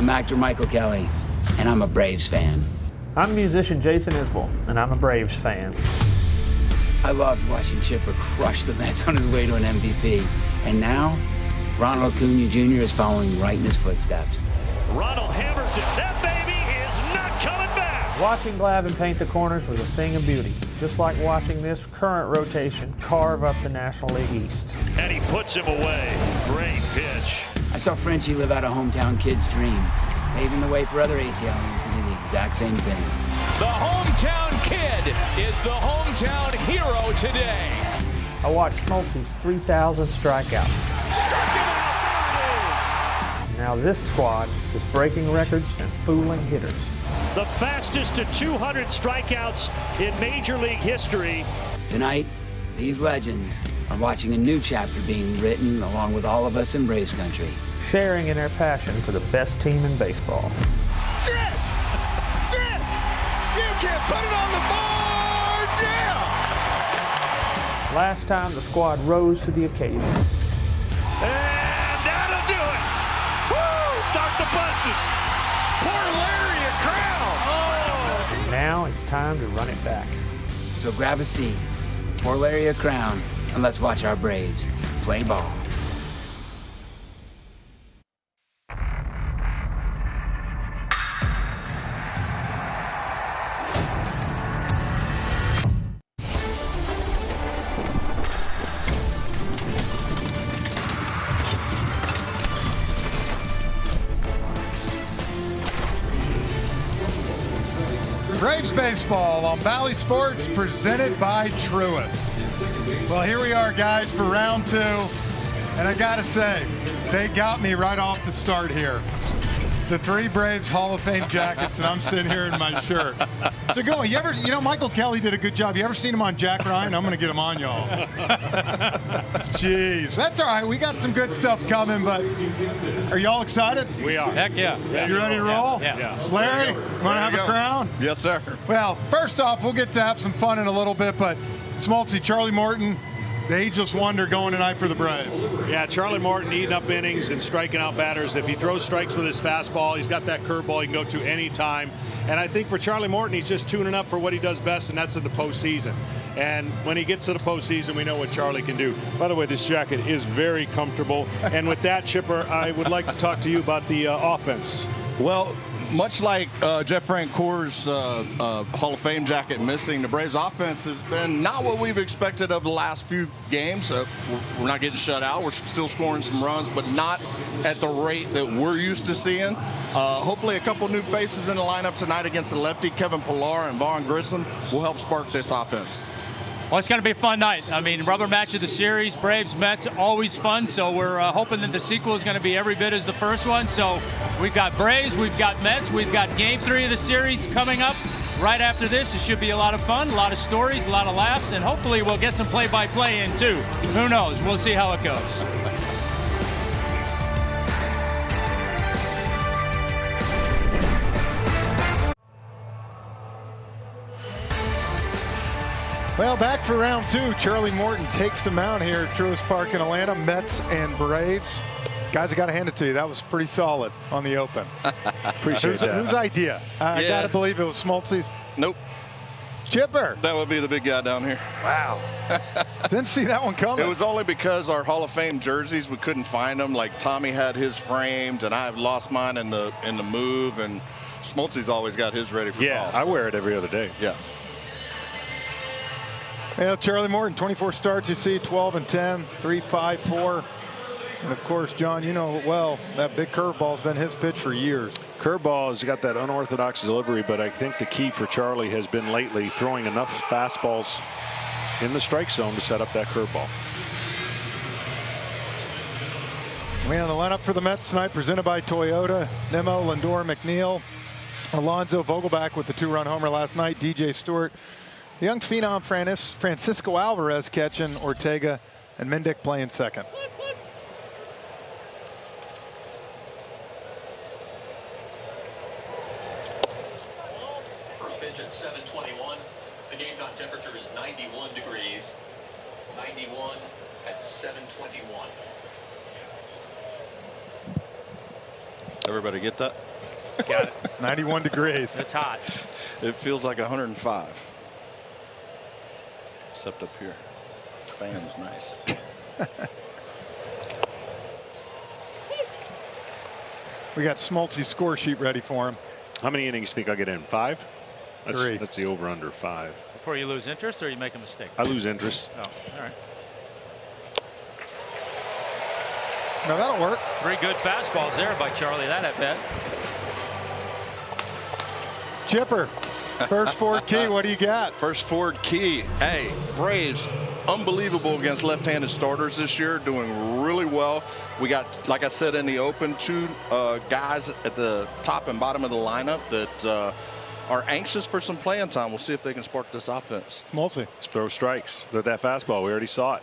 I'm actor Michael Kelly, and I'm a Braves fan. I'm musician Jason Isbell, and I'm a Braves fan. I loved watching Chipper crush the Mets on his way to an MVP. And now, Ronald Acuna Jr. is following right in his footsteps. Ronald hammers it. That baby is not coming back. Watching Glavine paint the corners was a thing of beauty, just like watching this current rotation carve up the National League East. And he puts him away. Great pitch. I saw Frenchie live out a hometown kid's dream, paving the way for other ATLians to do the exact same thing. The hometown kid is the hometown hero today. I watched Smoltzy's 3,000th strikeout. Struck him out. There it is. Now this squad is breaking records and fooling hitters. The fastest to 200 strikeouts in Major League history. Tonight, these legends are watching a new chapter being written along with all of us in Braves country. Sharing in their passion for the best team in baseball. Stretch! Stretch! You can put it on the board! Yeah! Last time the squad rose to the occasion. And that'll do it. Woo! Start the buses. Poor Larry a crown! Oh! Now it's time to run it back. So grab a seat, pour Larry a crown, and let's watch our Braves play ball. Braves baseball on Bally Sports, presented by Truist. Well, here we are, guys, for round two. And I got to say, they got me right off the start here. The three Braves Hall of Fame jackets, and I'm sitting here in my shirt. So go. You know, Michael Kelly did a good job. You ever seen him on Jack Ryan? I'm going to get him on y'all. Jeez. That's all right. We got some good stuff coming, but are y'all excited? We are. Heck yeah. You ready to roll? Yeah. Larry, want to have a crown? Yes, sir. Well, first off, we'll get to have some fun in a little bit, but Smoltzy, Charlie Morton, the ageless wonder going tonight for the Braves. Yeah, Charlie Morton eating up innings and striking out batters. If he throws strikes with his fastball, he's got that curveball he can go to any time. And I think for Charlie Morton, he's just tuning up for what he does best, and that's in the postseason. And when he gets to the postseason, we know what Charlie can do. By the way, this jacket is very comfortable. And with that, Chipper, I would like to talk to you about the offense. Well, much like Jeff Francoeur's Hall of Fame jacket missing, the Braves offense has been not what we've expected of the last few games. We're not getting shut out. We're still scoring some runs, but not at the rate that we're used to seeing. Hopefully a couple new faces in the lineup tonight against the lefty, Kevin Pillar and Vaughn Grissom, will help spark this offense. Well, it's going to be a fun night. I mean, rubber match of the series, Braves, Mets, always fun. So we're hoping that the sequel is going to be every bit as the first one. So we've got Braves, we've got Mets, we've got Game 3 of the series coming up right after this. It should be a lot of fun, a lot of stories, a lot of laughs, and hopefully we'll get some play-by-play in too. Who knows? We'll see how it goes. Well, back for round two. Charlie Morton takes the mound here at Truist Park in Atlanta. Mets and Braves. Guys, I got to hand it to you. That was pretty solid on the open. Appreciate that. Whose idea? I got to believe it was Smoltzy's. Nope. Chipper. That would be the big guy down here. Wow. Didn't see that one coming. It was only because our Hall of Fame jerseys, we couldn't find them. Like Tommy had his framed, and I've lost mine in the move, and Smoltzy's always got his ready for golf. I wear it every other day. Yeah. Yeah, Charlie Morton, 24 starts, you see, 12 and 10, 3.54. And of course, John, you know it well, that big curveball's been his pitch for years. Curveball has got that unorthodox delivery, but I think the key for Charlie has been lately throwing enough fastballs in the strike zone to set up that curveball. We on the lineup for the Mets tonight, presented by Toyota. Nemo, Lindor, McNeil, Alonso, Vogelback with the two-run homer last night, DJ Stewart. The young phenom Francisco Alvarez catching, Ortega and Mendick playing second. First pitch at 7:21. The game time temperature is 91 degrees. 91 at 7:21. Everybody get that? Got it. 91 degrees. It's hot. It feels like 105. Except up here. Fan's nice. We got Smoltzy's score sheet ready for him. How many innings do you think I'll get in? 5? 3. That's the over-under 5. Before you lose interest, or you make a mistake? I lose interest. Oh, all right. No, that'll work. 3 good fastballs there by Charlie. That at bat. Chipper, first Ford Key, what do you got? First Ford Key. Hey, Braves, unbelievable against left-handed starters this year, doing really well. We got, like I said in the open, 2 guys at the top and bottom of the lineup that are anxious for some playing time. We'll see if they can spark this offense. Smoltzy. Let's throw strikes with that fastball. We already saw it.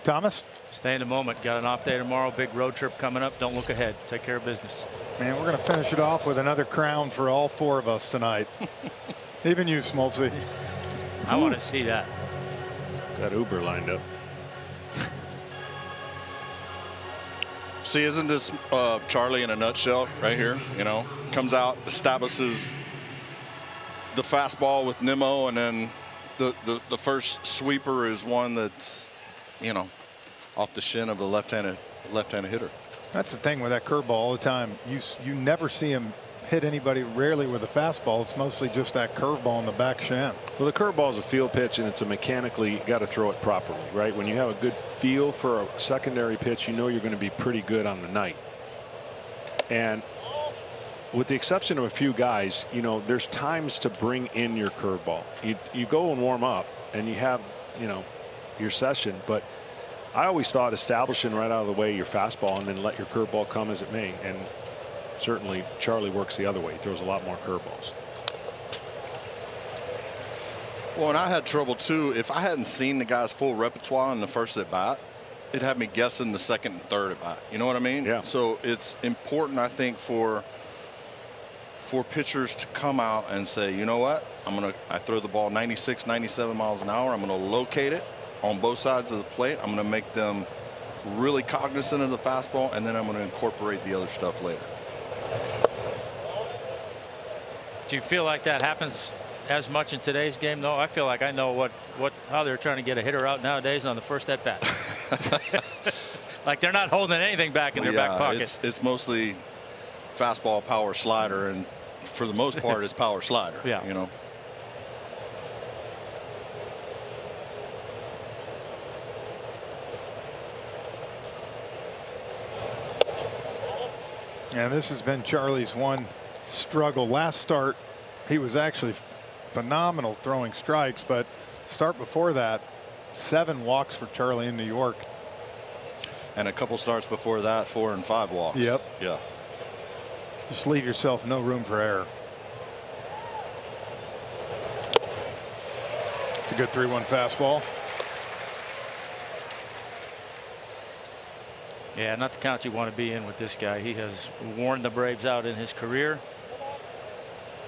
Thomas? Stay in the moment. Got an off day tomorrow. Big road trip coming up. Don't look ahead. Take care of business. Man, we're going to finish it off with another crown for all 4 of us tonight. Even you, Smoltzy. I want to see that. Got Uber lined up. See, isn't this Charlie in a nutshell right here? You know, comes out, establishes the fastball with Nimmo, and then the first sweeper is one that's, you know, off the shin of the left-handed hitter. That's the thing with that curveball all the time. You never see him hit anybody, rarely with a fastball. It's mostly just that curveball in the back shin. Well, the curveball is a field pitch, and it's a mechanically got to throw it properly, right? When you have a good feel for a secondary pitch, you know you're going to be pretty good on the night. And with the exception of a few guys, you know, there's times to bring in your curveball. You go and warm up, and you have, you know, your session, but I always thought establishing right out of the way your fastball and then let your curveball come as it may. And certainly Charlie works the other way. He throws a lot more curveballs. Well, and I had trouble too. If I hadn't seen the guy's full repertoire in the first at bat, it had me guessing the second and third at bat. You know what I mean? Yeah. So it's important, I think, for pitchers to come out and say, you know what, I throw the ball 96, 97 miles an hour. I'm going to locate it on both sides of the plate. I'm going to make them really cognizant of the fastball, and then I'm going to incorporate the other stuff later. Do you feel like that happens as much in today's game, though? I feel like I know how they're trying to get a hitter out nowadays on the first at bat. Like they're not holding anything back in their back pocket. It's mostly fastball, power, slider, and for the most part, it's power slider. Yeah. You know. And this has been Charlie's one struggle. Last start, he was actually phenomenal throwing strikes, but start before that, 7 walks for Charlie in New York. And a couple starts before that, 4 and 5 walks. Yep. Yeah. Just leave yourself no room for error. It's a good 3-1 fastball. Yeah, not the count you want to be in with this guy. He has worn the Braves out in his career.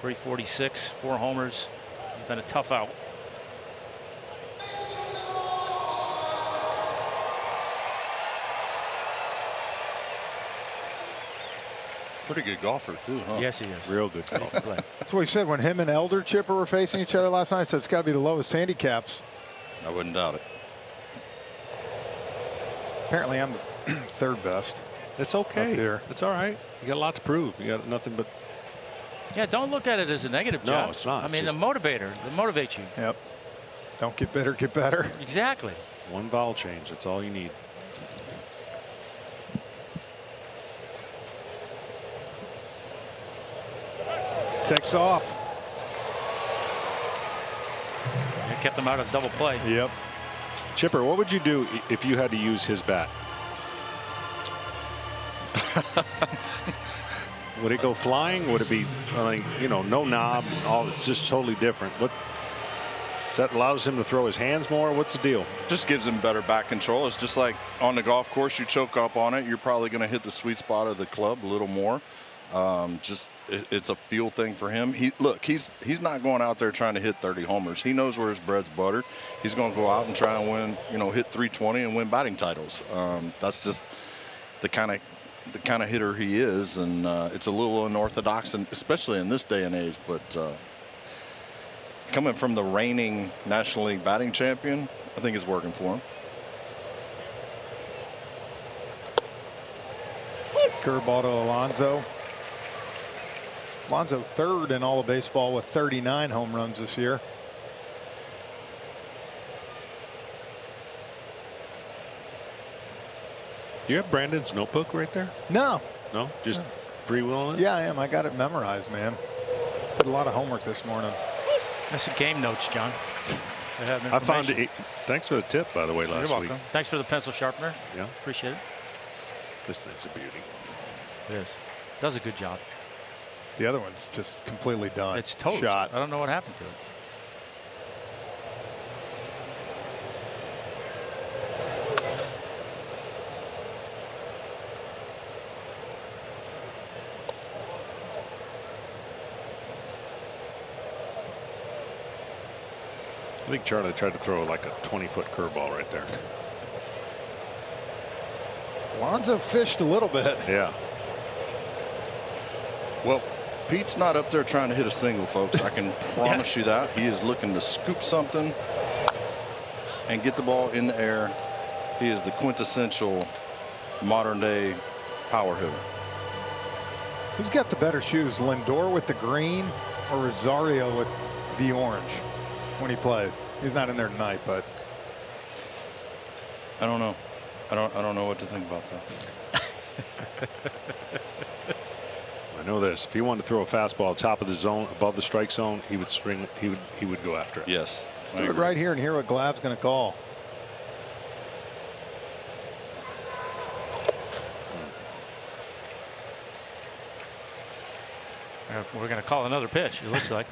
346, 4 homers. He's been a tough out. Pretty good golfer too, huh? Yes, he is. Real good golf. That's what he said when him and Elder Chipper were facing each other last night. He said it's got to be the lowest handicaps. I wouldn't doubt it. Apparently, I'm the 3rd best. It's okay. Up here. It's all right. You got a lot to prove. You got nothing but. Yeah, don't look at it as a negative, No, Jeff. it's not. I mean, It's a motivator. It motivates you. Yep. Don't get bitter, get better. Exactly. One vowel change. That's all you need. Takes off. It kept him out of double play. Yep. Chipper, what would you do if you had to use his bat? Would it go flying? Would it be, like, you know, no knob? All it's just totally different. What that allows him to throw his hands more? What's the deal? Just gives him better back control. It's just like on the golf course, you choke up on it, you're probably going to hit the sweet spot of the club a little more. It's a feel thing for him. He's not going out there trying to hit 30 homers. He knows where his bread's buttered. He's going to go out and try and win, you know, hit 320 and win batting titles. That's just the kind of the kind of hitter he is, and it's a little unorthodox, and especially in this day and age. But coming from the reigning National League batting champion, I think it's working for him. Curveball to Alonso. Alonso third in all of baseball with 39 home runs this year. Do you have Brandon's notebook right there? No. No? Just freewheeling it? Yeah, I am. I got it memorized, man. Did a lot of homework this morning. That's the game notes, John. I found it. Thanks for the tip, by the way, last You're week. welcome. Thanks for the pencil sharpener. Yeah. Appreciate it. This thing's a beauty. It is. Does a good job. The other one's just completely done. It's toast. Shot. I don't know what happened to it. I think Charlie tried to throw like a 20-foot curveball right there. Alonso fished a little bit. Yeah. Well, Pete's not up there trying to hit a single, folks. I can promise you that. He is looking to scoop something and get the ball in the air. He is the quintessential modern-day power hitter. Who's got the better shoes, Lindor with the green or Rosario with the orange when he played? He's not in there tonight, but I don't know. I don't know what to think about that. I know this. If he wanted to throw a fastball top of the zone, above the strike zone, he would string. He would go after it. Yes. let's do it right here and hear what Glab's going to call. We're going to call another pitch, it looks like.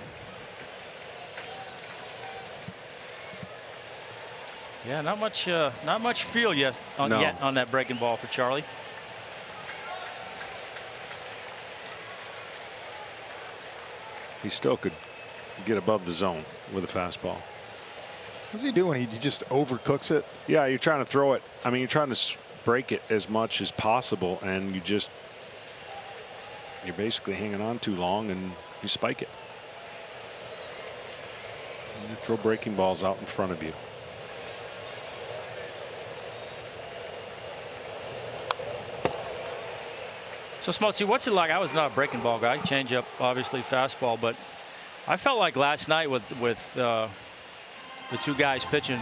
Yeah, not much feel yet on that breaking ball for Charlie. He still could get above the zone with a fastball. What's he doing? He just overcooks it. Yeah, you're trying to throw it. I mean, you're trying to break it as much as possible, and you're basically hanging on too long, and you spike it. And you throw breaking balls out in front of you. So Smoltzy, what's it like? I was not a breaking ball guy. Change up, obviously fastball, but I felt like last night with the two guys pitching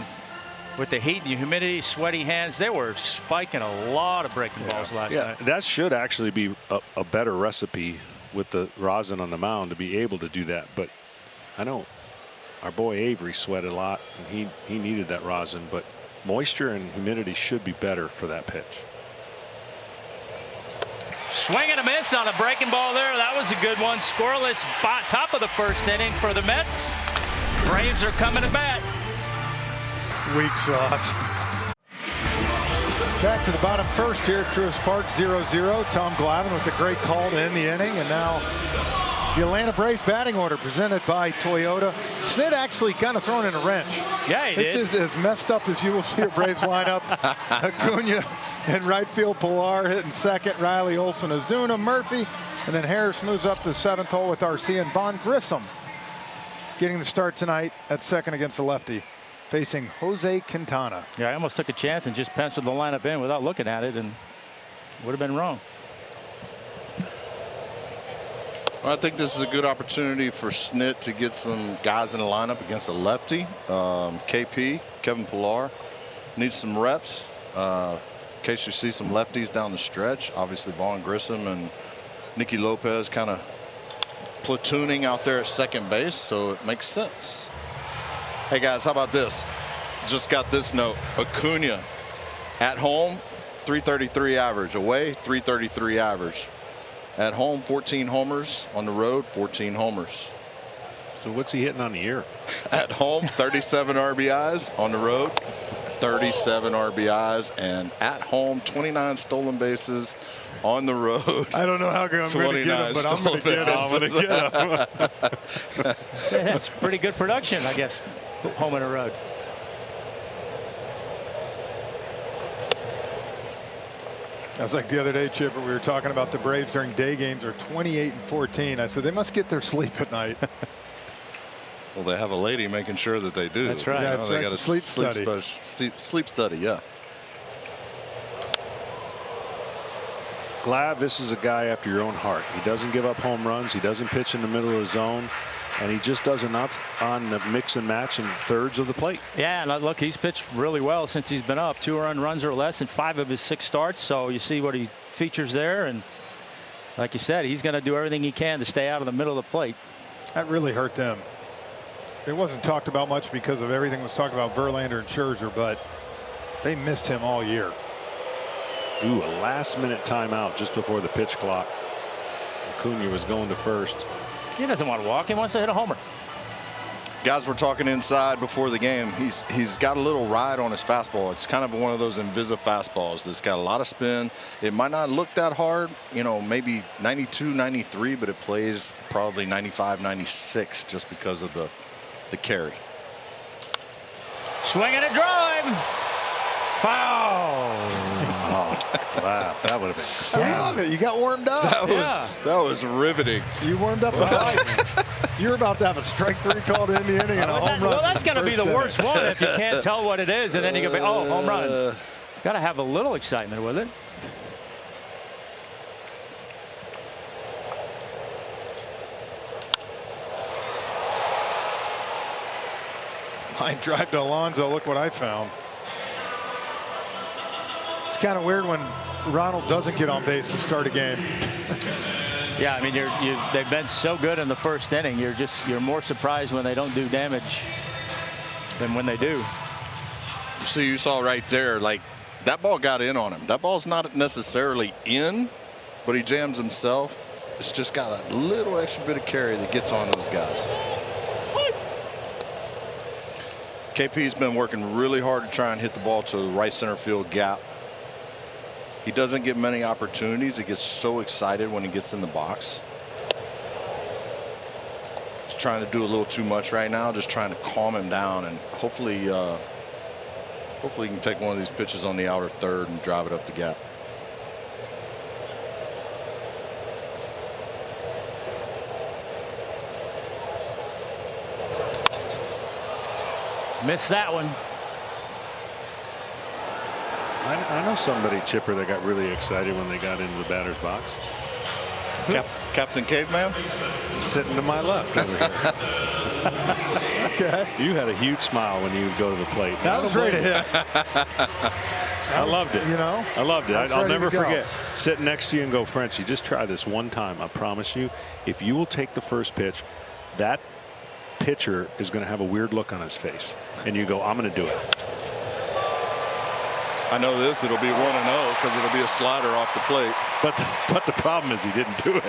with the heat and the humidity, sweaty hands, they were spiking a lot of breaking balls last night. That should actually be a better recipe with the rosin on the mound to be able to do that. But I know our boy Avery sweated a lot, and he needed that rosin. But moisture and humidity should be better for that pitch. Swing and a miss on a breaking ball there. That was a good one. Scoreless top of the first inning for the Mets. Braves are coming to bat. Weak sauce. Back to the bottom first here at Truist Park, 0-0. Tom Glavine with the great call to end the inning. And now the Atlanta Braves batting order presented by Toyota. Snit actually kind of thrown in a wrench. Yeah, he did. This is as messed up as you will see a Braves lineup. Acuna in right field, Pilar hitting second, Riley, Olson, Ozuna, Murphy, and then Harris moves up to the seventh hole with Arcia and Von Grissom getting the start tonight at second against the lefty, facing Jose Quintana. Yeah, I almost took a chance and just penciled the lineup in without looking at it, and would have been wrong. Well, I think this is a good opportunity for Snit to get some guys in the lineup against a lefty. KP, Kevin Pilar, needs some reps. In case you see some lefties down the stretch, obviously Von Grissom and Nicky Lopez kind of platooning out there at second base, so it makes sense. Hey guys, how about this? Just got this note. Acuna at home, 333 average. Away, 333 average. At home, 14 homers. On the road, 14 homers. So what's he hitting on the year? At home, 37 RBIs. On the road, 37 RBIs. And at home, 29 stolen bases. On the road, I don't know how I'm going to get him, but I'm going to get him. That's pretty good production, I guess, home and a road. That's like the other day, Chipper, we were talking about the Braves during day games are 28-14. I said they must get their sleep at night. Well, they have a lady making sure that they do. That's right. Yeah, They got a sleep study. Sleep study, yeah. Glav, this is a guy after your own heart. He doesn't give up home runs. He doesn't pitch in the middle of the zone. And he just does enough on the mix and match and thirds of the plate. Yeah, and look, he's pitched really well since he's been up. 2 earned runs or less in 5 of his 6 starts. So you see what he features there. And like you said, he's going to do everything he can to stay out of the middle of the plate. That really hurt them. It wasn't talked about much because of everything was talked about Verlander and Scherzer, but they missed him all year. Ooh, a last-minute timeout just before the pitch clock. Acuna was going to first. He doesn't want to walk. He wants to hit a homer. Guys were talking inside before the game. He's got a little ride on his fastball. It's kind of one of those Invisa fastballs that's got a lot of spin. It might not look that hard, you know, maybe 92, 93, but it plays probably 95, 96 just because of the carry. Swing and a drive. Foul. Oh, wow, that would have been. I love it. You got warmed up. That was riveting. You warmed up behind me. You're about to have a strike 3 called in the inning and a home run. Well, that's going to be the first worst inning. one if you can't tell what it is, and then you go, oh, home run. Got to have a little excitement with it. Line drive to Alonso. Look what I found. It's kind of weird when Ronald doesn't get on base to start a game. Yeah, I mean, they've been so good in the first inning. You're more surprised when they don't do damage than when they do. So you saw right there, like that ball got in on him. That ball's not necessarily in, but he jams himself. It's just got a little extra bit of carry that gets on those guys. KP's been working really hard to try and hit the ball to the right center field gap. He doesn't get many opportunities. He gets so excited when he gets in the box. He's trying to do a little too much right now, just trying to calm him down, and hopefully he can take one of these pitches on the outer third and drive it up the gap. Missed that one. I know somebody, Chipper, that got really excited when they got into the batter's box. Captain Caveman? Sitting to my left over here. Okay. You had a huge smile when you would go to the plate. That was ready to hit. I loved it. You know? I loved it. That's I'll ready never to go. forget sitting next to you and go, Frenchie, just try this one time. I promise you, if you will take the first pitch, that pitcher is going to have a weird look on his face. And you go, I'm going to do it. I know this. It'll be 1-0 because it'll be a slider off the plate. But the problem is he didn't do it.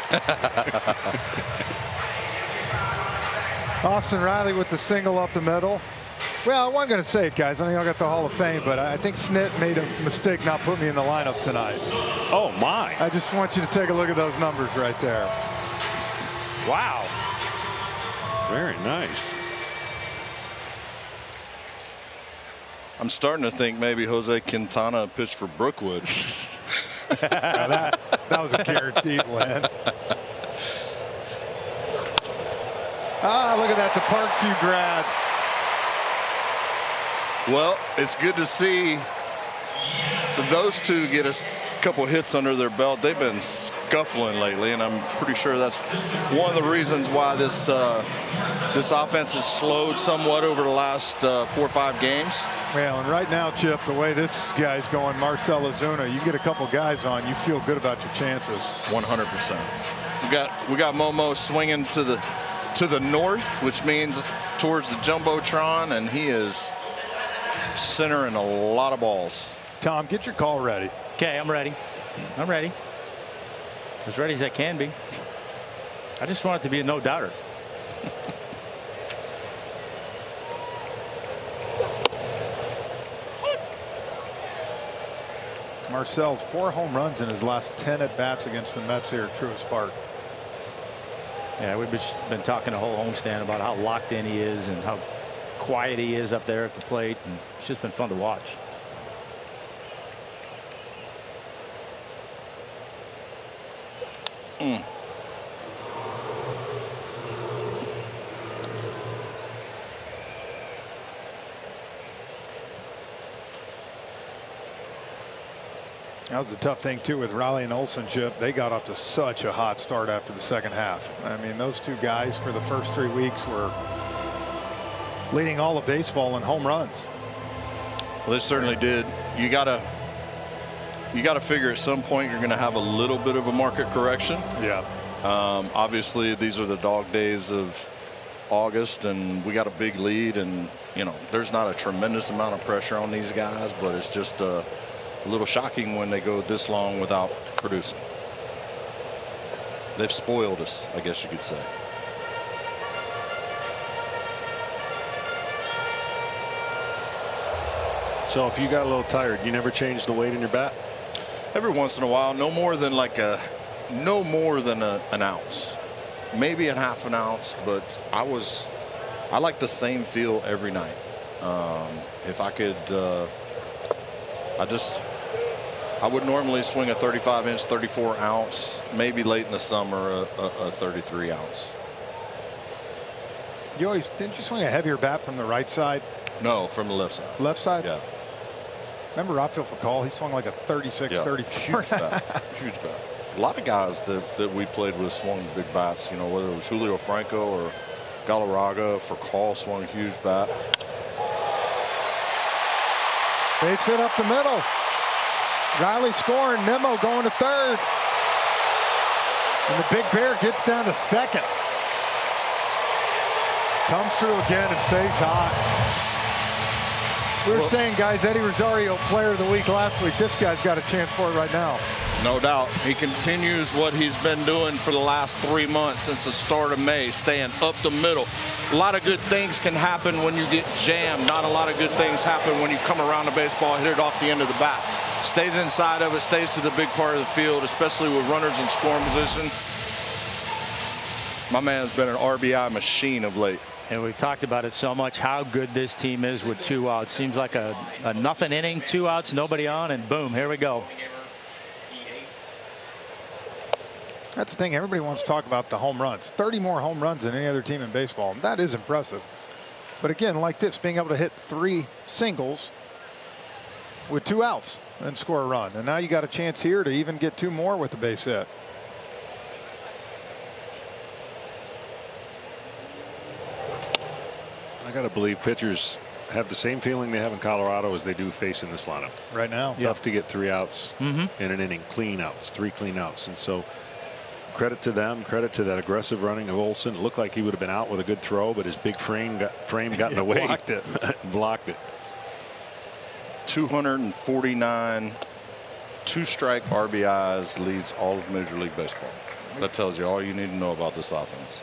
Austin Riley with the single up the middle. Well, I wasn't going to say it, guys. I think I got the Hall of Fame, but I think Snit made a mistake not putting me in the lineup tonight. Oh, my. I just want you to take a look at those numbers right there. Wow. Very nice. I'm starting to think maybe Jose Quintana pitched for Brookwood. That was a guaranteed win. Look at that, the Parkview grad. Well, it's good to see those two get a couple hits under their belt. They've been scuffling lately, and I'm pretty sure that's one of the reasons why this offense has slowed somewhat over the last 4 or 5 games. Well, and right now, Chip, the way this guy's going, Marcell Ozuna, you get a couple guys on, you feel good about your chances. 100%. We got Momo swinging to the north, which means towards the jumbotron, and he is centering a lot of balls. Tom, get your call ready. Okay, I'm ready. I'm ready. As ready as I can be. I just want it to be a no-doubter. Marcel's 4 home runs in his last 10 at-bats against the Mets here at Truist Park. Yeah, we've been talking the whole homestand about how locked in he is and how quiet he is up there at the plate, and it's just been fun to watch. That was the tough thing too with Riley and Olsen, Chip. They got off to such a hot start after the second half. I mean, those two guys for the first 3 weeks were leading all of baseball in home runs. Well, they certainly did. You gotta figure at some point you're going to have a little bit of a market correction. Yeah. Obviously, these are the dog days of August, and we got a big lead, and you know there's not a tremendous amount of pressure on these guys, but it's just a little shocking when they go this long without producing. They've spoiled us, I guess you could say. So if you got a little tired, you never change the weight in your bat? Every once in a while, no more than an ounce, maybe a half an ounce, but I like the same feel every night. If I could, I would normally swing a 35-inch, 34-ounce, maybe late in the summer a 33-ounce. Didn't you swing a heavier bat from the right side? No, from the left side. Left side? Yeah. Remember Rafael Fakal? He swung like a 36, Yeah. 34. Huge bat. Huge bat. A lot of guys that we played with swung big bats, you know, whether it was Julio Franco or Galarraga. Fakal swung a huge bat. Base hit up the middle. Riley scoring. Nimmo going to third. And the Big Bear gets down to second. Comes through again and stays hot. We were saying, guys, Eddie Rosario, player of the week last week. This guy's got a chance for it right now. No doubt. He continues what he's been doing for the last 3 months since the start of May, staying up the middle. A lot of good things can happen when you get jammed. Not a lot of good things happen when you come around the baseball and hit it off the end of the bat. Stays inside of it, stays to the big part of the field, especially with runners in scoring position. My man's been an RBI machine of late. And we've talked about it so much, how good this team is with 2 outs. Seems like a nothing inning, 2 outs, nobody on, and boom, here we go. That's the thing. Everybody wants to talk about the home runs. 30 more home runs than any other team in baseball. That is impressive. But again, like this, being able to hit 3 singles with 2 outs and score a run. And now you got a chance here to even get 2 more with the base hit. I got to believe pitchers have the same feeling they have in Colorado as they do facing this lineup. Right now. Tough to get 3 outs in an inning, clean outs, 3 clean outs. And so credit to them, credit to that aggressive running of Olsen. It looked like he would have been out with a good throw, but his big frame got in the way. Blocked it. Blocked it. 249 2-strike RBIs leads all of Major League Baseball. That tells you all you need to know about this offense.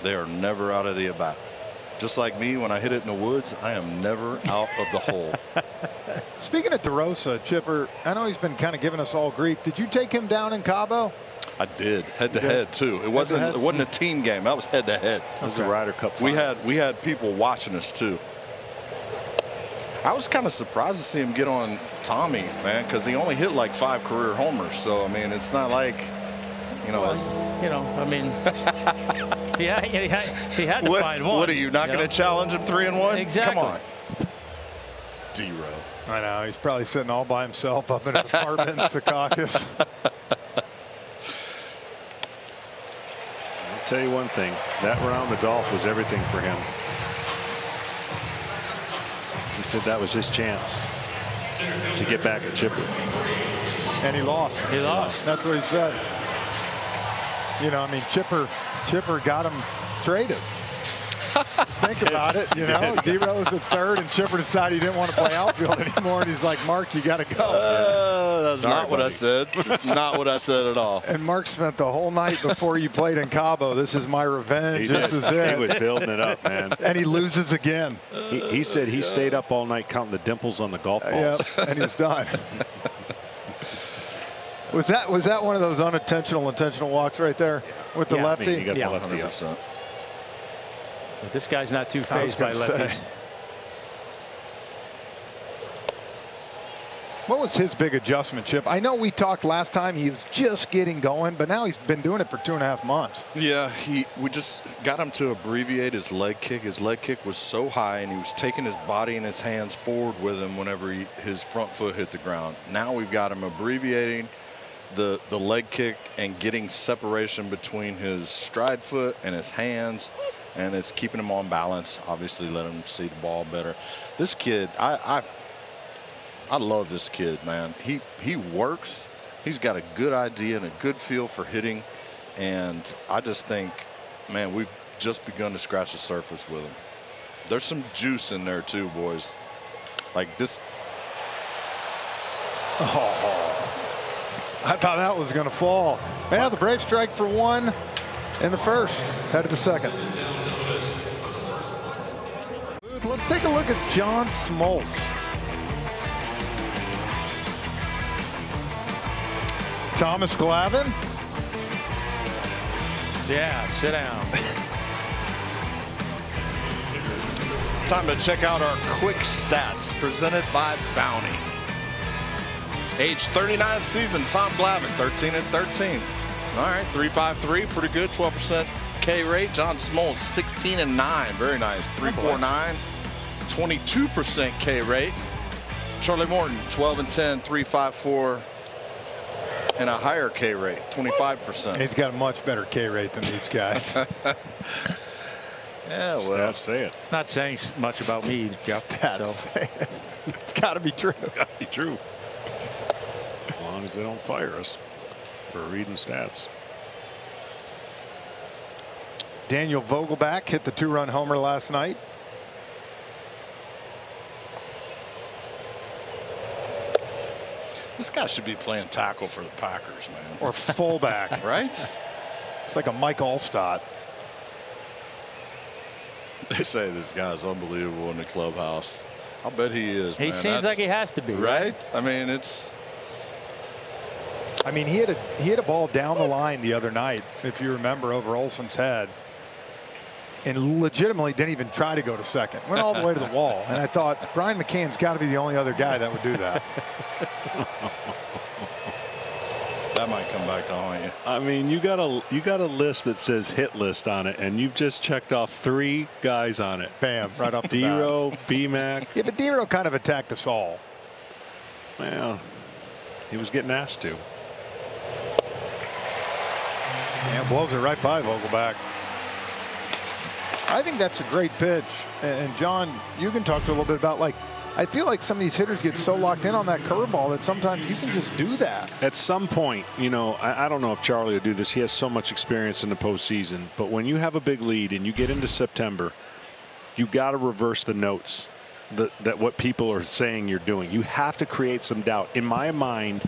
They are never out of the at-bat. Just like me, when I hit it in the woods, I am never out of the hole. Speaking of DeRosa, Chipper, I know he's been kind of giving us all grief. Did you take him down in Cabo? I did, head-to-head too. It wasn't a team game. That was head-to-head. It was a Ryder Cup final. We had people watching us too. I was kind of surprised to see him get on Tommy, man, because he only hit like 5 career homers. So I mean, it's not like, you know, I mean, he had to find one. What are you not going to challenge him 3-1? Exactly. Come on, D-Row. I know he's probably sitting all by himself up in his apartment in Secaucus. I'll tell you one thing, that round of golf was everything for him. He said that was his chance to get back at Chipper. And he lost. He lost. That's what he said. You know, I mean, Chipper got him traded. Think about it, you know. D-Row was at third, and Chipper decided he didn't want to play outfield anymore, and he's like, Mark, you got to go. That's not what I said. That's not what I said at all. And Mark spent the whole night before you played in Cabo. This is my revenge. This is it. He was building it up, man. And he loses again. He said he stayed up all night counting the dimples on the golf balls. Yep, and he's done. Was that one of those intentional walks right there with the lefty? He got the lefty up. 100%. But this guy's not too phased by lefties. What was his big adjustment, Chip? I know we talked last time he was just getting going, but now he's been doing it for 2.5 months. Yeah, we just got him to abbreviate his leg kick. His leg kick was so high, and he was taking his body and his hands forward with him whenever his front foot hit the ground. Now we've got him abbreviating the leg kick and getting separation between his stride foot and his hands, and it's keeping him on balance. Obviously, let him see the ball better. This kid, I love this kid, man. He works. He's got a good idea and a good feel for hitting. And I just think, man, we've just begun to scratch the surface with him. There's some juice in there too, boys. Like this. Oh, I thought that was going to fall. Yeah, the Braves strike for 1 in the first, head of the second. Let's take a look at John Smoltz. Thomas Glavine. Yeah, sit down. Time to check out our quick stats presented by Bounty. Age 39 season, Tom Glavine, 13-13. All right, 3.53, pretty good, 12% K rate. John Smoltz, 16-9, very nice, 3.49, 22% K rate. Charlie Morton, 12-10, 3.54. And a higher K rate, 25%. He's got a much better K rate than these guys. Yeah, well, Stats say it. It's not saying much about me, Jeff. It's got to be true. It's got to be true. As long as they don't fire us for reading stats. Daniel Vogelbach hit the 2-run homer last night. this guy should be playing tackle for the Packers, man. Or fullback. Right? It's like a Mike Allstott. They say this guy's unbelievable in the clubhouse. I'll bet he is. He seems like he has to be. Right? I mean, it's. I mean, he hit a ball down the line the other night, if you remember, over Olson's head, and legitimately didn't even try to go to second. Went all the way to the wall, and I thought Brian McCann's got to be the only other guy that would do that. That might come back to haunt you. I mean, you got a list that says hit list on it, and you've just checked off 3 guys on it. Bam, right off the bat. Dero, BMAC. Yeah, but Dero kind of attacked us all. Well, he was getting asked to. Yeah, blows it right by Vogelbach. I think that's a great pitch. And John, you can talk to a little bit about, like, I feel like some of these hitters get so locked in on that curveball that sometimes you can just do that. At some point, you know, I don't know if Charlie will do this. He has so much experience in the postseason. But when you have a big lead and you get into September, you got to reverse the notes that what people are saying you're doing. You have to create some doubt. In my mind,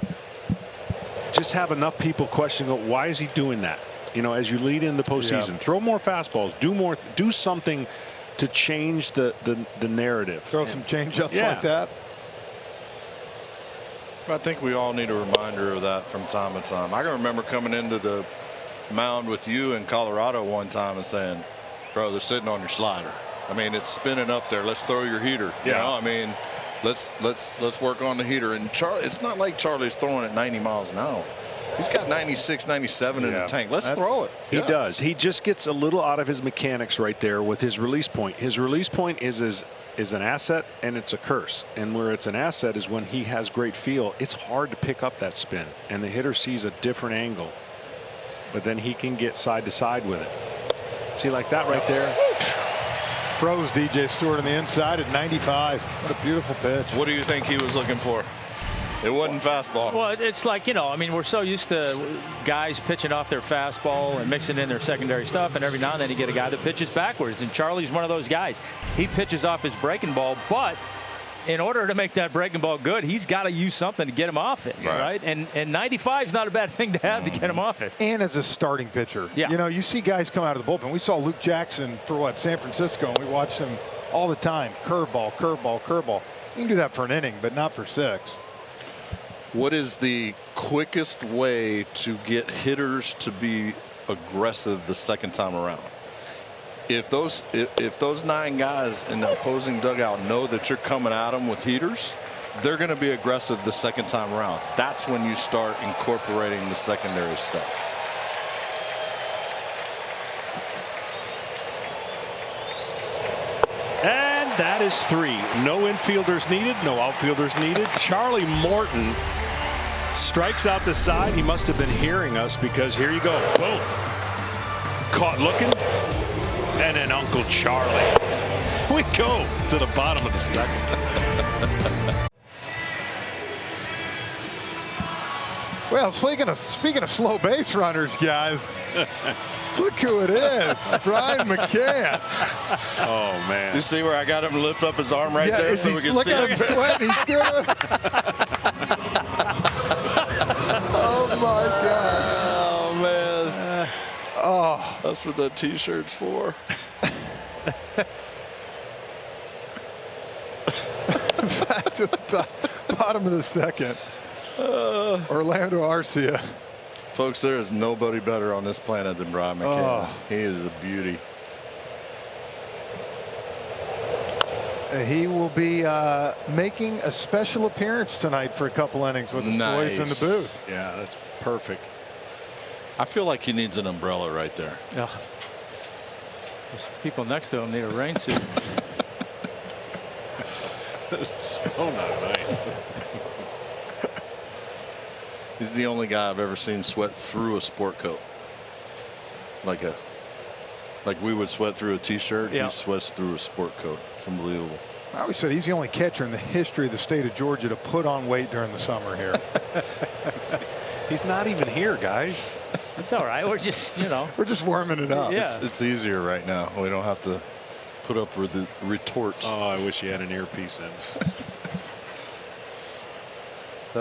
just have enough people questioning, why is he doing that? You know, as you lead in the postseason, throw more fastballs, do something to change the narrative. Throw some change-ups like that. I think we all need a reminder of that from time to time. I can remember coming into the mound with you in Colorado one time and saying, bro, they're sitting on your slider. I mean, it's spinning up there. Let's throw your heater. You know, I mean, let's work on the heater. And Charlie, it's not like Charlie's throwing at 90 miles an hour. He's got 96, 97 in the tank. Let's throw it. He does. He just gets a little out of his mechanics right there with his release point. His release point is an asset and it's a curse. And where it's an asset is when he has great feel. It's hard to pick up that spin, and the hitter sees a different angle. But then he can get side to side with it. See, like that right there. Froze DJ Stewart on the inside at 95. What a beautiful pitch. What do you think he was looking for? It wasn't fastball. Well, it's like, you know, I mean, we're so used to guys pitching off their fastball and mixing in their secondary stuff, and every now and then you get a guy that pitches backwards, and Charlie's one of those guys. He pitches off his breaking ball, but in order to make that breaking ball good, he's got to use something to get him off it, right? And 95 is not a bad thing to have to get him off it. And as a starting pitcher, you know, you see guys come out of the bullpen. We saw Luke Jackson for San Francisco, and we watched him all the time. Curveball, curveball, curveball. You can do that for an inning, but not for 6. What is the quickest way to get hitters to be aggressive the second time around? If those 9 guys in the opposing dugout know that you're coming at them with heaters, they're going to be aggressive the second time around. That's when you start incorporating the secondary stuff. And that is 3. No infielders needed, no outfielders needed. Charlie Morton strikes out the side. He must have been hearing us, because here you go. Boom. Caught looking. And then Uncle Charlie. We go to the bottom of the second. Well, speaking of slow base runners, guys, look who it is, Brian McCann. Oh, man. You see where I got him to lift up his arm right there so we can look see at him sweating. He's good. Oh, my God. Oh, man. Oh, that's what that T-shirt's for. Back to the bottom of the second. Orlando Arcia. Folks, there is nobody better on this planet than Brian McCann. He is a beauty. He will be making a special appearance tonight for a couple innings with his boys in the booth. Yeah, that's perfect. I feel like he needs an umbrella right there. Yeah. Those people next to him need a rain suit. So not nice. He's the only guy I've ever seen sweat through a sport coat. Like we would sweat through a T-shirt. Yeah. He sweats through a sport coat. It's unbelievable. I always said he's the only catcher in the history of the state of Georgia to put on weight during the summer here. He's not even here, guys. That's all right. We're just, we're just warming it up. Yeah. It's easier right now. We don't have to put up with the retorts. Oh, I wish you had an earpiece in.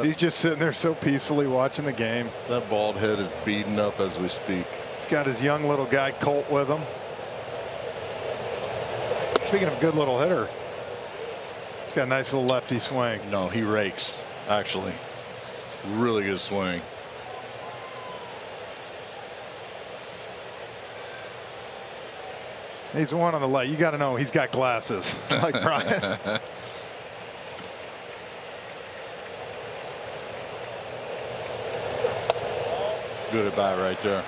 He's just sitting there so peacefully watching the game. That bald head is beating up as we speak. He's got his young little guy Colt with him. Speaking of good little hitter, he's got a nice little lefty swing. No, he rakes, actually. Really good swing. He's the one on the left. You got to know he's got glasses like Brian. Good at bat right there.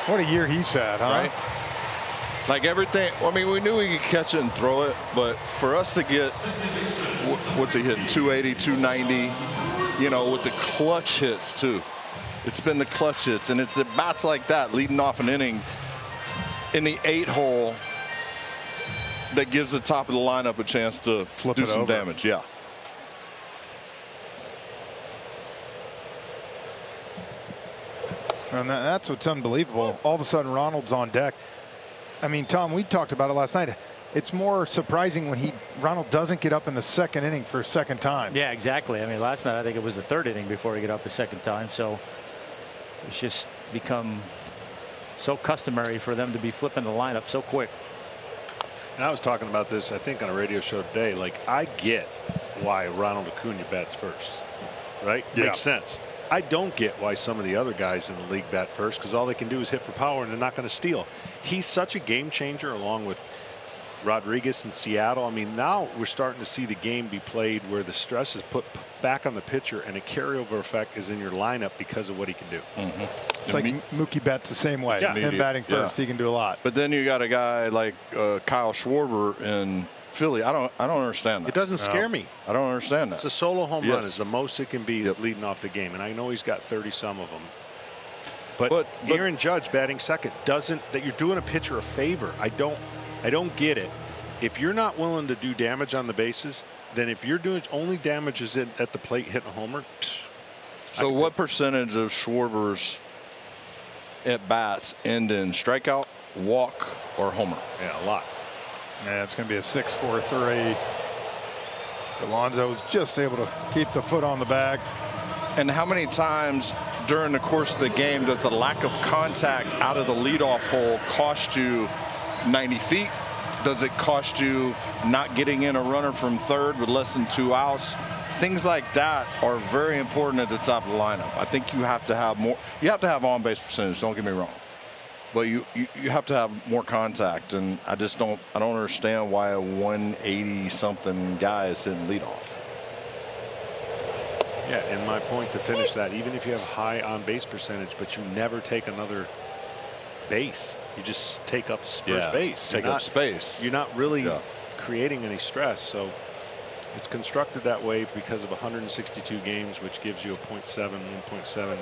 What a year he's had, huh? Right? Like everything. I mean, we knew he could catch it and throw it, but for us to get, what's he hitting? 280, 290, with the clutch hits too. It's been the clutch hits, and it's at bats like that leading off an inning in the 8-hole that gives the top of the lineup a chance to do some damage. Yeah. And that's what's unbelievable. All of a sudden, Ronald's on deck. I mean, Tom, we talked about it last night. It's more surprising when Ronald doesn't get up in the second inning for a second time. Yeah, exactly. I mean, last night I think it was the 3rd inning before he got up the second time. So it's just become so customary for them to be flipping the lineup so quick. And I was talking about this, I think, on a radio show today. Like, I get why Ronald Acuna bats first, right? Yeah. Makes sense. I don't get why some of the other guys in the league bat first, because all they can do is hit for power and they're not going to steal. He's such a game changer, along with Rodriguez in Seattle. I mean, now we're starting to see the game be played where the stress is put back on the pitcher and a carryover effect is in your lineup because of what he can do. Mm-hmm. It's like Mookie Betts the same way. Yeah. Him batting first, he can do a lot. But then you got a guy like Kyle Schwarber in Philly. I don't understand that. It doesn't scare me. I don't understand that. It's a solo home run Yes. is the most it can be leading off the game, and I know he's got 30-some of them. But Aaron Judge batting second doesn't. That you're doing a pitcher a favor. I don't get it. If you're not willing to do damage on the bases, then if you're doing only damages at the plate hitting a homer. So what percentage of Schwarber's at bats end in strikeout, walk, or homer? Yeah, a lot. Yeah, it's going to be a 6-4-3. Alonso was just able to keep the foot on the bag. And how many times during the course of the game does a lack of contact out of the leadoff hole cost you 90 feet? Does it cost you not getting in a runner from third with less than 2 outs? Things like that are very important at the top of the lineup. I think you have to have more. You have to have on-base percentage. Don't get me wrong, but you have to have more contact. And I don't understand why a 180-something guy is hitting leadoff. Yeah, and my point to finish that, even if you have high on base percentage, but you never take another base, you just take up first base. Take up space. You're not really creating any stress. So it's constructed that way because of 162 games, which gives you a 1.7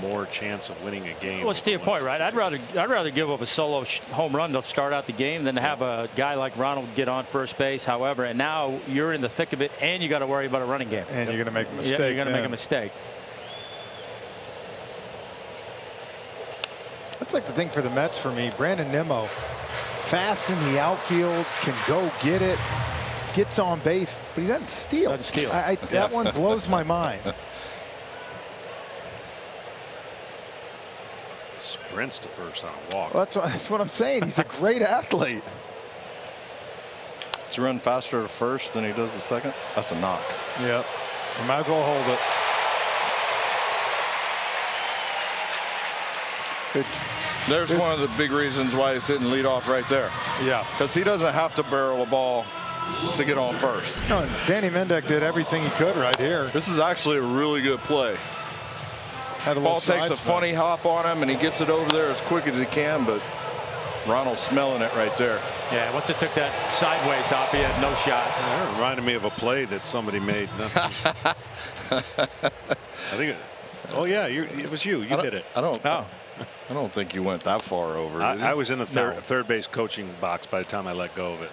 more chance of winning a game. Well, it's to your point, right? I'd rather give up a solo home run to start out the game than to have a guy like Ronald get on first base. However, and now you're in the thick of it, and you got to worry about a running game. And you're going to make a mistake. Yeah, you're going to make a mistake. That's like the thing for the Mets for me. Brandon Nimmo, fast in the outfield, can go get it, gets on base, but he doesn't steal. Doesn't steal. That one blows my mind. Sprints to first on a walk. Well, that's what I'm saying. He's a great athlete. Does he run faster to first than he does the second? That's a knock. Yep. You might as well hold it. There's one of the big reasons why he's hitting leadoff right there. Yeah. Because he doesn't have to barrel a ball to get on first. No, Danny Mendick did everything he could right here. This is actually a really good play. The ball takes a funny hop on him, and he gets it over there as quick as he can, but Ronald's smelling it right there. Yeah, once it took that sideways hop, he had no shot. It reminded me of a play that somebody made. I think oh, yeah, it was you. You hit it. I don't think you went that far over. I was in the third base coaching box by the time I let go of it.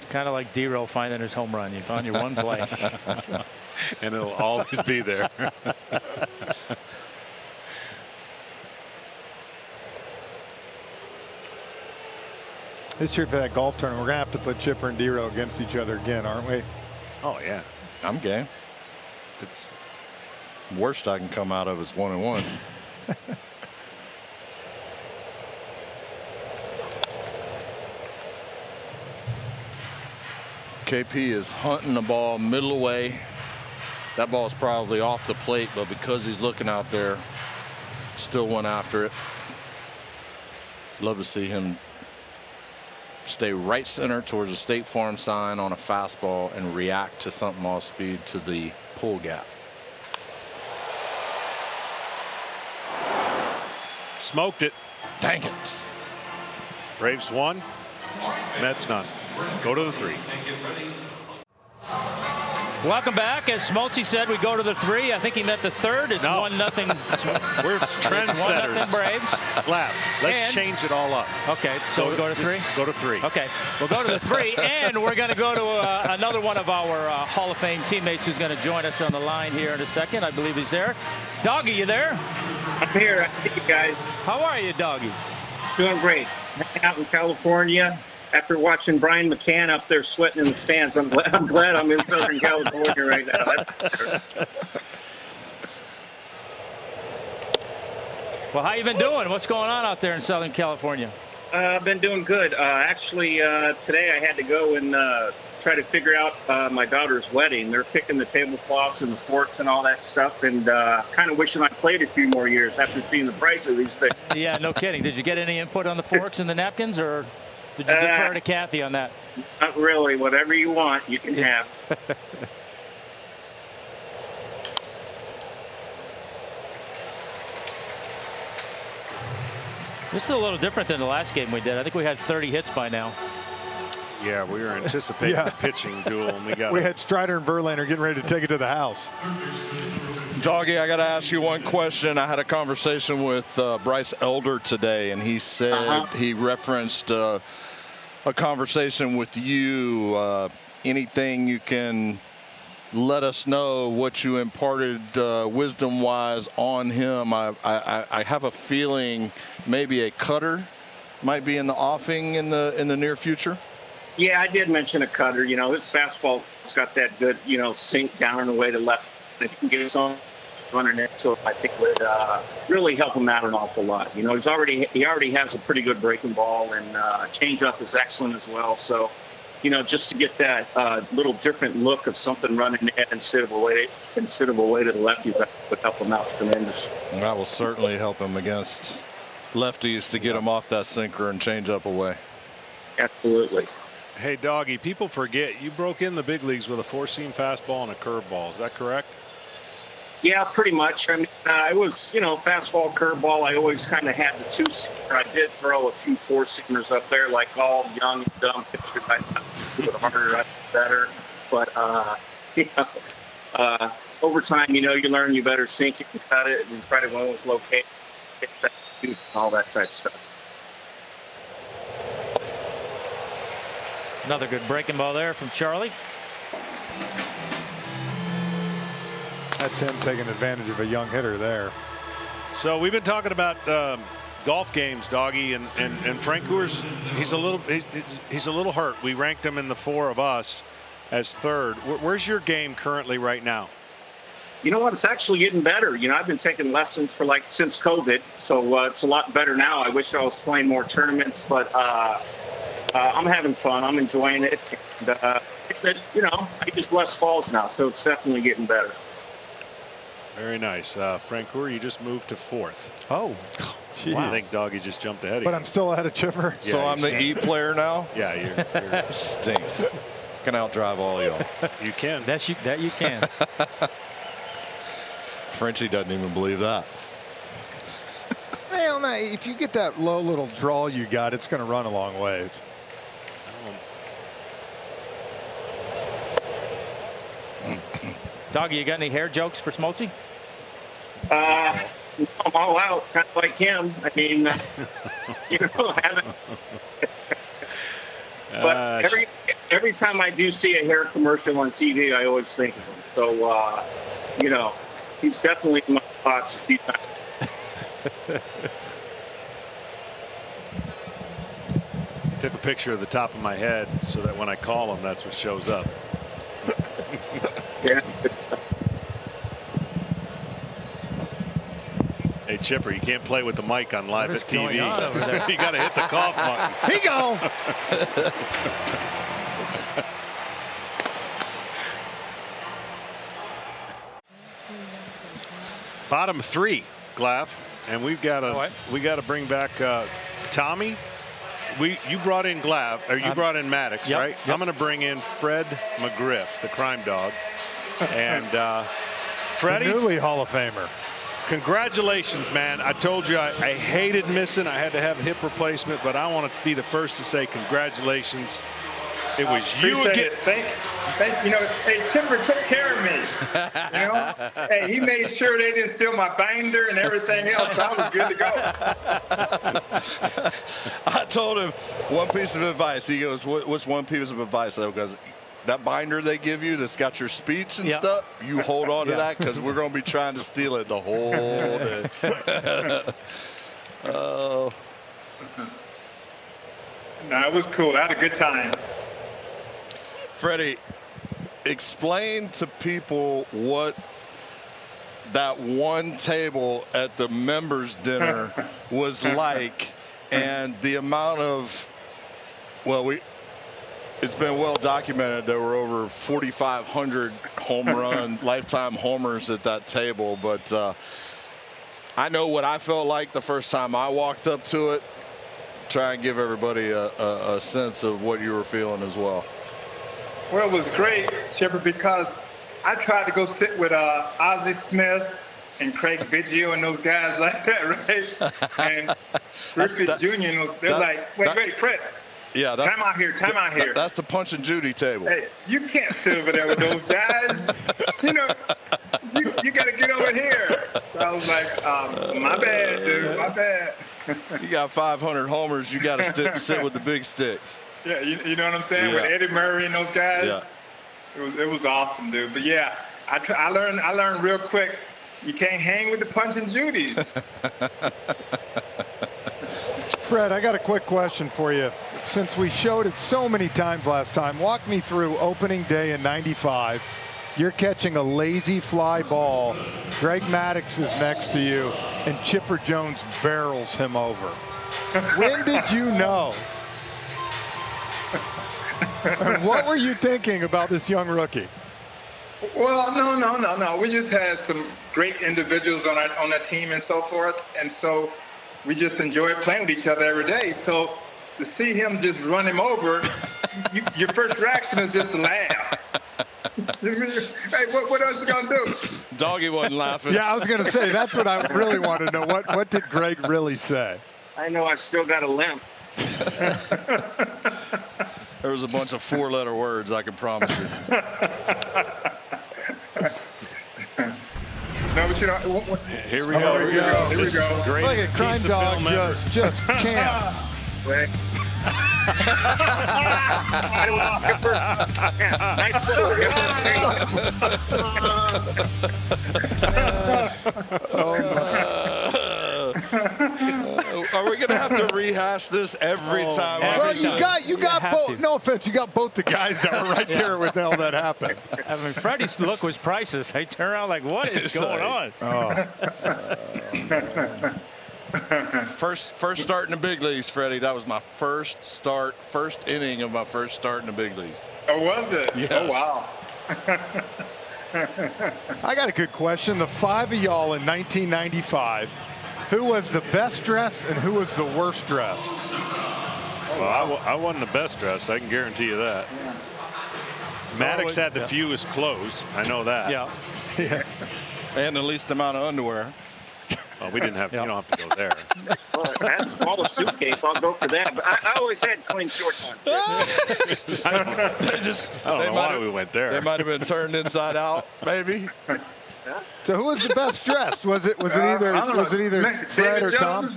Kind of like D-Row finding his home run. You found your one play. And it'll always be there. This year for that golf tournament, we're going to have to put Chipper and D-Row against each other again, aren't we? Oh, yeah. I'm game. It's worst I can come out of is 1-1. KP is hunting the ball middle away. That ball is probably off the plate, but because he's looking out there, still went after it. Love to see him stay right center towards the State Farm sign on a fastball and react to something off speed to the pull gap. Smoked it. Dang it. Braves 1, Mets none. Go to the 3. Welcome back. As Smoltzy said, we go to the 3. I think he meant the third. It's 1-0. We're trendsetters. 1-0 Braves. Let's change it all up. Okay, so we go to 3? Go to 3. Okay, we'll go to the 3, and we're going to go to another one of our Hall of Fame teammates who's going to join us on the line here in a second. I believe he's there. Doggy, you there? I'm here. I see you guys. How are you, Doggy? Doing great. Hanging out in California. After watching Brian McCann up there sweating in the stands, I'm glad I'm in Southern California right now. Well, how you been doing? What's going on out there in Southern California? I've been doing good. Actually, today I had to go and try to figure out my daughter's wedding. They're picking the tablecloths and the forks and all that stuff, and kind of wishing I played a few more years after seeing the price of these things. Yeah, no kidding. Did you get any input on the forks and the napkins, or did you defer to Kathy on that? Not really. Whatever you want, you can have. This is a little different than the last game we did. I think we had 30 hits by now. Yeah, we were anticipating a pitching duel, and we had Strider and Verlander getting ready to take it to the house. Doggy, I got to ask you one question. I had a conversation with Bryce Elder today, and he said he referenced a conversation with you. Anything you can let us know what you imparted wisdom-wise on him? I have a feeling maybe a cutter might be in the offing in the near future. Yeah, I did mention a cutter. You know, his fastball's got that good, sink down and away to left. If he can get his own running it, so I think would really help him out an awful lot. He already has a pretty good breaking ball, and changeup is excellent as well. So, just to get that little different look of something running in instead of a way to the lefty, that would help him out tremendous. That will certainly help him against lefties to get him off that sinker and change up away. Absolutely. Hey, Doggy, people forget you broke in the big leagues with a 4-seam fastball and a curveball. Is that correct? Yeah, pretty much. I mean, I was, fastball, curveball. I always kind of had the 2-seamer. I did throw a few 4-seamers up there, like all young and dumb pitchers. I do it harder, I do better. But, over time, you learn you better sink it and cut it and try to go with location, get that and all that type of stuff. Another good breaking ball there from Charlie. That's him taking advantage of a young hitter there. So we've been talking about golf games, Doggy, and Frank Coors. He's a little hurt. We ranked him in the 4 of us as 3rd. Where's your game currently right now? You know what? It's actually getting better. I've been taking lessons for since COVID, so it's a lot better now. I wish I was playing more tournaments, but I'm having fun. I'm enjoying it. And, I use less falls now, so it's definitely getting better. Very nice. Frank Coors, you just moved to 4th. Oh, wow. I think Doggy just jumped ahead of you. But I'm still ahead of Chipper. So I'm the E player now? Yeah, you're stinks. Can outdrive all y'all. You can. That you can. Frenchie doesn't even believe that. Well, if you get that low little draw you got, it's going to run a long ways. Doggy, you got any hair jokes for Smoltzy? I'm all out, kind of like him. I mean, haven't. But every time I do see a hair commercial on TV, I always think of him. So, he's definitely in my thoughts. Took a picture of the top of my head so that when I call him, that's what shows up. Yeah. Hey, Chipper, you can't play with the mic on live at TV. You got to hit the cough button. He go. Bottom 3, Glaff, and we got to bring back Tommy. You brought in Glaff, or you brought in Maddox, right? Yep. I'm going to bring in Fred McGriff, the crime dog, and Freddie, the newly Hall of Famer. Congratulations, man. I told you I hated missing. I had to have a hip replacement, but I want to be the first to say congratulations. It was you again. Thank hey, Chipper took care of me. Hey, he made sure they didn't steal my binder and everything else. So I was good to go. I told him one piece of advice. He goes, "What's one piece of advice?" I goes, "That binder they give you that's got your speech and stuff, you hold on to that because we're going to be trying to steal it the whole day." Oh. No, it was cool. I had a good time. Freddie, explain to people what that one table at the members' dinner was like, and the amount of, it's been well documented there were over 4,500 home run lifetime homers at that table, but I know what I felt like the first time I walked up to it. Try and give everybody a sense of what you were feeling as well. Well, it was great, Chipper, because I tried to go sit with Ozzie Smith and Craig Biggio and those guys like that, right? And Griffith Jr. and they're like, wait, Fred. Yeah, time out here. That's the Punch and Judy table. Hey, you can't sit over there with those guys. You got to get over here. So I was like, my bad, dude, my bad. You got 500 homers. You got to sit with the big sticks. Yeah, you know what I'm saying? Yeah. With Eddie Murray and those guys. Yeah. It was awesome, dude. But yeah, I learned real quick. You can't hang with the Punch and Judys. Fred, I got a quick question for you. Since we showed it so many times last time, walk me through opening day in '95. You're catching a lazy fly ball. Greg Maddux is next to you, and Chipper Jones barrels him over. When did you know? And what were you thinking about this young rookie? Well, no. We just had some great individuals on our team and so forth, and so we just enjoyed playing with each other every day. So to see him just run him over, your first reaction is just to laugh. Hey, what else you gonna do? Doggy wasn't laughing. Yeah, I was going to say, that's what I really want to know. What did Greg really say? I know I've still got a limp. There was a bunch of 4-letter words, I can promise you. No, but you know, Here we go. Here we go. Look at Crime Dog just camp. Right. Nice Are we going to have to rehash this every time? Well, you got both. No offense, you got both the guys that were right there when all that happened. I mean, Freddie's look was priceless. They turn around like, what is going on? First start in the big leagues, Freddie. That was my first inning of my first start in the big leagues. Oh, was it? Yes. Oh, wow. I got a good question. The 5 of y'all in 1995, who was the best dressed and who was the worst dressed? Well, I wasn't the best dressed. I can guarantee you that. Maddox had the fewest clothes. I know that. Yeah. And the least amount of underwear. Well, we didn't have. You don't have to go there. Well, that's a smaller suitcase. I'll go for that. But I always had clean shorts on. I don't know why we went there. They might have been turned inside out, maybe. So who was the best dressed? Was it either Fred or Tom?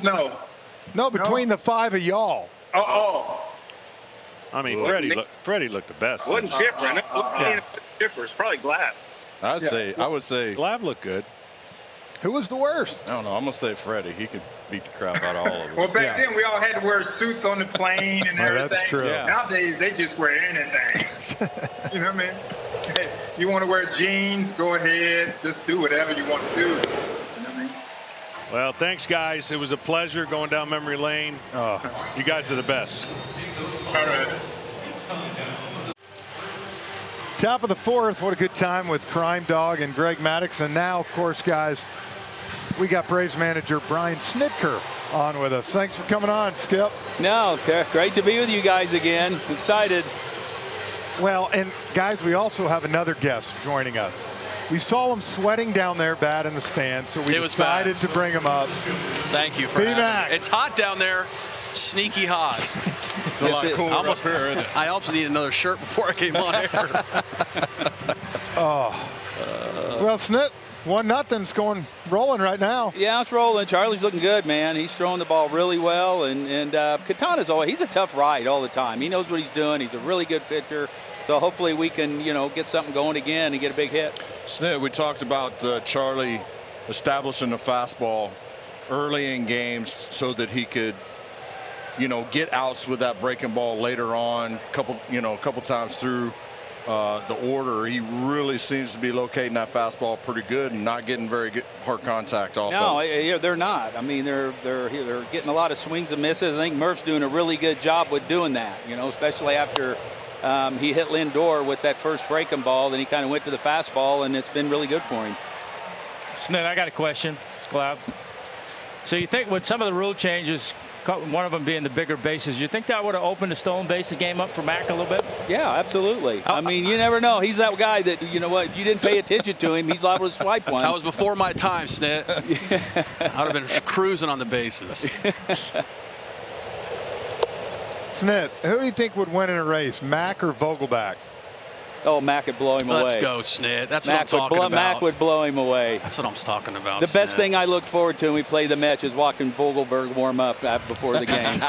No, between the 5 of y'all. I mean, Freddie looked the best. Wasn't Chipper. Chipper is probably Glad. I would say Glad looked good. Who was the worst? I don't know. I'm gonna say Freddie. He could beat the crap out of all of us. Well, back then we all had to wear suits on the plane and everything. That's true. Yeah. Nowadays they just wear anything. You know what I mean? Hey, you want to wear jeans? Go ahead. Just do whatever you want to do. You know what I mean? Well, thanks, guys. It was a pleasure going down memory lane. You guys are the best. All right. Top of the 4th. What a good time with Crime Dog and Greg Maddox. And now, of course, guys, we got Braves manager Brian Snitker on with us. Thanks for coming on, Skip. No, great to be with you guys again. Excited. Well, and guys, we also have another guest joining us. We saw him sweating down there bad in the stands, so we decided to bring him up. Thank you for having me. It's hot down there. Sneaky hot. It's a lot cooler up here, isn't it? I almost needed another shirt before I came on here. Well, Snit, 1-0's going rolling right now. Yeah, it's rolling. Charlie's looking good, man. He's throwing the ball really well, and Katana's he's a tough ride all the time. He knows what he's doing. He's a really good pitcher. So hopefully we can, get something going again and get a big hit. Snit, we talked about Charlie establishing the fastball early in games so that he could, get outs with that breaking ball later on. A couple times through the order, he really seems to be locating that fastball pretty good and not getting very good hard contact off. No, they're not. I mean, they're getting a lot of swings and misses. I think Murph's doing a really good job with doing that. Especially after he hit Lindor with that first breaking ball, then he kind of went to the fastball, and it's been really good for him. Snit, I got a question. Glad. So you think with some of the rule changes, one of them being the bigger bases, you think that would have opened the stolen bases game up for Mac a little bit? Yeah, absolutely. I mean, you never know. He's that guy that, if you didn't pay attention to him, he's liable to swipe one. That was before my time, Snit. I would have been cruising on the bases. Snit, who do you think would win in a race, Mac or Vogelbach? Oh, Mac would blow him away. Let's go, Snit. That's what I'm talking about. Mac would blow him away. That's what I'm talking about. The best thing I look forward to when we play the match is watching Vogelberg warm up before the game.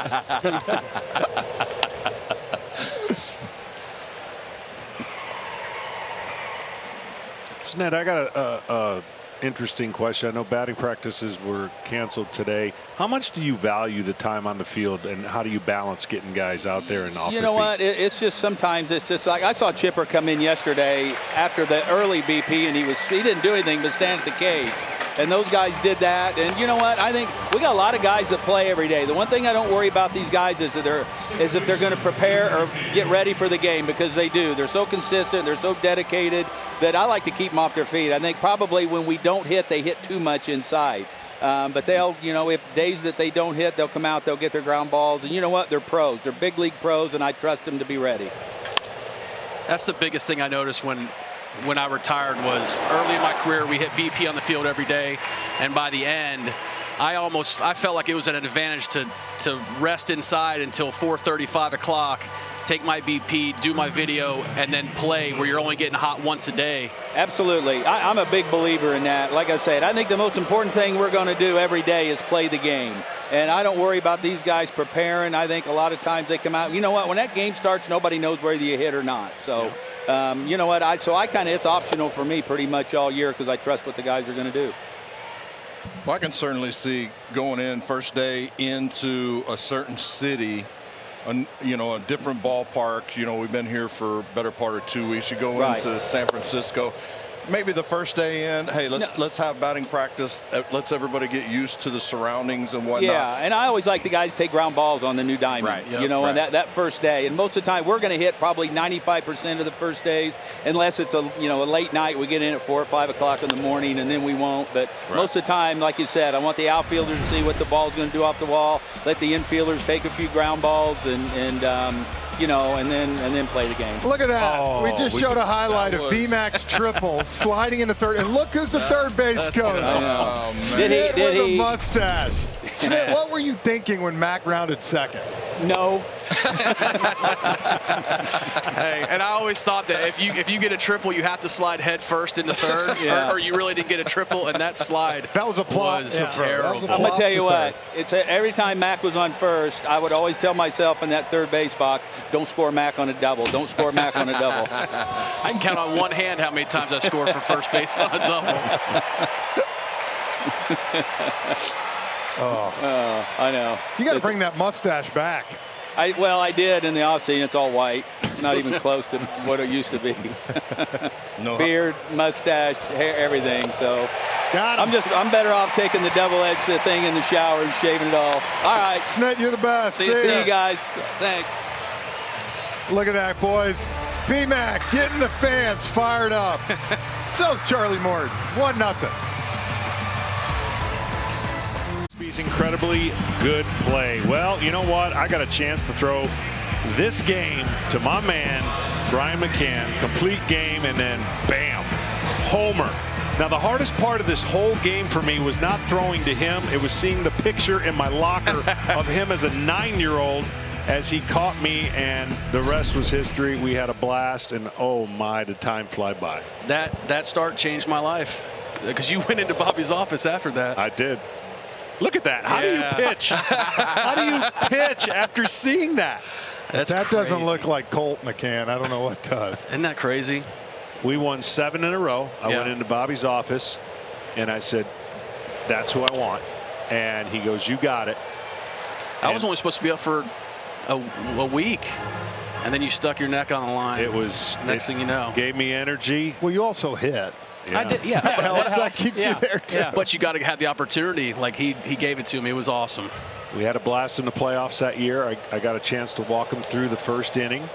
Snit, I got a interesting question. I know batting practices were canceled today. How much do you value the time on the field, and how do you balance getting guys out there and off You know what? It's just sometimes it's just like I saw Chipper come in yesterday after the early BP, and he didn't do anything but stand at the cage. And those guys did that. And you know what? I think we got a lot of guys that play every day. The one thing I don't worry about these guys is if they're going to prepare or get ready for the game, because they do. They're so consistent. They're so dedicated that I like to keep them off their feet. I think probably when we don't hit, they hit too much inside. But they'll, if days that they don't hit, they'll come out, they'll get their ground balls. And you know what? They're pros. They're big league pros, and I trust them to be ready. That's the biggest thing I noticed when I retired was early in my career, we hit BP on the field every day. And by the end, I felt like it was an advantage to rest inside until 4:30, 5 o'clock, take my BP, do my video, and then play where you're only getting hot once a day. Absolutely. I'm a big believer in that. Like I said, I think the most important thing we're going to do every day is play the game. And I don't worry about these guys preparing. I think a lot of times they come out. You know what? When that game starts, nobody knows whether you hit or not. So, you know what? It's optional for me pretty much all year because I trust what the guys are going to do. Well, I can certainly see going in first day into a certain city, a different ballpark. We've been here for better part of 2 weeks. You go into San Francisco. Maybe the first day in, hey, let's have batting practice. Let's everybody get used to the surroundings and whatnot. Yeah, and I always like the guys to take ground balls on the new diamond. Right. Yep. And that first day. And most of the time, we're going to hit probably 95% of the first days, unless it's a late night. We get in at 4 or 5 o'clock in the morning, and then we won't. But most of the time, like you said, I want the outfielders to see what the ball's going to do off the wall. Let the infielders take a few ground balls and then play the game. Look at that. We just showed a highlight of B-Mac's triple sliding into third. And look who's the third base coach. I know. Did he with a mustache. Snit, what were you thinking when Mac rounded second? No. Hey, and I always thought that if you get a triple, you have to slide head first into third, or you really didn't get a triple, and that slide was terrible. I'm gonna tell you what. Every time Mac was on first, I would always tell myself in that third base box, "Don't score Mac on a double. Don't score Mac on a double." I can count on one hand how many times I scored for first base on a double. I know. You got to bring that mustache back. I did in the offseason. It's all white, not even close to what it used to be. Beard, mustache, hair, everything. So I'm better off taking the double-edged thing in the shower and shaving it all. All right, Snit, you're the best. See you guys. Thanks. Look at that, boys. B-Mac getting the fans fired up. So's Charlie Morton. 1-0. He's incredibly good play. Well, you know what? I got a chance to throw this game to my man, Brian McCann. Complete game, and then bam, homer. Now, the hardest part of this whole game for me was not throwing to him. It was seeing the picture in my locker of him as a 9-year-old as he caught me, and the rest was history. We had a blast, and oh my, did time fly by. That start changed my life, because you went into Bobby's office after that. I did. Look at that. How do you pitch? How do you pitch after seeing that? That doesn't look like Colt McCann. I don't know what does. Isn't that crazy? We won 7 in a row. I went into Bobby's office, and I said, that's who I want. And he goes, you got it. I was only supposed to be up for a week, and then you stuck your neck on the line. It was, next thing you know. Gave me energy. Well, you also hit. Yeah. I did, yeah. That keeps you there, too. Yeah. But you got to have the opportunity. Like, he gave it to me. It was awesome. We had a blast in the playoffs that year. I got a chance to walk him through the first inning.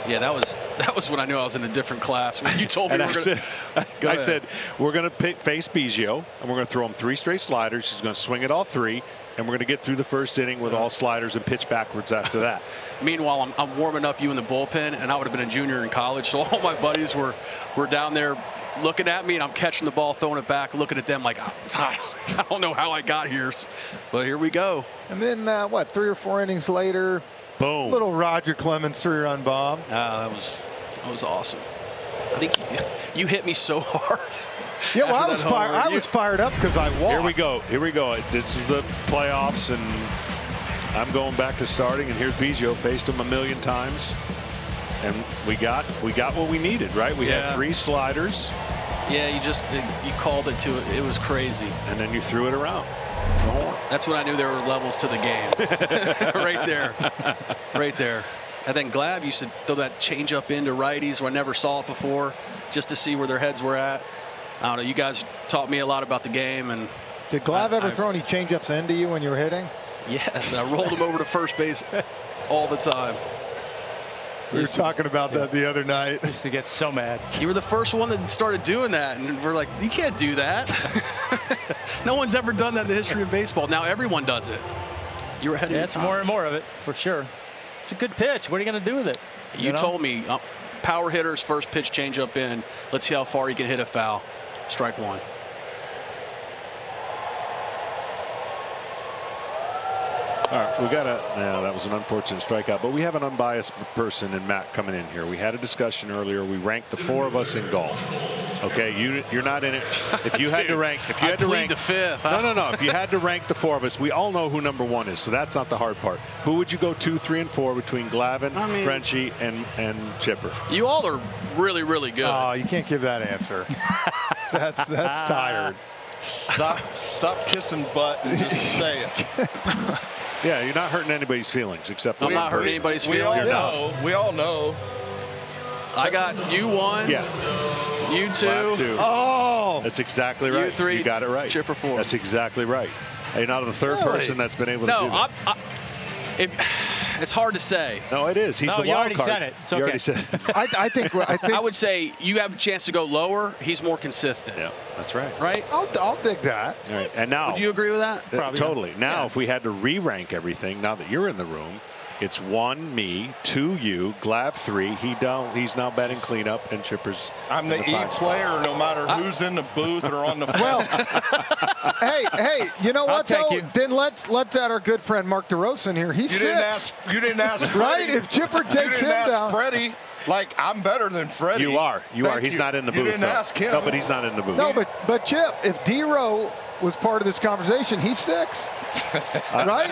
Yeah, that was when I knew I was in a different class. When you told me I said, we're going to face Biggio, and we're going to throw him 3 straight sliders. He's going to swing it all 3, and we're going to get through the first inning with all sliders and pitch backwards after that. Meanwhile, I'm warming up you in the bullpen, and I would have been a junior in college, so all my buddies were down there looking at me, and I'm catching the ball, throwing it back, looking at them like, I don't know how I got here, but here we go. And then, 3 or 4 innings later, boom. Little Roger Clemens 3-run bomb. That was awesome. I think you hit me so hard. Yeah, well, I was fired up because I walked. Here we go. This is the playoffs, and I'm going back to starting, and here's Biggio. Faced him a million times. And we got what we needed, right? We had 3 sliders. Yeah, you called it to it. It was crazy. And then you threw it around. That's when I knew there were levels to the game. Right there. Right there. And then Glab used to throw that change up into righties where I never saw it before, just to see where their heads were at. I don't know. You guys taught me a lot about the game. And did Glav ever throw any changeups into you when you were hitting? Yes, I rolled him over to first base all the time. We were talking about that the other night. I used to get so mad. You were the first one that started doing that, and we're like, you can't do that. No one's ever done that in the history of baseball. Now everyone does it. You're ahead of your It's time. more and more of it, for sure. It's a good pitch. What are you going to do with it? You told me power hitters, first pitch, change up in. Let's see how far you can hit a foul. Strike one. All right, we got that was an unfortunate strikeout, but we have an unbiased person in Matt coming in here. We had a discussion earlier. We ranked the 4 of us in golf. Okay, you're not in it. If you had to rank, the fifth. No. If you had to rank the 4 of us, we all know who number 1 is, so that's not the hard part. Who would you go 2, 3, and 4 between Glavine, Frenchie, and Chipper? You all are really, really good. Oh, you can't give that answer. That's tired. Stop kissing butt and just say it. Yeah, you're not hurting anybody's feelings except. I'm not hurting anybody's feelings. We all know. I got you 1. Yeah. You 2. Glad 2. Oh. That's exactly right. You 3. You got it right. Chipper 4. That's exactly right. You're not the third person that's been able to do that. It's hard to say. No, it is. He's the wild card. Said it. It's okay. You already said it. I think I would say you have a chance to go lower. He's more consistent. Yeah, that's right. Right? I'll dig that. All right. And now, would you agree with that? Probably. Totally. Now, if we had to re-rank everything, now that you're in the room, it's 1 me, 2 you, Glav 3. He's now batting cleanup, and Chipper's. I'm the E player, no matter who's in the booth or on the phone. Well, hey, you know what though? Then let's add our good friend Mark DeRosa in here. He's 6. You didn't ask Freddie. Right? If Chipper takes him down. Freddie. Like, I'm better than Freddie. You are. He's not in the booth. You didn't ask him. No, but he's not in the booth. No, but Chip, if D-Row was part of this conversation, he's 6. Right?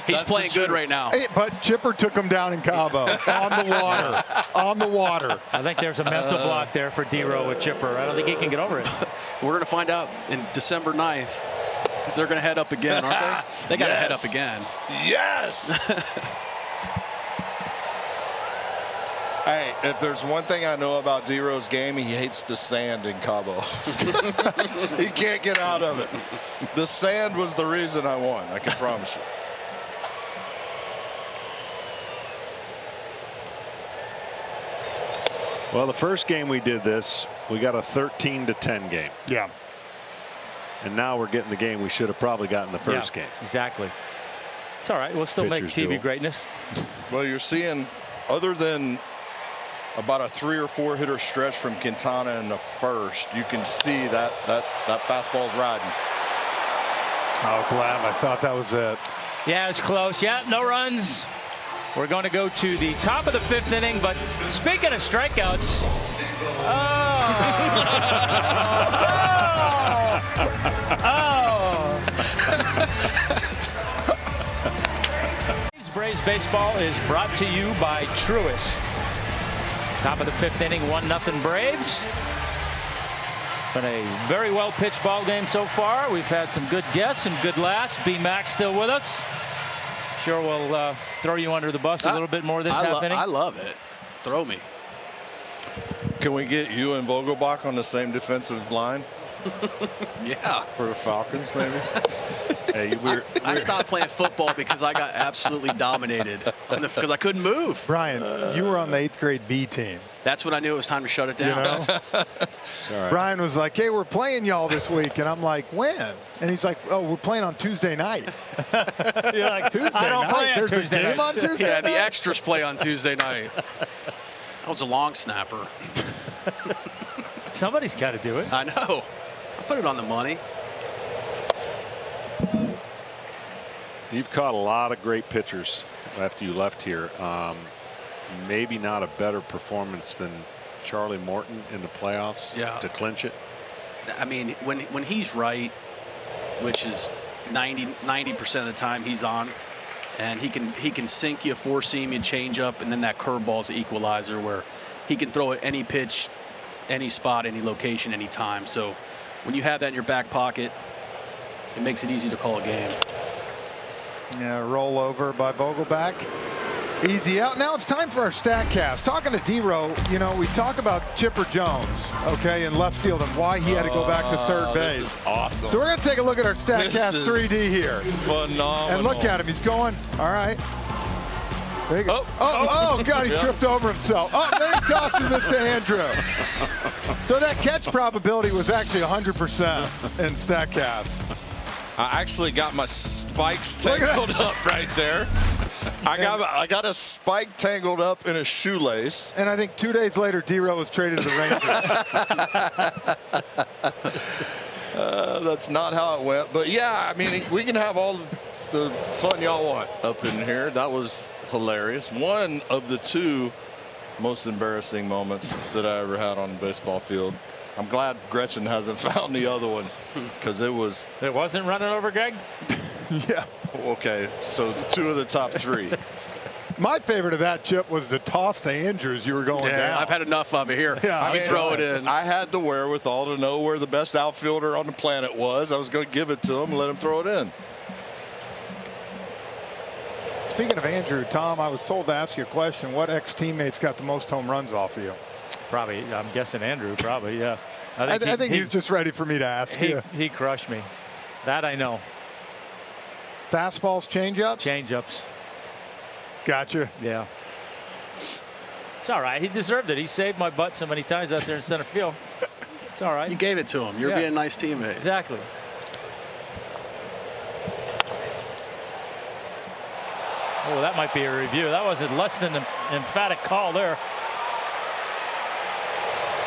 He's playing good right now. But Chipper took him down in Cabo on the water. On the water. I think there's a mental block there for D-Row with Chipper. I don't think he can get over it. We're going to find out in December 9th. Because they're going to head up again, aren't they? They got to head up again. Yes. Hey, if there's one thing I know about D-Row's game, he hates the sand in Cabo. He can't get out of it. The sand was the reason I won, I can promise you. Well, the first game we did this, we got a 13-10 game. Yeah. And now we're getting the game we should have probably gotten the first game. Exactly. It's all right. We'll still make TV duel. greatness. Well, you're seeing, other than about a 3 or 4 hitter stretch from Quintana in the first, you can see that fastball's riding. Oh, Glav, I thought that was it. Yeah, it's close. Yeah, no runs. We're going to go to the top of the 5th inning, but speaking of strikeouts, Braves baseball is brought to you by Truist. Top of the 5th inning, 1-0 Braves. Been a very well pitched ball game so far. We've had some good gets, some good laughs. B-Mac still with us. Sure, we'll throw you under the bus a little bit more this half inning. I love it. Throw me. Can we get you and Vogelbach on the same defensive line? Yeah. For the Falcons, maybe? Hey, I stopped playing football because I got absolutely dominated because I couldn't move. Brian, you were on the 8th grade B team. That's when I knew it was time to shut it down. You know? Right. Brian was like, hey, we're playing y'all this week. And I'm like, when? And he's like, oh, we're playing on Tuesday night. You're like, Tuesday I don't night? play on There's Tuesday a game night. on Tuesday Yeah, the night? extras play on Tuesday night. That was a long snapper. Somebody's got to do it. I know. I put it on the money. You've caught a lot of great pitchers after you left here. Maybe not a better performance than Charlie Morton in the playoffs to clinch it. I mean, when he's right, which is 90% of the time he's on, and he can sink you, four seam you, change up, and then that curveball's the equalizer where he can throw at any pitch, any spot, any location, any time. So when you have that in your back pocket, it makes it easy to call a game. Yeah, roll over by Vogelbach. Easy out. Now it's time for our StatCast. Talking to D-Row, you know, we talk about Chipper Jones, okay, in left field and why he had to go back to third base. This is awesome. So we're going to take a look at our StatCast 3D here. Phenomenal. And look at him. He's going. All right. There you go. Oh, God, he tripped over himself. Oh, then he tosses it to Andrew. So that catch probability was actually 100% in StatCast. I actually got my spikes tangled up right there. I got a spike tangled up in a shoelace. And I think 2 days later, D-Row was traded to the Rangers. That's not how it went. But, yeah, I mean, we can have all the fun y'all want up in here. That was hilarious. One of the two most embarrassing moments that I ever had on the baseball field. I'm glad Gretchen hasn't found the other one because it was. It wasn't running over Greg? Yeah. Okay, so 2 of the top 3. My favorite of that, Chip, was the toss to Andrews. You were going down. I've had enough of it here. Yeah, Let me throw it in. I had the wherewithal to know where the best outfielder on the planet was. I was going to give it to him and let him throw it in. Speaking of Andrew, Tom, I was told to ask you a question. What ex-teammates got the most home runs off of you? Probably, I'm guessing Andrew, probably, yeah. I think he's just ready for me to ask you. He crushed me. That I know. Fastballs, changeups? Changeups. Gotcha. Yeah. It's all right. He deserved it. He saved my butt so many times out there in center field. It's all right. You gave it to him. You're being a nice teammate. Exactly. Oh, that might be a review. That was a less than an emphatic call there.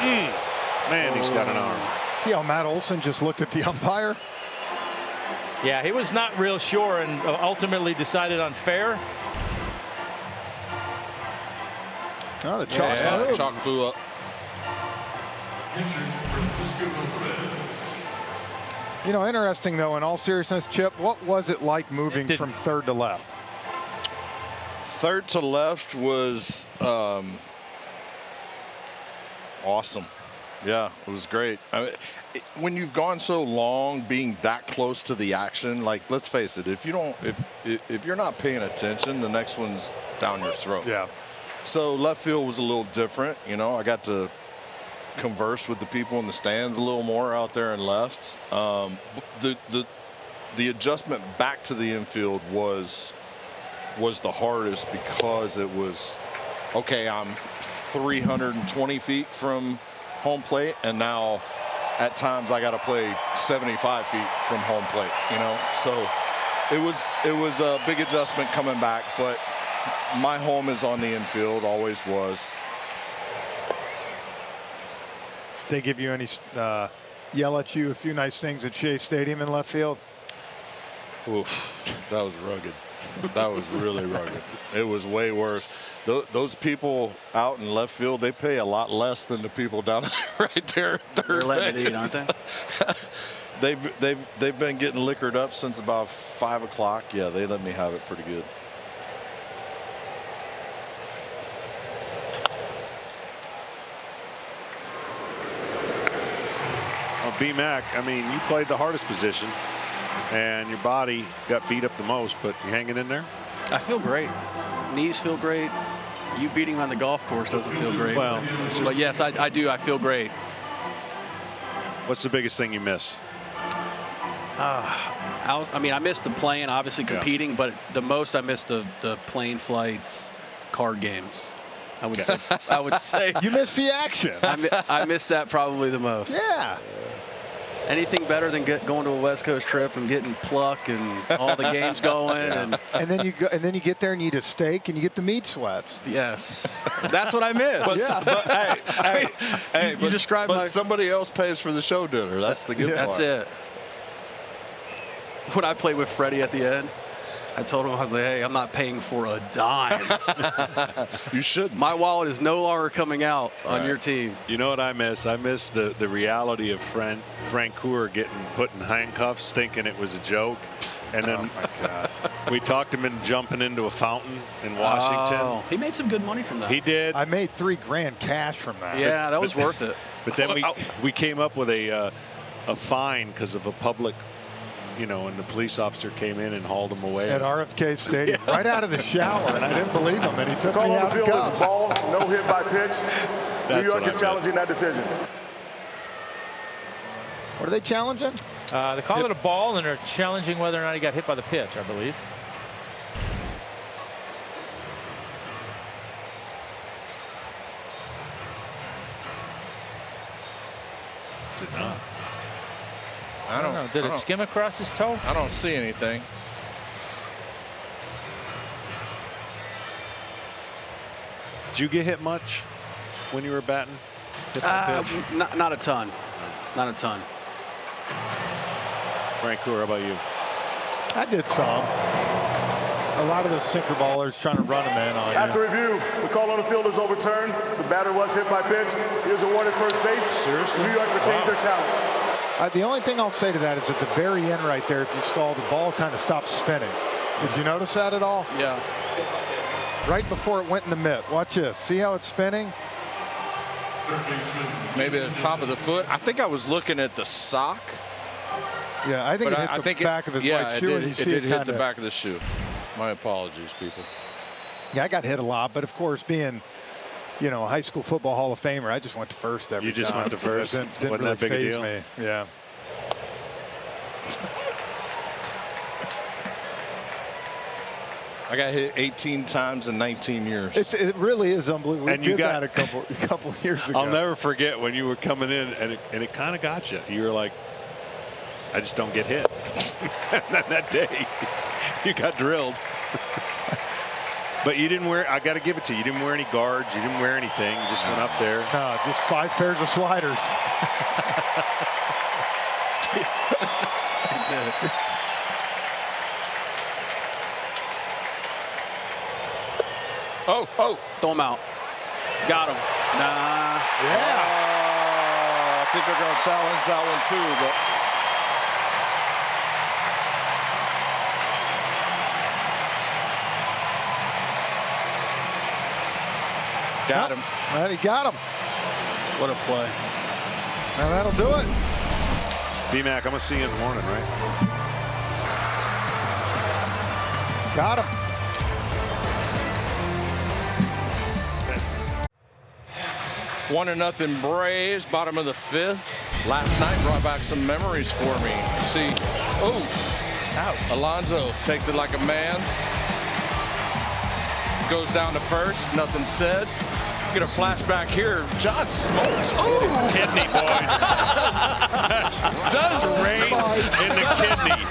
Man, he's got an arm. See how Matt Olson just looked at the umpire? Yeah, he was not real sure and ultimately decided on fair. Oh, the chalk, chalk flew up. You know, interesting, though, in all seriousness, Chip, what was it like moving from third to left? Third to left was awesome. Yeah, it was great. I mean, when you've gone so long being that close to the action, like, let's face it, if you're not paying attention, the next one's down your throat. Yeah. So left field was a little different. You know, I got to converse with the people in the stands a little more out there in left. The adjustment back to the infield was the hardest because it was, okay, I'm 320 feet from home plate, and now at times I got to play 75 feet from home plate, you know. So it was a big adjustment coming back, but my home is on the infield, always was. They give you any yell at you a few nice things at Shea Stadium in left field? Oof, that was rugged. That was really rugged. It was way worse. Those people out in left field, they pay a lot less than the people down right there at third They're letting it eat, aren't they? They've been getting liquored up since about 5 o'clock. Yeah, they let me have it pretty good. Well, B-Mac, I mean, you played the hardest position, and your body got beat up the most, but you're hanging in there? I feel great. Knees feel great. You beating him on the golf course doesn't feel great. Well, but yes, I do. I feel great. What's the biggest thing you miss? I mean, I missed the playing, obviously competing, but the most I missed the plane flights, card games. I would say. You miss the action. I miss that probably the most. Yeah. Anything better than going to a West Coast trip and getting Pluck and all the games going, and then you go, and then you get there and eat a steak and you get the meat sweats. Yes, that's what I miss. But somebody else pays for the show dinner. That's the good part. That's it. When I played with Freddie at the end, I told him, I was like, hey, I'm not paying for a dime. You should. My wallet is no longer coming out on your team. You know what I miss? I miss the reality of Frank Coeur getting put in handcuffs thinking it was a joke. And then we talked him into jumping into a fountain in Washington. Oh, he made some good money from that. He did. I made $3 grand cash from that. Yeah, that was worth it. But then we came up with a fine because of a public you know, and the police officer came in and hauled him away. At RFK Stadium, right out of the shower, and I didn't believe him, and he took me out of cuffs. Ball, no hit by pitch. New York is challenging that decision. What are they challenging? They call it a ball, and they're challenging whether or not he got hit by the pitch, I believe. Did not. I don't know. Did it skim across his toe? I don't see anything. Did you get hit much when you were batting? Hit by pitch? Not a ton. Not a ton. Frank Coor, how about you? I did some. A lot of those sinker ballers trying to run them in on After review, the call on the field is overturned. The batter was hit by pitch. He is awarded first base. Seriously? New York retains their challenge. The only thing I'll say to that is at the very end right there, if you saw the ball kind of stopped spinning. Did you notice that at all? Yeah. Right before it went in the mitt. Watch this. See how it's spinning? Maybe at the top of the foot. I think I was looking at the sock. Yeah, I think it hit the back of his right shoe. It did hit the back of the shoe. My apologies, people. Yeah, I got hit a lot, but of course, being, you know, a high school football Hall of Famer, I just went to first every time. You just went to first? Didn't Wasn't really that big a faze deal? me. Yeah. I got hit 18 times in 19 years. It really is unbelievable. We And you did got- that a couple years ago. I'll never forget when you were coming in and it kind of got you. You were like, I just don't get hit. And then that day, you got drilled. But you didn't wear, I got to give it to you. You didn't wear any guards. You didn't wear anything. You just went up there. No, just 5 pairs of sliders. Oh. Throw him out. Got him. Nah. I think they're going to challenge that one too. But got him. Well, he got him. What a play. Now that'll do it. B-Mac, I'm going to see you in the morning, right? Got him. Okay. 1-0 Braves, bottom of the 5th. Last night brought back some memories for me. You see, Alonso takes it like a man. Goes down to first, nothing said. Get a flashback here. John Smoltz. Oh, kidney, boys. Does rain in the kidney.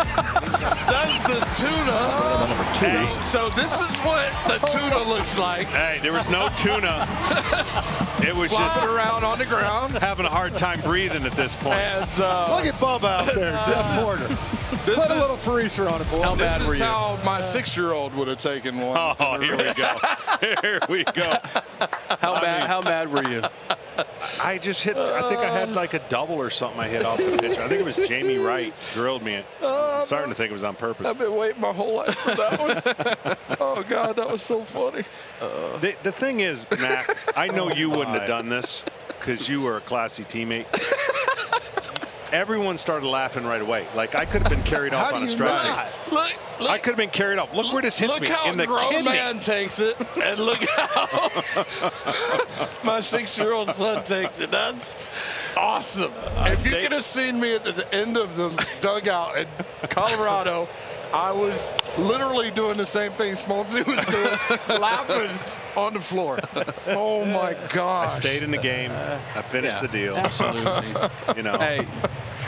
Does the tuna? So this is what the tuna looks like. Hey, there was no tuna. It was just around on the ground, having a hard time breathing at this point. And look at Bubba out there, Jeff Porter. Put a little freezer on it, boy. This is how my 6-year-old would have taken one. Oh, here we go. Here we go. How mad were you? I just hit, I think I had like a double or something I hit off the pitch. I think it was Jamie Wright drilled me. I'm starting to think it was on purpose. I've been waiting my whole life for that one. Oh, God, that was so funny. The thing is, Mac, I know you wouldn't have done this because you were a classy teammate. Everyone started laughing right away. Like I could have been carried off on a stretcher. Look, I could have been carried off. Look where this hits look me how in the grown kidney. man takes it, and look how my 6-year-old son takes it. That's awesome. If you could have seen me at the end of the dugout in Colorado, I was literally doing the same thing Smoltzy was doing, laughing on the floor. Oh my gosh! I stayed in the game. I finished the deal. Absolutely. You know. Hey,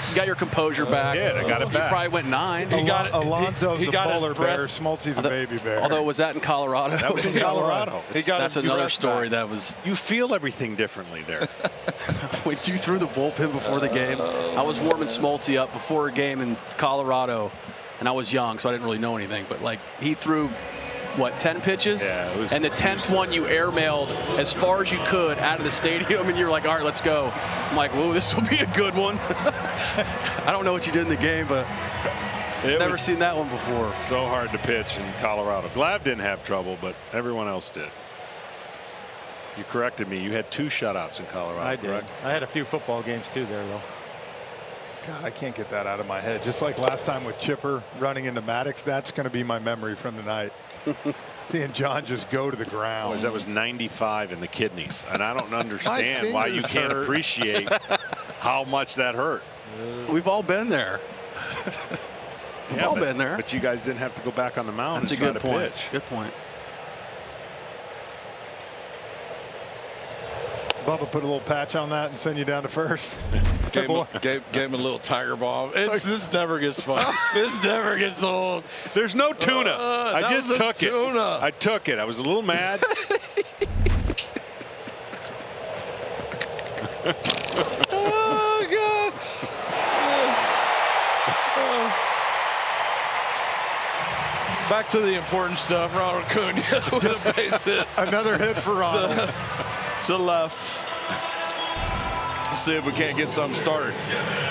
you got your composure back. I did. I got it back. You probably went 9. Alonzo's a got his polar breath. bear. Smoltzy's a baby bear. Although was that in Colorado? That was in Colorado. That's another story that was. You feel everything differently there. When you threw the bullpen before the game, I was warming Smoltzy up before a game in Colorado, and I was young, so I didn't really know anything. But like he threw, what, 10 pitches? Yeah, it was and the 10th one you airmailed as far as you could out of the stadium, and you're like, all right, let's go. I'm like, whoa, this will be a good one. I don't know what you did in the game, but I've never seen that one before. So hard to pitch in Colorado. Glav didn't have trouble, but everyone else did. You corrected me. You had 2 shutouts in Colorado. I did. Correct? I had a few football games too there, though. God, I can't get that out of my head. Just like last time with Chipper running into Maddox, that's going to be my memory from tonight. Seeing John just go to the ground. That was 95 in the kidneys, and I don't understand why you can't appreciate how much that hurt. We've all been there. We've all been there. But you guys didn't have to go back on the mound. That's a good point. Good point. Bubba put a little patch on that and send you down to first. Gave him a little tiger bomb. This never gets fun. This never gets old. There's no tuna. I just took it. I took it. I was a little mad. Oh, God. Back to the important stuff. Ronald Acuna with a base hit. Another hit for Ronald. To left. Let's see if we can't get something started.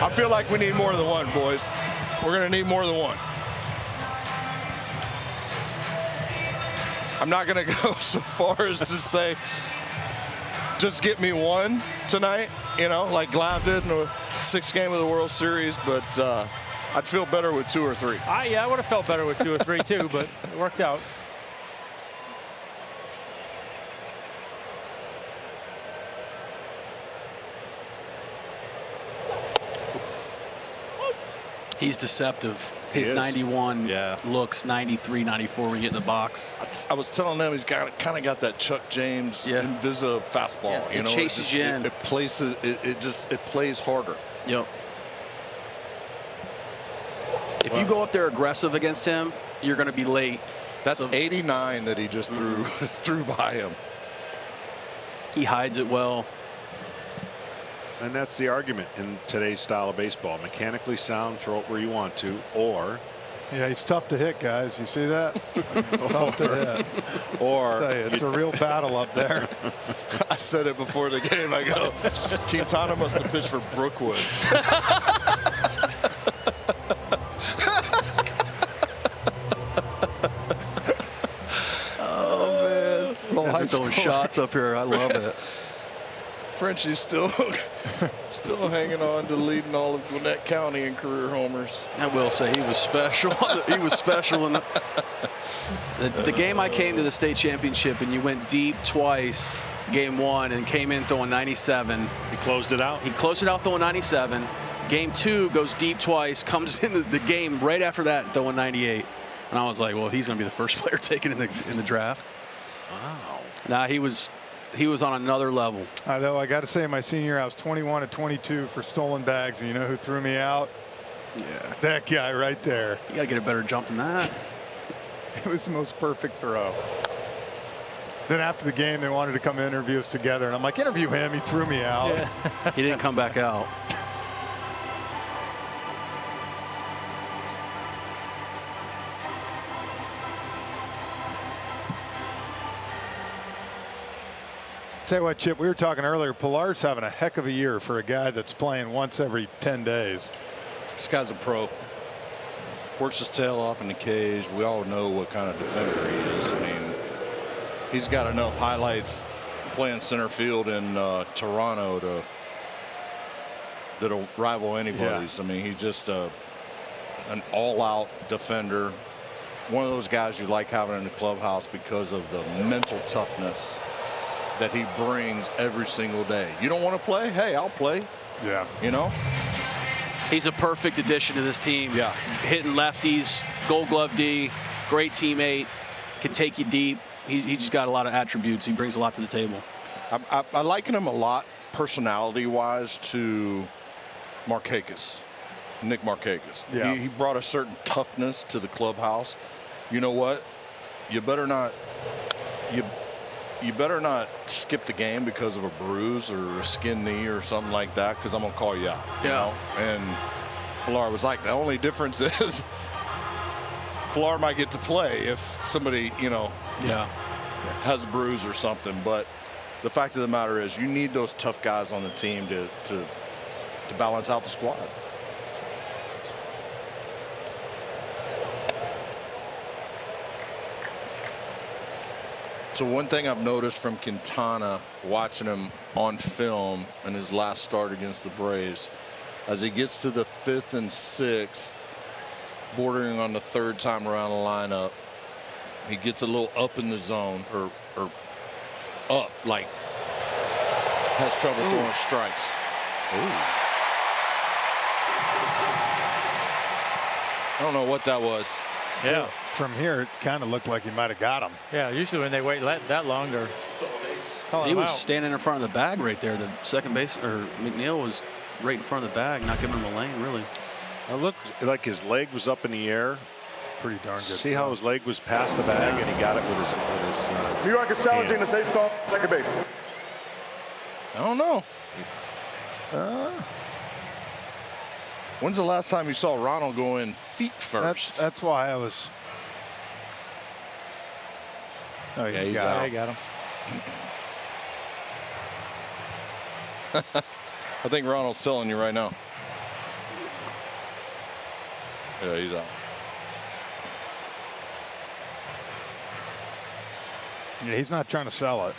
I feel like we need more than one, boys. We're going to need more than one. I'm not going to go so far as to say just get me one tonight, you know, like Glav did in the 6th game of the World Series, but I'd feel better with 2 or 3. Yeah, I would have felt better with 2 or 3 too, but it worked out. He's deceptive. His 91 looks 93, 94 when you get in the box. I was telling them he's kind of got that Chuck James Invisa fastball. Yeah, you know, chases you in. It plays harder. Yep. If you go up there aggressive against him, you're going to be late. That's 89 that he just threw by him. He hides it well. And that's the argument in today's style of baseball. Mechanically sound, throw it where you want to, or... Yeah, he's tough to hit, guys. You see that? Tough to hit. Or... It's a real battle up there. I said it before the game. I go, Quintana must have pitched for Brookwood. Oh, man. High Throwing shots up here. I love it. Frenchie's still hanging on to leading all of Gwinnett County in career homers. I will say he was special. He was special in the game I came to the state championship, and you went deep twice, game 1, and came in throwing 97. He closed it out? He closed it out throwing 97. Game 2 goes deep twice, comes in the game right after that throwing 98. And I was like, well, he's going to be the first player taken in the draft. Wow. Nah, he was on another level. Although I got to say, my senior year, I was 21 of 22 for stolen bags, and you know who threw me out? Yeah. That guy right there. You got to get a better jump than that. It was the most perfect throw. Then after the game, they wanted to come interview us together, and I'm like, interview him. He threw me out. Yeah. He didn't come back out. Tell you what, Chip, we were talking earlier, Pillar's having a heck of a year for a guy that's playing once every 10 days. This guy's a pro. Works his tail off in the cage. We all know what kind of defender he is. I mean, he's got enough highlights playing center field in Toronto that'll rival anybody's. Yeah. I mean, he's just an all-out defender. One of those guys you like having in the clubhouse because of the mental toughness that he brings every single day. You don't want to play? Hey, I'll play. Yeah. You know? He's a perfect addition to this team. Yeah. Hitting lefties, Gold Glove D, great teammate, can take you deep. He's just got a lot of attributes. He brings a lot to the table. I liken him a lot personality-wise to Markakis, Nick Markakis. Yeah. He brought a certain toughness to the clubhouse. You know what? You better not skip the game because of a bruise or a skin knee or something like that, because I'm going to call you out. Yeah. You know? And Pillar was like, the only difference is Pillar might get to play if somebody, you know, has a bruise or something. But the fact of the matter is you need those tough guys on the team to balance out the squad. So one thing I've noticed from Quintana, watching him on film in his last start against the Braves, as he gets to the 5th and 6th, bordering on the 3rd time around the lineup. He gets a little up in the zone, or up, like has trouble throwing strikes. I don't know what that was. Yeah. From here, it kind of looked like he might have got him. Yeah, usually when they wait that long, they're calling He him was out. standing in front of the bag right there. The second base, or McNeil was right in front of the bag, not giving him a lane, really. It looked like his leg was up in the air. Pretty darn good. See how his leg was past the bag, and he got it with his New York is challenging hand. the safe call, second base. I don't know. When's the last time you saw Ronald go in feet first? That's why I was. Oh, yeah, he's got out. Yeah, he got him. I think Ronald's telling you right now. Yeah, he's out. Yeah, he's not trying to sell it.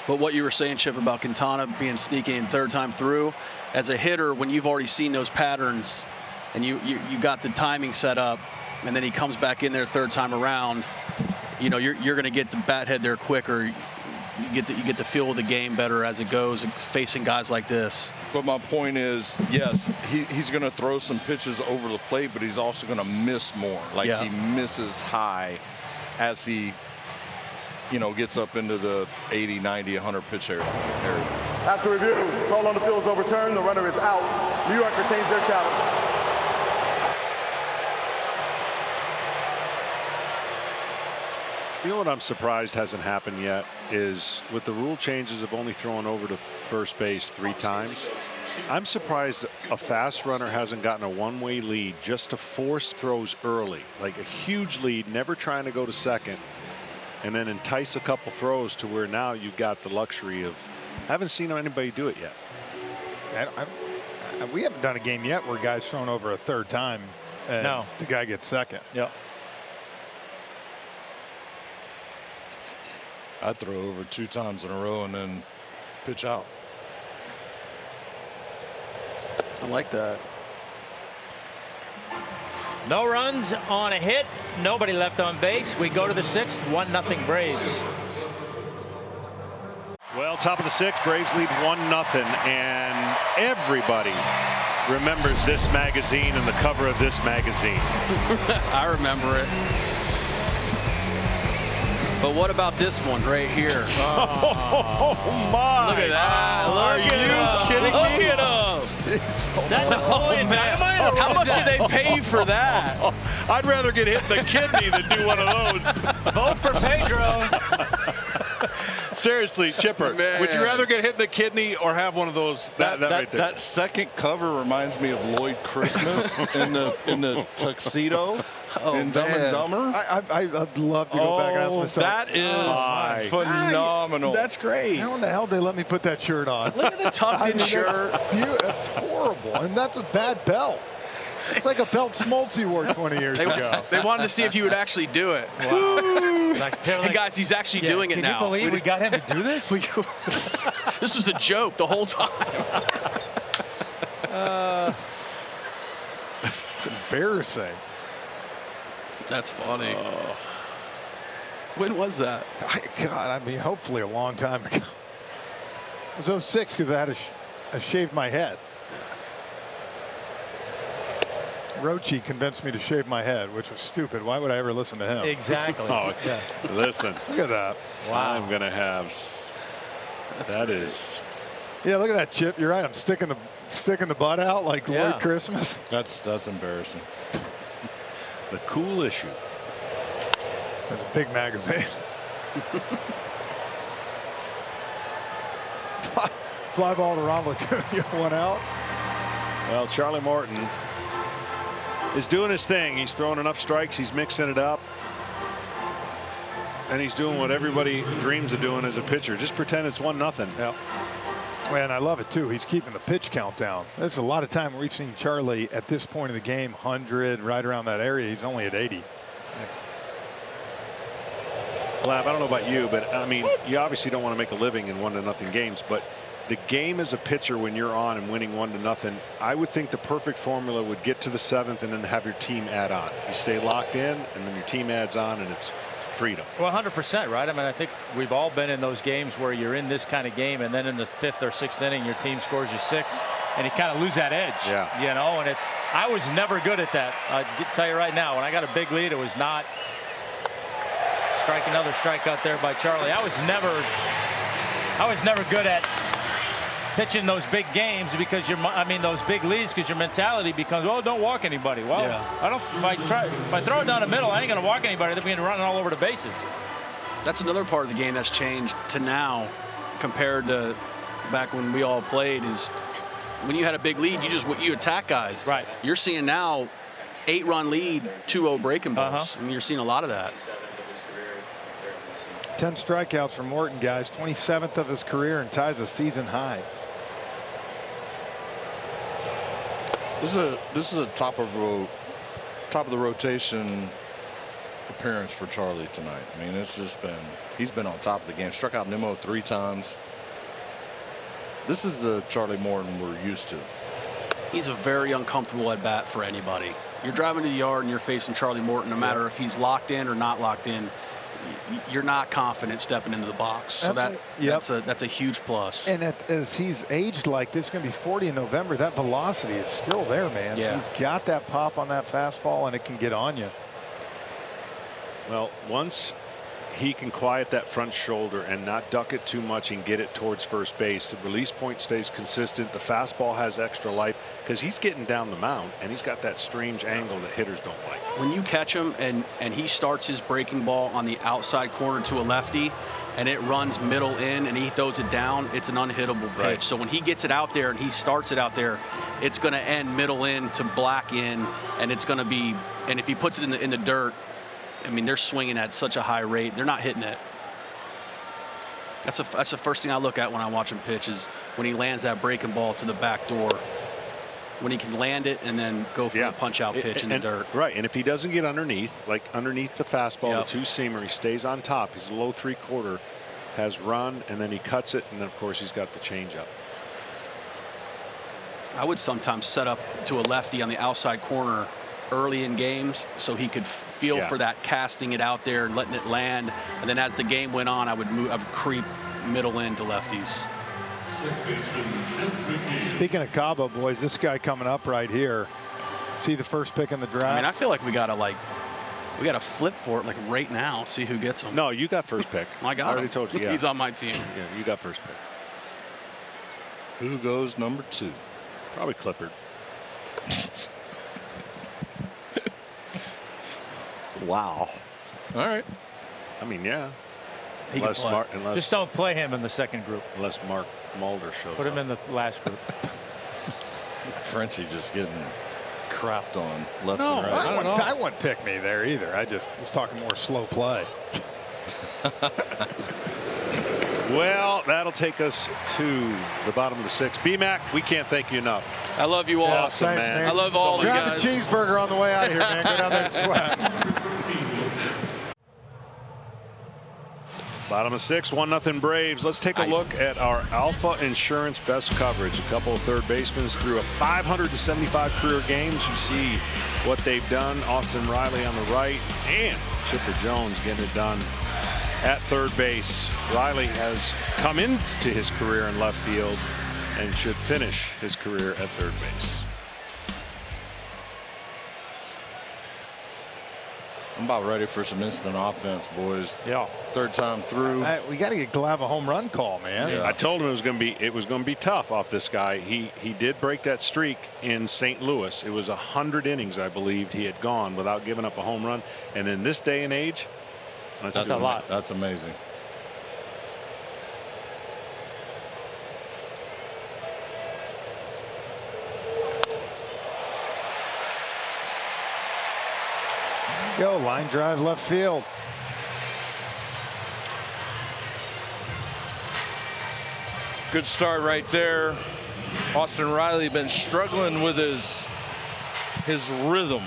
But what you were saying, Chip, about Quintana being sneaky in 3rd time through, as a hitter, when you've already seen those patterns and you got the timing set up, and then he comes back in there 3rd time around, you know, you're going to get the bat head there quicker. You get the feel of the game better as it goes, facing guys like this. But my point is, yes, he's going to throw some pitches over the plate, but he's also going to miss more. Like Yeah. he misses high as he, you know, gets up into the 80, 90, 100 pitch area. After review, call on the field is overturned. The runner is out. New York retains their challenge. You know what I'm surprised hasn't happened yet is with the rule changes of only throwing over to first base 3 times. I'm surprised a fast runner hasn't gotten a one-way lead just to force throws early, like a huge lead, never trying to go to second, and then entice a couple throws to where now you've got the luxury of. I haven't seen anybody do it yet. We haven't done a game yet where guys thrown over a 3rd time and No. the guy gets second. Yep. I'd throw over 2 times in a row and then pitch out. I like that. No runs on a hit. Nobody left on base. We go to the 6th. 1-0 Braves. Well, top of the 6th, Braves lead 1-0, and everybody remembers this magazine and the cover of this magazine. I remember it. But what about this one right here? Oh my! Look at that! Look at him! Kidding Look me? at him! Is that Napoleon Dynamite? or How what much is did they that? pay you for that? I'd rather get hit in the kidney than do one of those. Vote for Pedro. Seriously, Chipper, Man. would you rather get hit in the kidney or have one of those? That right there. That second cover reminds me of Lloyd Christmas in the tuxedo in Dumb and Dumber. I'd love to go back and ask myself. That is phenomenal. That's great. How in the hell did they let me put that shirt on? Look at the tucked-in shirt. That's horrible, and that's a bad belt. It's like a belt Smoltz wore 20 years ago. They wanted to see if you would actually do it. Hey guys, he's actually doing it now. Can you believe we got him to do this? This was a joke the whole time. It's embarrassing. That's funny. When was that? God, I mean, hopefully a long time ago. It was 06 because I had I shaved my head. Rochi convinced me to shave my head, which was stupid. Why would I ever listen to him? Exactly. Oh, Yeah. listen. Look at that. Wow. I'm gonna have. That is. Yeah, look at that, Chip. You're right. I'm sticking the butt out like Yeah. Lloyd Christmas. That's embarrassing. The cool issue. That's a big magazine. Fly ball to Ronald Acuna, 1 out. Well, Charlie Morton is doing his thing. He's throwing enough strikes. He's mixing it up. And he's doing what everybody dreams of doing as a pitcher. Just pretend it's 1-0. Yep. And I love it, too. He's keeping the pitch count down. This is a lot of time we've seen Charlie at this point in the game, 100, right around that area. He's only at 80. Lav, I don't know about you, but I mean, you obviously don't want to make a living in 1-0 games, but the game as a pitcher, when you're on and winning 1-0, I would think the perfect formula would get to the 7th and then have your team add on. You stay locked in, and then your team adds on, and it's freedom. Well, 100%, right? I mean, I think we've all been in those games where you're in this kind of game, and then in the 5th or 6th inning, your team scores you 6, and you kind of lose that edge. Yeah. You know, and I was never good at that. I tell you right now, when I got a big lead, it was not. Strike, another strikeout there by Charlie. I was never good at pitching those big games because those big leads, because your mentality becomes, oh, don't walk anybody. Well, yeah. If I throw it down the middle, I ain't going to walk anybody. They're going to run all over the bases. That's another part of the game that's changed to now compared to back when we all played. Is when you had a big lead, you attack guys. Right. You're seeing now 8-run lead, 2-0 breaking balls. I mean, you're seeing a lot of that. 10 strikeouts for Morton, guys. 27th of his career and ties a season high. This is a top of the rotation appearance for Charlie tonight. I mean, he's been on top of the game. Struck out Nimmo 3 times. This is the Charlie Morton we're used to. He's a very uncomfortable at bat for anybody. You're driving to the yard and you're facing Charlie Morton, no matter if he's locked in or not locked in. You're not confident stepping into the box. So that's a huge plus. And as he's aged like this, going to be 40 in November, that velocity is still there, man. Yeah. He's got that pop on that fastball, and it can get on you. Well, once he can quiet that front shoulder and not duck it too much and get it towards first base, the release point stays consistent. The fastball has extra life because he's getting down the mound, and he's got that strange angle that hitters don't like. When you catch him and he starts his breaking ball on the outside corner to a lefty and it runs middle in and he throws it down, it's an unhittable pitch. Right. So when he gets it out there and he starts it out there, it's going to end middle in to black in, and it's going to be, and if he puts it in the dirt, I mean, they're swinging at such a high rate, they're not hitting it. That's the first thing I look at when I watch him pitch, is when he lands that breaking ball to the back door. When he can land it and then go for the punch-out pitch in the dirt. Right, and if he doesn't get underneath, like underneath the fastball, the two-seamer, he stays on top. He's a low 3/4, has run, and then he cuts it, and of course he's got the changeup. I would sometimes set up to a lefty on the outside corner early in games so he could feel for that, casting it out there and letting it land, and then as the game went on, I would creep middle in to lefties. Speaking of Cabo, boys, this guy coming up right here. See the first pick in the draft? I mean, I feel like we gotta flip for it like right now, see who gets him. No, you got first pick. I got I already him. told you. Yeah. He's on my team. Yeah, you got first pick. Who goes number 2? Probably Clippard. Wow. All right. I mean, yeah. He can play. Just don't play him in the second group. Unless Mark Mulder shows Put him in the last group. Frenchie just getting crapped on left No, and right. I wouldn't pick me there either. I just was talking more slow play. Well, that'll take us to the bottom of the 6th. B-Mac, we can't thank you enough. I love you all. Awesome, thanks, man. I love all of you guys. Grab a cheeseburger on the way out of here, man. Go down there and sweat. Bottom of 6, 1-0 Braves. Let's take a look at our Alpha Insurance best coverage. A couple of third basemen through a 575 career games. You see what they've done. Austin Riley on the right, and Chipper Jones getting it done at third base. Riley has come into his career in left field and should finish his career at third base. I'm about ready for some instant offense, boys. Yeah. Third time through. We got to get Glav a home run call, man. Yeah. I told him it was going to be tough off this guy. He did break that streak in St. Louis. It was 100 innings, I believed, he had gone without giving up a home run. And in this day and age, that's a lot. That's amazing. Go line drive left field. Good start right there. Austin Riley been struggling with his rhythm.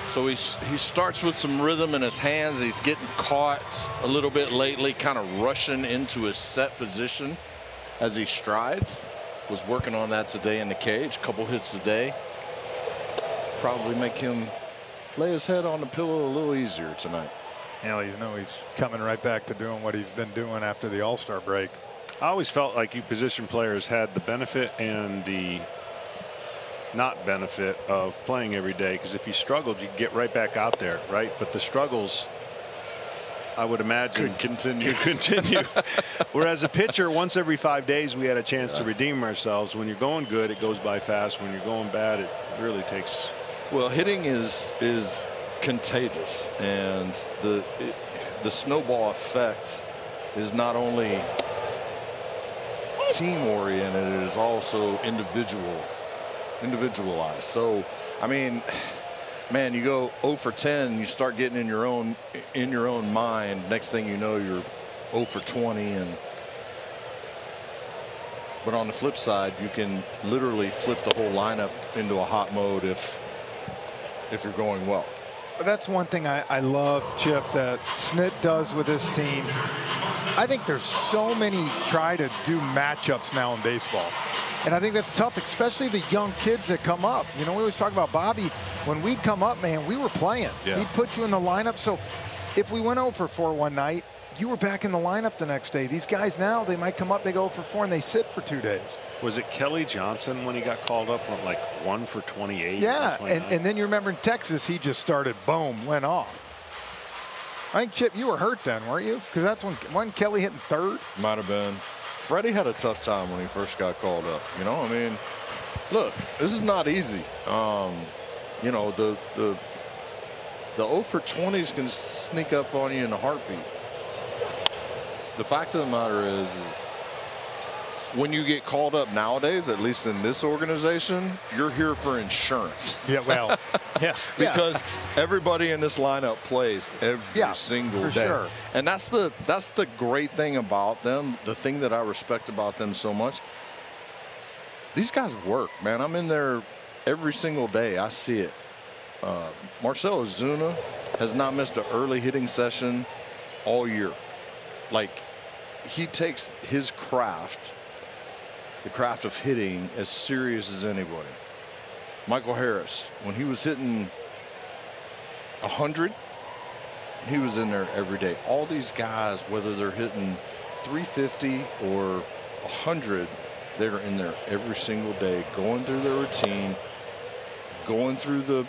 So he starts with some rhythm in his hands. He's getting caught a little bit lately, kind of rushing into his set position as he strides. Was working on that today in the cage. A couple hits today. Probably make him lay his head on the pillow a little easier tonight. You know he's coming right back to doing what he's been doing after the All-Star break. I always felt like you position players had the benefit and the not benefit of playing every day, because if you struggled, you get right back out there, right? But the struggles, I would imagine, could continue. Whereas a pitcher, once every 5 days, we had a chance to redeem ourselves. When you're going good, it goes by fast. When you're going bad, it really takes. Well, hitting is contagious, and the snowball effect is not only team oriented, it is also individualized. So, I mean, man, you go 0 for 10, you start getting in your own mind. Next thing you know, you're 0 for 20, but on the flip side, you can literally flip the whole lineup into a hot mode if you're going well. That's one thing I love, Chip, that Snit does with his team. I think there's so many try to do matchups now in baseball. And I think that's tough, especially the young kids that come up. You know, we always talk about Bobby. When we'd come up, man, we were playing. Yeah. He'd put you in the lineup. So if we went 0 for 4 one night, you were back in the lineup the next day. These guys now, they might come up, they go 0 for 4, and they sit for 2 days. Was it Kelly Johnson when he got called up, went like 1 for 28? Yeah, and then you remember in Texas, he just started, boom, went off. I think, Chip, you were hurt then, weren't you? Because that's when wasn't Kelly hitting third? Might have been. Freddie had a tough time when he first got called up. You know, I mean, look, this is not easy. You know, the 0 for 20s can sneak up on you in a heartbeat. The fact of the matter is when you get called up nowadays, at least in this organization, you're here for insurance. Yeah, well, yeah. Because everybody in this lineup plays every single day. Sure. And that's the great thing about them, the thing that I respect about them so much. These guys work, man. I'm in there every single day. I see it. Marcell Ozuna has not missed an early hitting session all year. Like, he takes his craft, the craft of hitting, as serious as anybody. Michael Harris, when he was hitting 100, he was in there every day. All these guys, whether they're hitting 350 or 100, they're in there every single day, going through their routine, going through the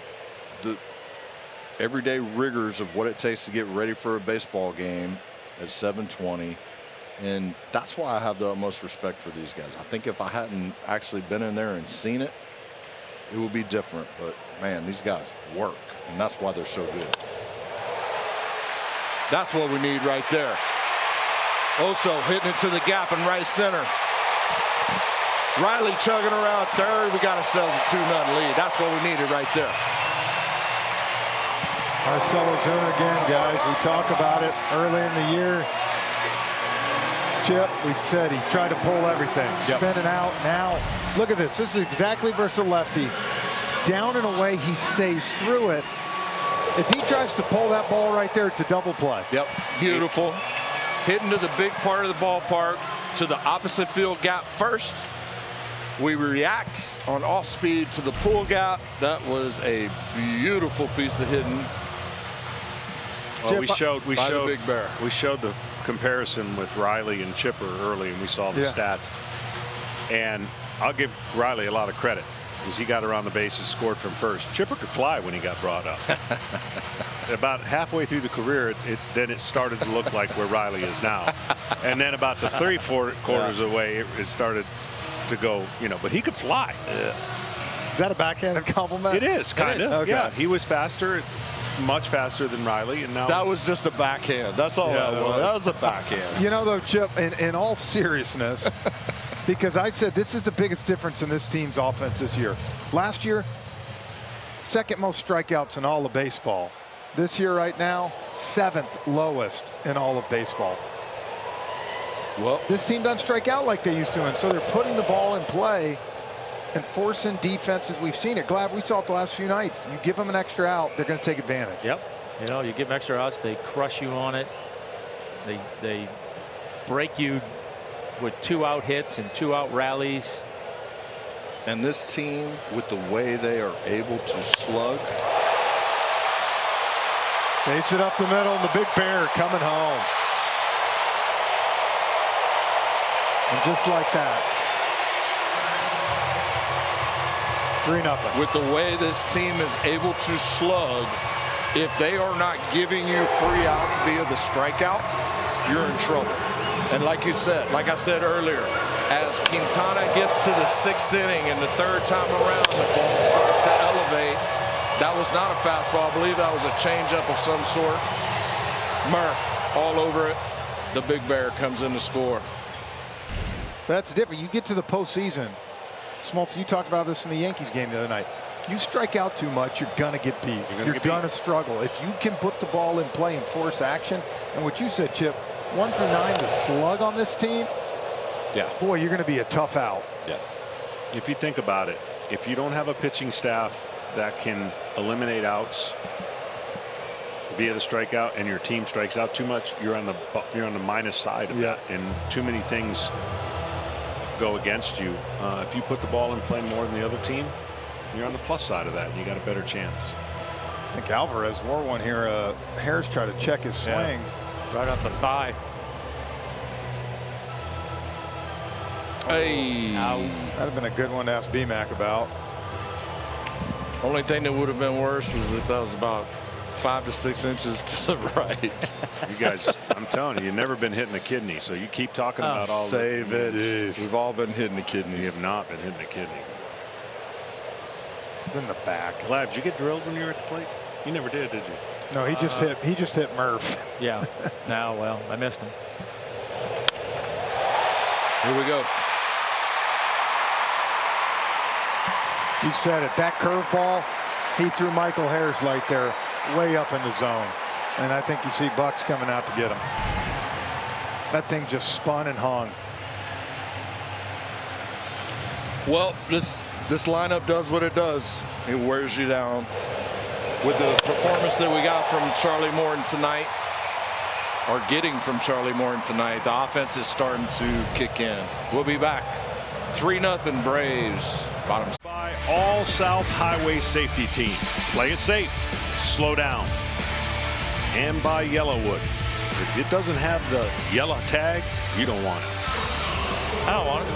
everyday rigors of what it takes to get ready for a baseball game at 7:20. And that's why I have the utmost respect for these guys. I think if I hadn't actually been in there and seen it, it would be different. But, man, these guys work, and that's why they're so good. That's what we need right there. Oso hitting it to the gap in right center. Riley chugging around third. We got ourselves a 2-0 lead. That's what we needed right there. Marcell Ozuna again, guys. We talk about it early in the year. Chip, we said he tried to pull everything, spinning out. Now, look at this. This is exactly versus a lefty. Down and away, he stays through it. If he tries to pull that ball right there, it's a double play. Yep, beautiful. Hitting to the big part of the ballpark, to the opposite field gap first. We react on off speed to the pull gap. That was a beautiful piece of hitting. Well, we showed the comparison with Riley and Chipper early, and we saw the stats. And I'll give Riley a lot of credit because he got around the bases, scored from first. Chipper could fly when he got brought up. About halfway through the career, then it started to look like where Riley is now. And then about the 3/4 quarters away, it started to go, you know, but he could fly. Is that a backhanded compliment? It is, kind of. Okay. Yeah, he was faster. Much faster than Riley, and now that was just a backhand. That's all that was. That was a backhand. You know, though, Chip, in all seriousness, because I said this is the biggest difference in this team's offense this year. Last year, second most strikeouts in all of baseball. This year, right now, 7th lowest in all of baseball. Well, this team doesn't strike out like they used to, and so they're putting the ball in play. and forcing defenses. We've seen it. Glad we saw it the last few nights. You give them an extra out, they're going to take advantage. Yep. You know, you give them extra outs, they crush you on it. They break you with 2-out hits and 2-out rallies. And this team, with the way they are able to slug. Base it up the middle, and the Big Bear coming home. And just like that. 3-0. With the way this team is able to slug, if they are not giving you free outs via the strikeout, you're in trouble. And like you said, like I said earlier, as Quintana gets to the 6th inning and the 3rd time around, the ball starts to elevate. That was not a fastball. I believe that was a changeup of some sort. Murph all over it. The Big Bear comes in to score. That's different. You get to the postseason. Smoltz, you talked about this in the Yankees game the other night. You strike out too much, you're going to get beat. You're going to struggle. If you can put the ball in play and force action, and what you said, Chip, 1 through 9, the slug on this team, yeah, boy, you're going to be a tough out. Yeah. If you think about it, if you don't have a pitching staff that can eliminate outs via the strikeout, and your team strikes out too much, you're on the minus side of that, and too many things go against you. If you put the ball in play more than the other team, you're on the plus side of that, and you got a better chance. I think Alvarez wore one here. Harris tried to check his swing. Right off the thigh. Hey. That'd have been a good one to ask BMAC about. Only thing that would have been worse was if that was about 5 to 6 inches to the right. You guys, I'm telling you, you've never been hitting a kidney, so you keep talking about all Save it. We've all been hitting the kidneys. You have not been hitting the kidney. In the back. Glad, did you get drilled when you were at the plate? You never did you? No, he just hit. He just hit Murph. Yeah. Now, well, I missed him. Here we go. You said it. That curveball, he threw Michael Harris right there, way up in the zone, and I think you see Bucks coming out to get him. That thing just spun and hung. Well, this lineup does what it does. It wears you down. With the performance that we got from Charlie Morton tonight, or getting from Charlie Morton tonight, the offense is starting to kick in. We'll be back. 3-0 Braves. Bottom. By All South Highway Safety Team. Play it safe. Slow down. And by Yellowwood. If it doesn't have the yellow tag, you don't want it. I don't want it.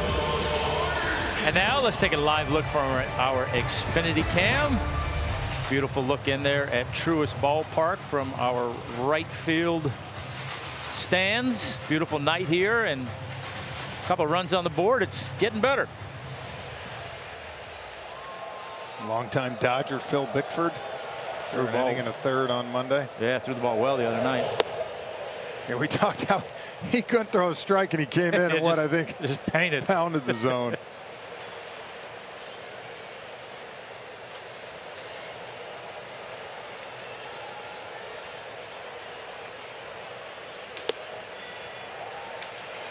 And now let's take a live look from our Xfinity cam. Beautiful look in there at Truist Ballpark from our right field stands. Beautiful night here, and a couple runs on the board. It's getting better. Longtime Dodger Phil Bickford threw an inning and a third on Monday. Yeah, threw the ball well the other night. Yeah, we talked how he couldn't throw a strike, and he came in and what I think just painted, pounded the zone.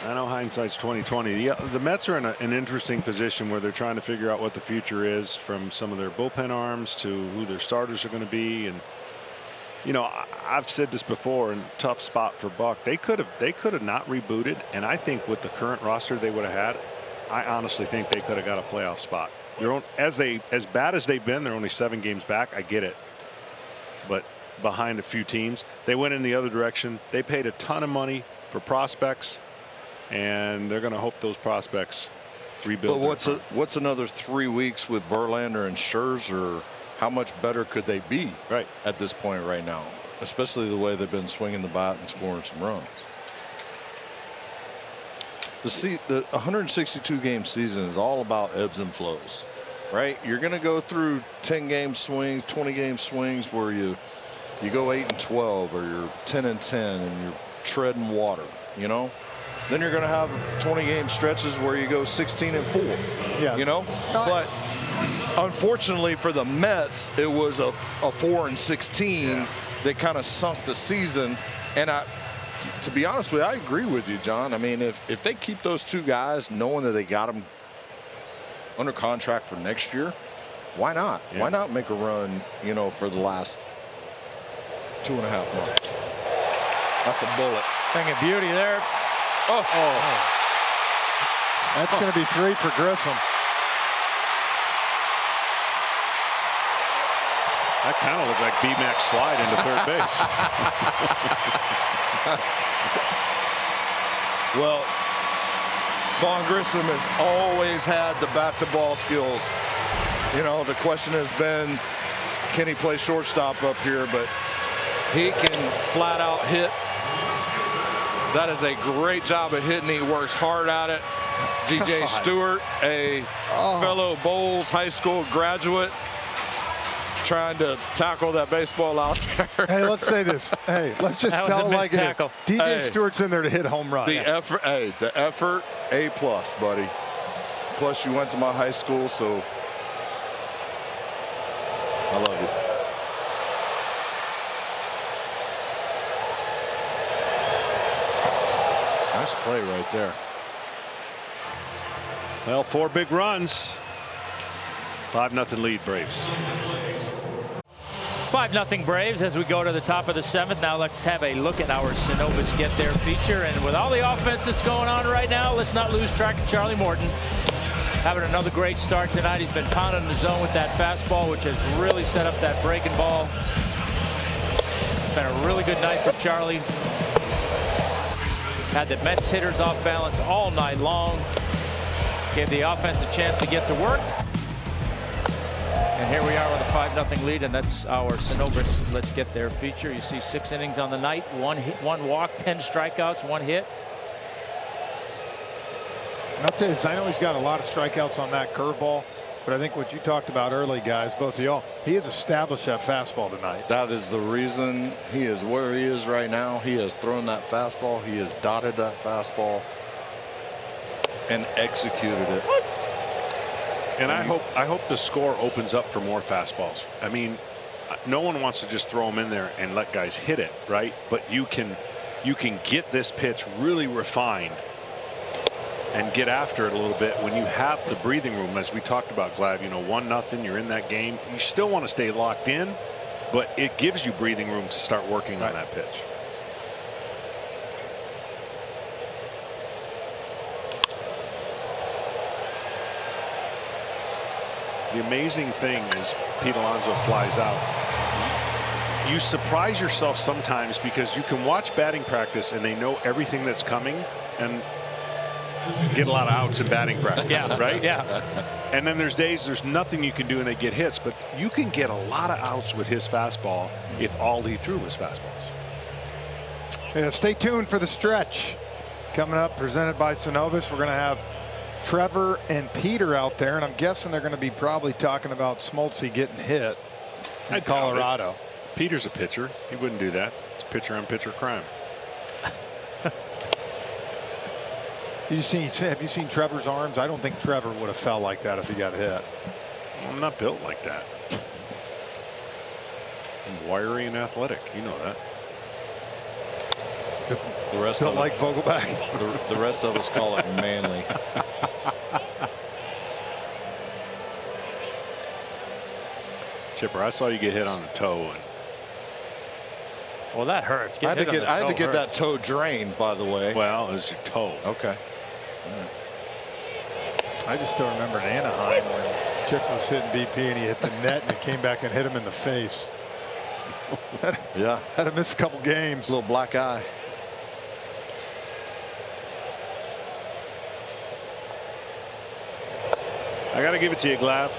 I know hindsight's 20/20. The Mets are in an interesting position where they're trying to figure out what the future is, from some of their bullpen arms to who their starters are going to be. And you know, I've said this before, and tough spot for Buck. They could have not rebooted, and I think with the current roster they would have had, I honestly think they could have got a playoff spot. As bad as they've been, they're only 7 games back. I get it, but behind a few teams, they went in the other direction. They paid a ton of money for prospects, and they're going to hope those prospects rebuild. But what's another 3 weeks with Verlander and Scherzer? How much better could they be at this point right now, especially the way they've been swinging the bat and scoring some runs? The 162 game season is all about ebbs and flows, right? You're going to go through 10 game swings, 20 game swings where you go 8-12, or you're 10-10 and you're treading water, you know. Then you're going to have 20 game stretches where you go 16-4. Yeah. You know, but unfortunately for the Mets, it was a 4-16 that kind of sunk the season. And to be honest with you, I agree with you, John. I mean, if they keep those 2 guys, knowing that they got them under contract for next year. Why not? Yeah. Why not make a run, you know, for the last 2.5 months? That's a bullet. Thing of beauty there. Oh. That's going to be 3 for Grissom. That kind of looked like B-Mac's slide into third base. Well, Vaughn Grissom has always had the bat-to-ball skills. You know, the question has been, can he play shortstop up here? But he can flat out hit. That is a great job of hitting. He works hard at it. DJ Stewart, a fellow Bowles High School graduate, trying to tackle that baseball out there. Hey, let's say this. Hey, let's just tell it like it is. DJ Stewart's in there to hit home runs. The effort, the effort, A+, buddy. Plus, you went to my high school, so I love you. Nice play right there. Well, 4 big runs. 5-0 lead, Braves. 5-0 Braves as we go to the top of the 7th. Now let's have a look at our Synovus Get There feature. And with all the offense that's going on right now, let's not lose track of Charlie Morton. Having another great start tonight. He's been pounding the zone with that fastball, which has really set up that breaking ball. It's been a really good night for Charlie. Had the Mets hitters off balance all night long. Gave the offense a chance to get to work. And here we are with a 5-0 lead, and that's our Synovus Let's Get There feature. You see 6 innings on the night, 1 hit, 1 walk, 10 strikeouts, 1 hit. I'll tell you this, I know he's got a lot of strikeouts on that curveball, but I think what you talked about early, guys, both of y'all, he has established that fastball tonight. That is the reason he is where he is right now. He has thrown that fastball. He has dotted that fastball and executed it. And I hope the score opens up for more fastballs. I mean, no one wants to just throw them in there and let guys hit it, right? But you can get this pitch really refined and get after it a little bit when you have the breathing room, as we talked about, Glav. You know, 1-0, you're in that game. You still want to stay locked in, but it gives you breathing room to start working on that pitch. The amazing thing is Pete Alonso flies out. You surprise yourself sometimes because you can watch batting practice and they know everything that's coming and get a lot of outs in batting practice. Yeah. Right? Yeah. And then there's days there's nothing you can do and they get hits, but you can get a lot of outs with his fastball if all he threw was fastballs. Yeah, stay tuned for the stretch coming up, presented by Synovus. We're going to have Trevor and Peter out there, and I'm guessing they're going to be probably talking about Smoltzy getting hit in Colorado. Peter's a pitcher. He wouldn't do that. It's pitcher on pitcher crime. Have you seen Trevor's arms? I don't think Trevor would have fell like that if he got hit. I'm not built like that. I'm wiry and athletic. You know that. The rest Don't of like Vogelback. The rest of us call it manly. Chipper, I saw you get hit on the toe. And well, that hurts. I had to get that toe drained, by the way. Well, it was your toe. Okay. I just still remember in Anaheim when Chip was hitting BP and he hit the net and it came back and hit him in the face. Yeah. Had to miss a couple games. Little black eye. I got to give it to you, Glav.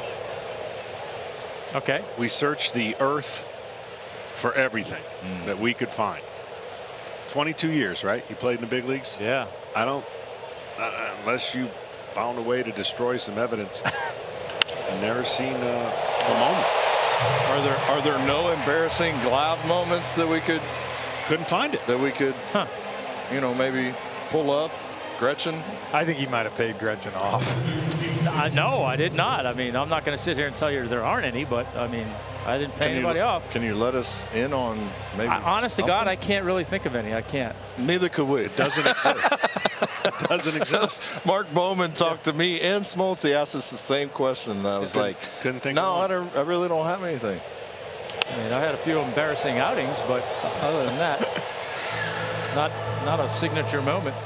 Okay. We searched the earth for everything that we could find. 22 years, right? You played in the big leagues? Yeah. I don't, unless you found a way to destroy some evidence. I've never seen a moment. Are there no embarrassing Glav moments that we couldn't find it? That we could, you know, maybe pull up? Gretchen? I think he might have paid Gretchen off. No, I did not. I mean, I'm not going to sit here and tell you there aren't any, but I mean, I didn't pay anybody off. Can you let us in on maybe? Honest to God, I can't really think of any. I can't. Neither could we. It doesn't exist. doesn't exist. Mark Bowman talked to me and Smoltz. He asked us the same question. And I was like, couldn't think no, of I really don't have anything. I mean, I had a few embarrassing outings, but other than that, not a signature moment.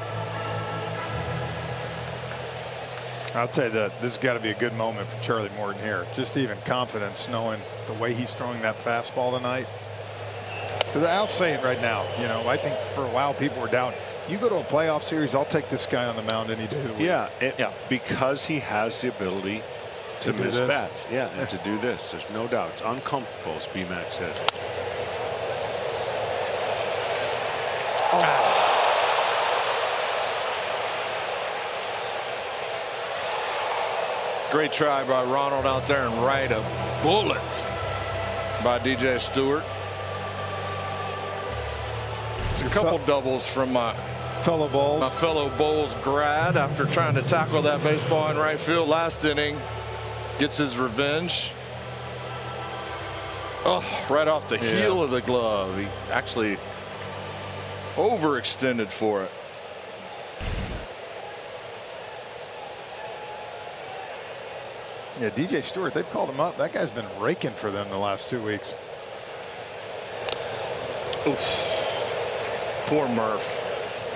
I'll tell you that this has got to be a good moment for Charlie Morton here. Just even confidence knowing the way he's throwing that fastball tonight. Because I'll say it right now, you know, I think for a while people were down. You go to a playoff series, I'll take this guy on the mound any day of the week. Yeah, because he has the ability to miss bats. Yeah, and to do this. There's no doubt. It's uncomfortable, as B-Mac said. Oh. Great try by Ronald out there and right a bullet by DJ Stewart. It's a couple doubles from my fellow Bulls grad after trying to tackle that baseball in right field last inning. Gets his revenge. Oh, right off the heel of the glove. He actually overextended for it. Yeah, DJ Stewart, they've called him up. That guy's been raking for them the last 2 weeks. Oof. Poor Murph.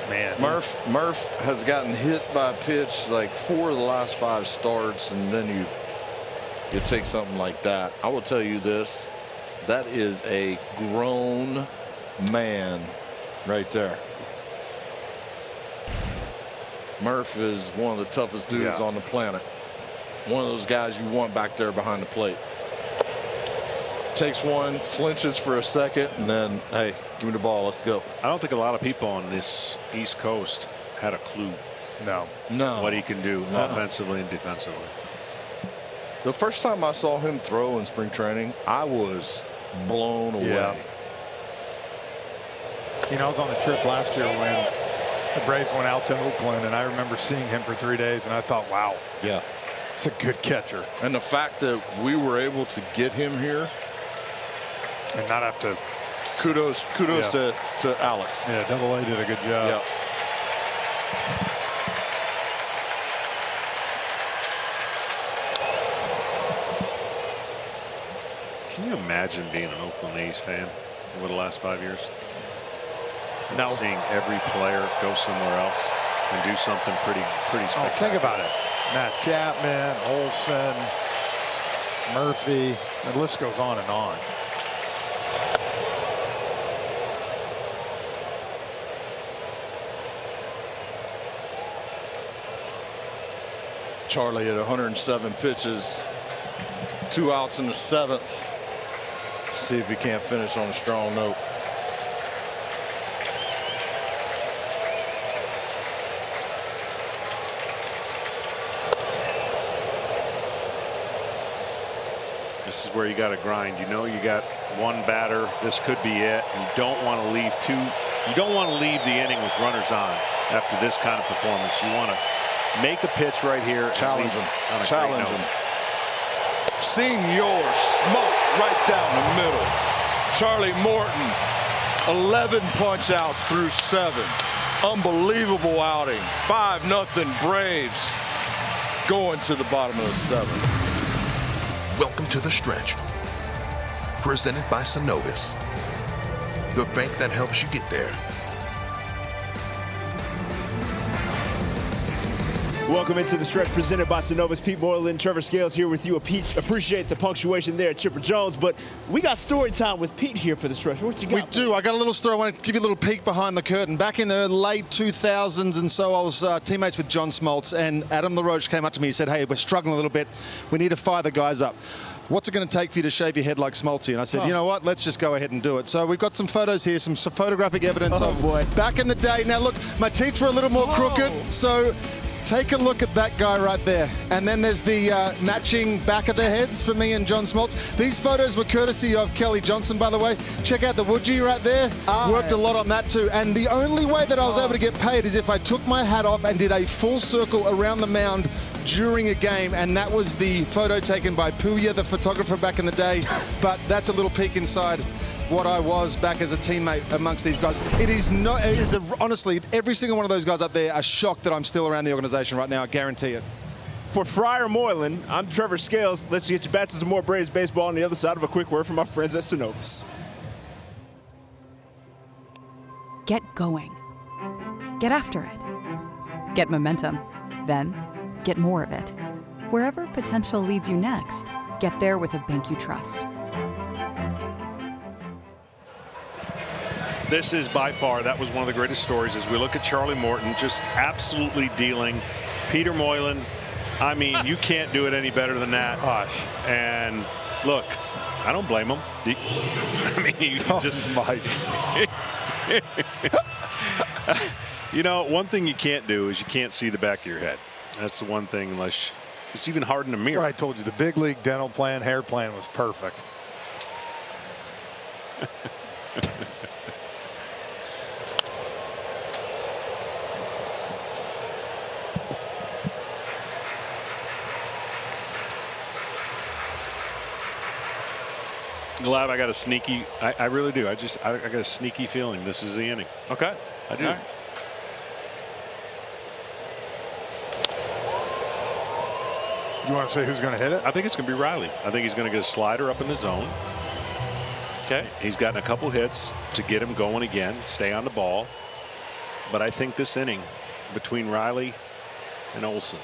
Man. Murph has gotten hit by a pitch like 4 of the last 5 starts, and then you take something like that. I will tell you this. That is a grown man right there. Murph is one of the toughest dudes on the planet. One of those guys you want back there behind the plate. Takes one, flinches for a second, and then, hey, give me the ball. Let's go. I don't think a lot of people on this East Coast had a clue. No. What he can do offensively and defensively. The first time I saw him throw in spring training, I was blown away. Yeah. You know, I was on the trip last year when the Braves went out to Oakland, and I remember seeing him for 3 days, and I thought, wow. Yeah. It's a good catcher. And the fact that we were able to get him here and not have to. Kudos to Alex. Yeah, Double A did a good job. Yeah. Can you imagine being an Oakland A's fan over the last 5 years? No. Seeing every player go somewhere else and do something pretty spectacular. Think about it. Matt Chapman, Olsen, Murphy, the list goes on and on. Charlie at 107 pitches, 2 outs in the 7th. See if he can't finish on a strong note. This is where you got to grind. You know, you got one batter. This could be it. You don't want to leave You don't want to leave the inning with runners on after this kind of performance. You want to make a pitch right here. Challenge him. Challenge him. Senior smoke right down the middle. Charlie Morton, 11 punch outs through 7. Unbelievable outing. 5-0 Braves going to the bottom of the 7th. Welcome to The Stretch, presented by Synovus, the bank that helps you get there. Welcome into The Stretch, presented by Synovus. Pete Boylan and Trevor Scales here with you. Pete, appreciate the punctuation there at Chipper Jones, but we got story time with Pete here for The Stretch. What you got? We do. I got a little story. I want to give you a little peek behind the curtain. Back in the late 2000s and so, I was teammates with John Smoltz, and Adam LaRoche came up to me and said, hey, we're struggling a little bit. We need to fire the guys up. What's it going to take for you to shave your head like Smoltzy? And I said, you know what? Let's just go ahead and do it. So we've got some photos here, some photographic evidence of back in the day. Now, look, my teeth were a little more crooked, so take a look at that guy right there. And then there's the matching back of the heads for me and John Smoltz. These photos were courtesy of Kelly Johnson, by the way. Check out the Woodgie right there. Worked a lot on that too. And the only way that I was able to get paid is if I took my hat off and did a full circle around the mound during a game, and that was the photo taken by Puya, the photographer back in the day. But that's a little peek inside what I was back as a teammate amongst these guys. It is not. Honestly, every single one of those guys up there are shocked that I'm still around the organization right now. I guarantee it. For Friar Moylan, I'm Trevor Scales. Let's get you back to some more Braves baseball on the other side of a quick word from our friends at Synovus. Get going. Get after it. Get momentum. Then, get more of it. Wherever potential leads you next, get there with a bank you trust. This is by far, that was one of the greatest stories as we look at Charlie Morton just absolutely dealing. Peter Moylan, I mean, you can't do it any better than that. Gosh. And look, I don't blame him. I mean, you just Mike. You know, one thing you can't do is you can't see the back of your head. That's the one thing, unless it's even hard in the mirror. I told you the big league dental plan, hair plan was perfect. Glad I got a sneaky. I really do. I got a sneaky feeling this is the inning. Okay. I do. All right. You want to say who's going to hit it? I think it's going to be Riley. I think he's going to get a slider up in the zone. Okay. He's gotten a couple hits to get him going again, stay on the ball. But I think this inning between Riley and Olson.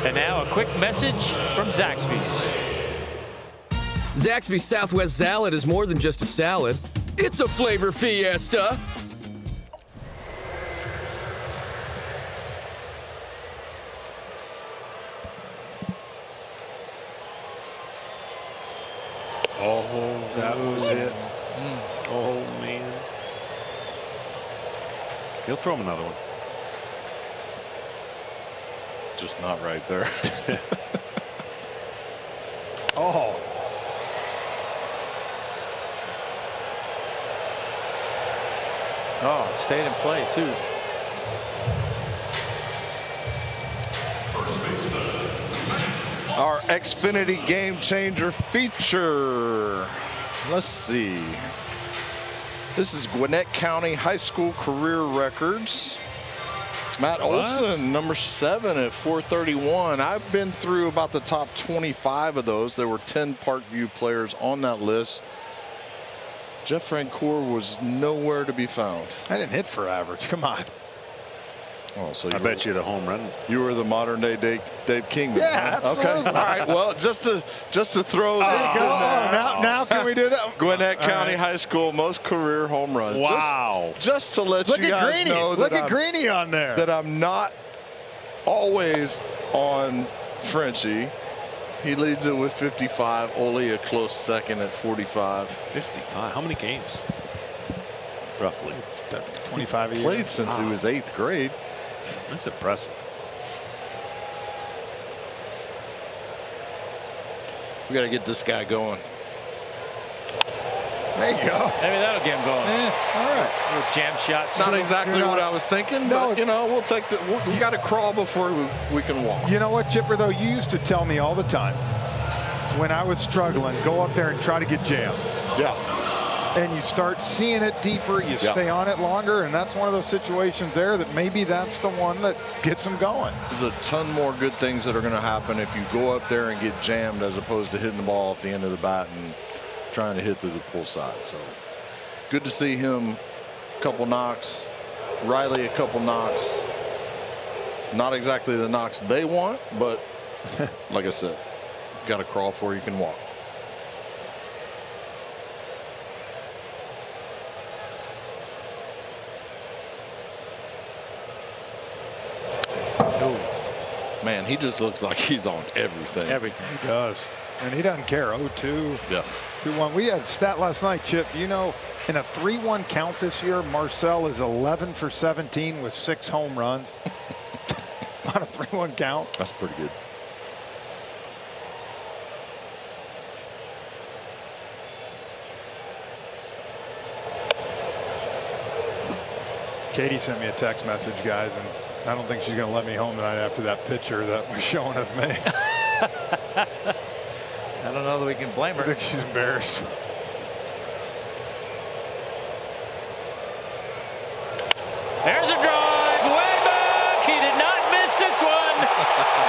And now a quick message from Zaxby's. Zaxby's Southwest Salad is more than just a salad. It's a flavor fiesta. Oh, that was it. Oh, man. He'll throw him another one. Just not right there. Oh. Oh, it stayed in play, too. Our Xfinity Game Changer feature. Let's see. This is Gwinnett County High School career records. Matt Olson, number 7 at 431. I've been through about the top 25 of those. There were 10 Parkview players on that list. Jeff Francoeur was nowhere to be found. I didn't hit for average. Come on. Oh, so I bet you the home run. You were the modern day Dave Kingman. Yeah, huh? absolutely. Okay. All right. Well, just to throw this in there. Now can we do that? Gwinnett County High School most career home runs. Wow. Just to let Look you at guys Greeny. know Look that at Greeny on there. that I'm not always on Frenchie. He leads it with 55. Ole a close second at 45. 55. How many games? Roughly. 25 a year. Played since he was 8th grade. That's impressive. We got to get this guy going. There you go. Maybe that'll get him going. All right. Little jam shots. Not exactly what I was thinking, but you know, we'll take the. We got to crawl before we can walk. You know what, Chipper, though? You used to tell me all the time when I was struggling, go up there and try to get jammed. Yeah. And you start seeing it deeper, you stay on it longer, and that's one of those situations there that maybe that's the one that gets them going. There's a ton more good things that are going to happen if you go up there and get jammed as opposed to hitting the ball at the end of the bat and trying to hit through the pull side. So good to see him. A couple knocks. Riley a couple knocks. Not exactly the knocks they want, but like I said, got to crawl before you can walk. Man, he just looks like he's on everything. Everything. He does. And he doesn't care. 0-2. Yeah. 2-1. We had a stat last night, Chip. You know, in a 3-1 count this year, Marcel is 11 for 17 with 6 home runs on a 3-1 count. That's pretty good. Katie sent me a text message, guys, and I don't think she's going to let me home tonight after that picture that was shown of me. I don't know that we can blame her. I think she's embarrassed. There's a drive, way back. He did not miss this one.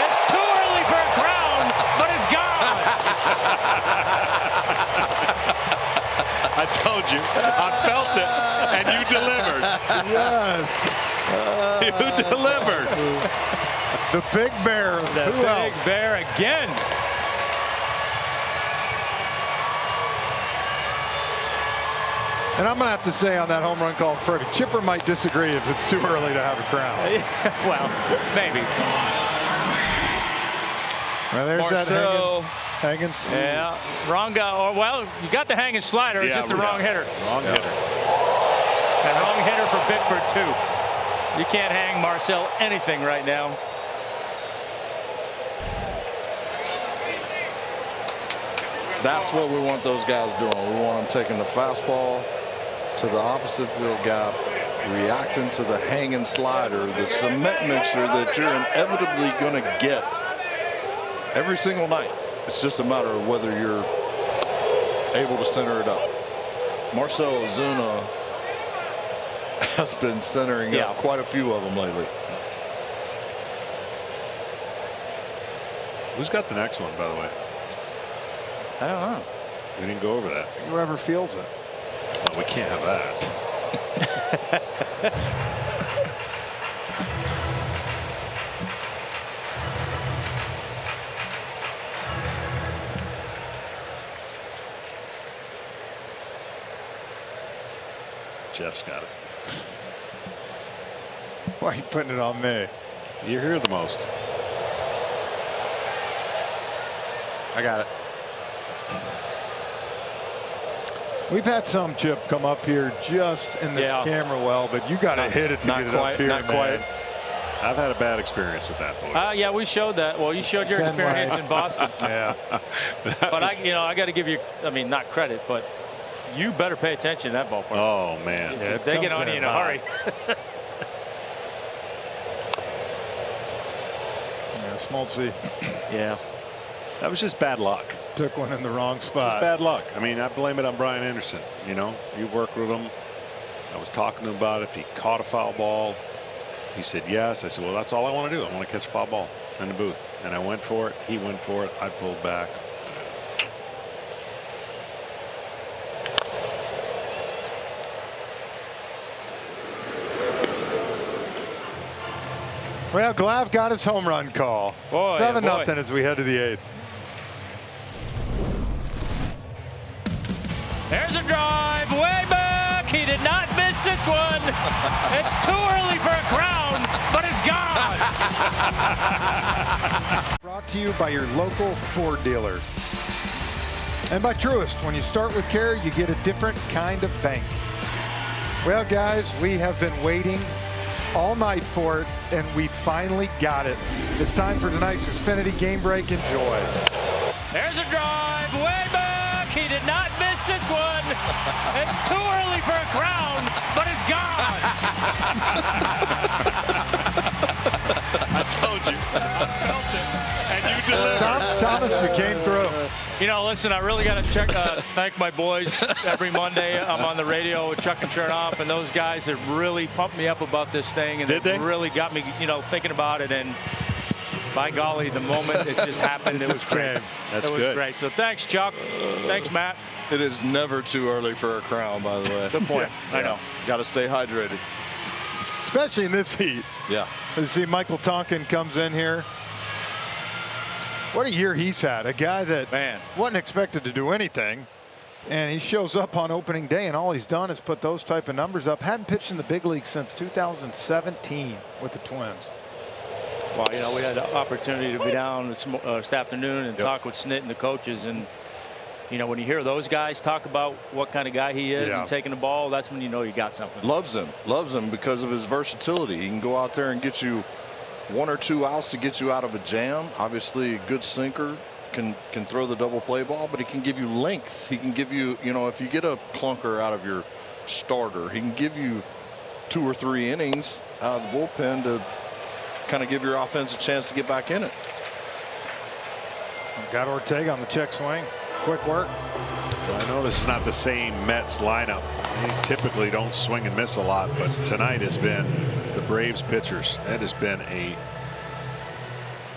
It's too early for a crown, but it's gone. I told you. I felt it, and you delivered. Yes. You delivered. The Big Bear. The Who Big else? Bear again. And I'm going to have to say on that home run call, perfect. Chipper might disagree if it's too early to have a crown. Well, maybe. Well, there's Marcel. that Hanging. Yeah, wrong guy. Or well, you got the hanging slider. It's just the wrong hitter. Wrong hitter. And wrong hitter for Bickford too. You can't hang Marcel anything right now. That's what we want those guys doing. We want them taking the fastball to the opposite field gap, reacting to the hanging slider, the cement mixture that you're inevitably going to get every single night. It's just a matter of whether you're able to center it up. Marcell Ozuna has been centering up quite a few of them lately. Who's got the next one, by the way? I don't know. We didn't go over that. Whoever feels it. Well, we can't have that. Jeff's got it. Why are you putting it on me? You're here the most. I got it. We've had some, Chip, come up here just in this camera well, but you got to hit it to get it up here. Not quite. I've had a bad experience with that, boys. Yeah, we showed that. Well, you showed your experience in Boston. Yeah. But I got to give you, I mean, not credit, but you better pay attention to that ballpark. Oh man, yeah, they get on you in a hurry. Yeah, Smoltzy. Yeah. That was just bad luck. Took one in the wrong spot. Bad luck. I mean, I blame it on Brian Anderson. You know, you work with him. I was talking to him about if he caught a foul ball. He said yes. I said, well, that's all I want to do. I want to catch a foul ball in the booth. And I went for it. He went for it. I pulled back. Well, Glav got his home run call. 7-0 as we head to the 8th. There's a drive way back. He did not miss this one. It's too early for a crown, but it's gone. Brought to you by your local Ford dealers. And by Truist. When you start with care, you get a different kind of bank. Well, guys, we have been waiting all night for it, and we finally got it. It's time for tonight's Xfinity Game Break. Enjoy. There's a drive way back. He did not miss this one. It's too early for a crown, but it's gone. I told you. I felt it. And you delivered. Thomas, you came through. You know, listen, I really got to thank my boys. Every Monday I'm on the radio with Chuck and Chernoff, and those guys have really pumped me up about this thing. And they really got me, thinking about it. And by golly, the moment it just happened, it was great. That's it was great. So thanks, Chuck. Thanks, Matt. It is never too early for a crown, by the way. Good point. I know. Got to stay hydrated. Especially in this heat. Yeah. You see Michael Tonkin comes in here. What a year he's had. A guy that wasn't expected to do anything. And he shows up on opening day, and all he's done is put those type of numbers up. Hadn't pitched in the big league since 2017 with the Twins. Well, you know, we had the opportunity to be down this afternoon and talk with Snit and the coaches, and you know, when you hear those guys talk about what kind of guy he is and taking the ball, that's when you know you got something. Loves him because of his versatility. He can go out there and get you 1 or 2 outs to get you out of a jam. Obviously, a good sinker, can throw the double play ball, but he can give you length. He can give you, you know, if you get a clunker out of your starter, he can give you 2 or 3 innings out of the bullpen to kind of give your offense a chance to get back in it. Got Ortega on the check swing. Quick work. Well, I know this is not the same Mets lineup. They typically don't swing and miss a lot, but tonight has been the Braves pitchers. It has been a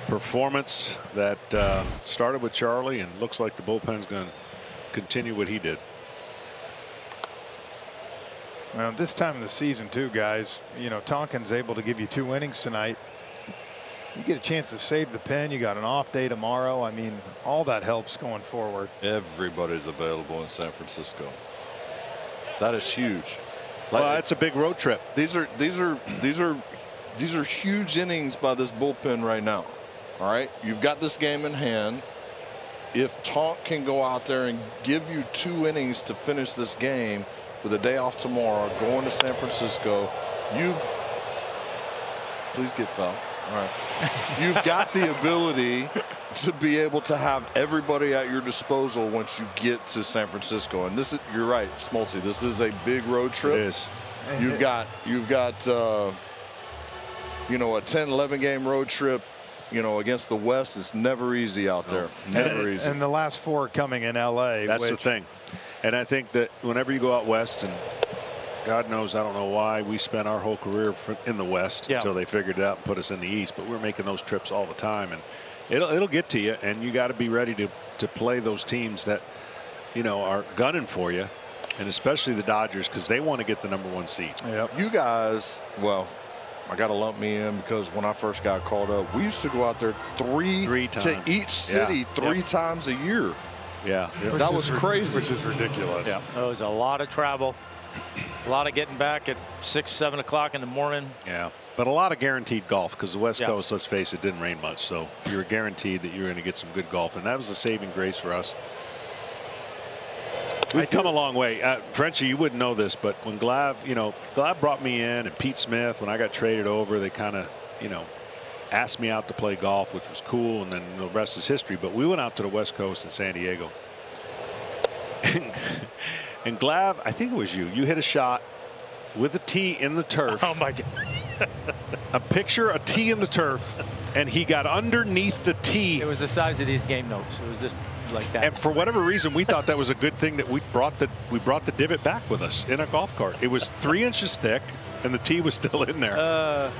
performance that started with Charlie and looks like the bullpen's going to continue what he did. Well, this time of the season too, guys, you know, Tonkin's able to give you 2 innings tonight. You get a chance to save the pen. You got an off day tomorrow. I mean, all that helps going forward. Everybody's available in San Francisco. That is huge. Well, it's a big road trip. These are huge innings by this bullpen right now. All right, you've got this game in hand. If Tonk can go out there and give you 2 innings to finish this game with a day off tomorrow, going to San Francisco, please get fouled. All right. You've got the ability to be able to have everybody at your disposal once you get to San Francisco. And this is, you're right, Smoltzy, this is a big road trip. It is. You've got you know, a 10-11 game road trip, you know, against the West. It's never easy out there. Never easy. And the last 4 coming in LA. That's the thing. And I think that whenever you go out west, and God knows, I don't know why we spent our whole career in the West until they figured it out and put us in the East. But we're making those trips all the time, and it'll get to you. And you got to be ready to play those teams that, you know, are gunning for you, and especially the Dodgers, because they want to get the #1 seed. Yep. You guys, well, I got to lump me in because when I first got called up, we used to go out there three times to each city 3 times a year. Yeah, that was crazy. Which is ridiculous. Yeah, it was a lot of travel. A lot of getting back at 6, 7 o'clock in the morning. Yeah, but a lot of guaranteed golf because the West Coast, let's face it, didn't rain much. So you were guaranteed that you were going to get some good golf. And that was the saving grace for us. We've come a long way. Frenchie, you wouldn't know this, but when Glav brought me in, and Pete Smith, when I got traded over, they kind of, you know, asked me out to play golf, which was cool. And then the rest is history. But we went out to the West Coast in San Diego. And Glav, I think it was you hit a shot with a tee in the turf. Oh my God. a tee in the turf, and he got underneath the tee. It was the size of these game notes. It was just like that. And for whatever reason, we thought that was a good thing that we brought the divot back with us in a golf cart. It was 3 inches thick, and the tee was still in there.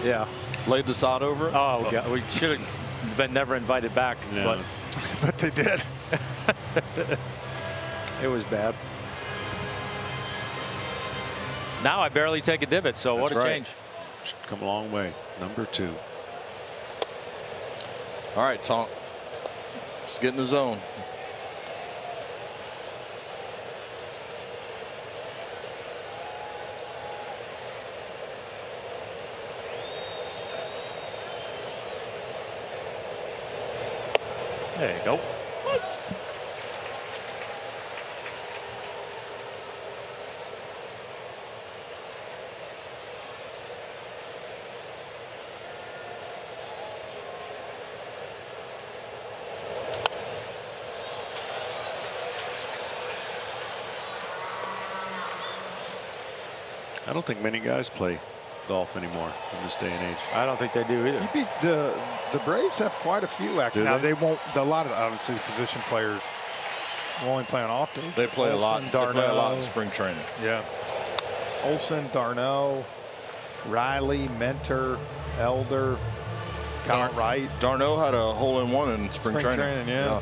Yeah. Laid the sod over it? Oh, God. We should have been never invited back. No. But they did. It was bad. Now I barely take a divot, so what a change. Come a long way. #2. All right, Tonk. Let's get in the zone. There you go. I don't think many guys play golf anymore in this day and age. I don't think they do either. The Braves have quite a few actually. Now they won't. A lot of obviously position players will only play on off days. They play a lot. They play a lot in spring training. Yeah. Olson, Darno, Riley, Mentor, Elder, Wright. Darno had a hole-in-one in spring training. Yeah.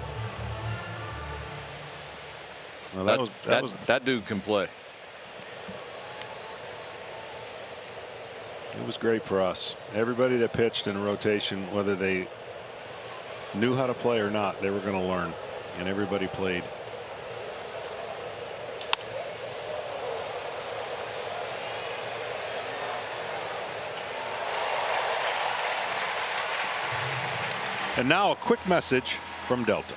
Well, that dude can play. It was great for us. Everybody that pitched in a rotation, whether they knew how to play or not, they were going to learn, and everybody played. And now a quick message from Delta.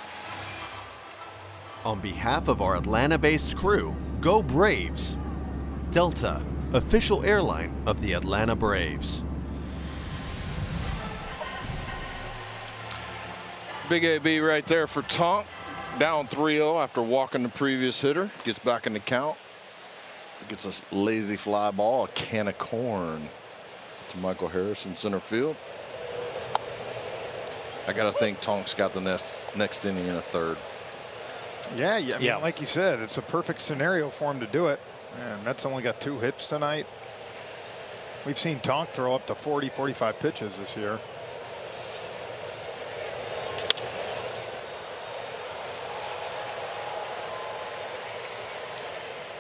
On behalf of our Atlanta-based crew, go Braves! Delta, official airline of the Atlanta Braves. Big AB right there for Tonk. Down 3-0 after walking the previous hitter. Gets back in the count. Gets a lazy fly ball, a can of corn to Michael Harris in center field. I got to think Tonk's got the next inning in a third. Yeah, I mean, like you said, it's a perfect scenario for him to do it. And Mets only got 2 hits tonight. We've seen Tonk throw up to 40, 45 pitches this year.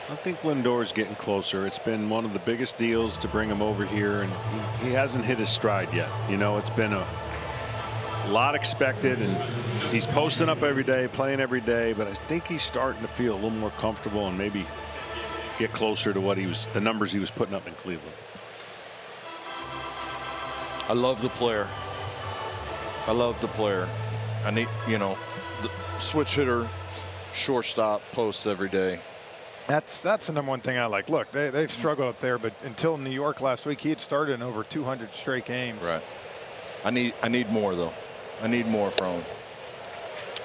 I think Lindor's getting closer. It's been one of the biggest deals to bring him over here, and he hasn't hit his stride yet. You know, it's been a lot expected, and he's posting up every day, playing every day, but I think he's starting to feel a little more comfortable and maybe get closer to what the numbers he was putting up in Cleveland. I love the player. I love the player. I need, you know, the switch hitter, shortstop, posts every day. That's the number one thing I like. Look, they've struggled up there, but until New York last week, he had started in over 200 straight games. Right. I need more though. I need more from him.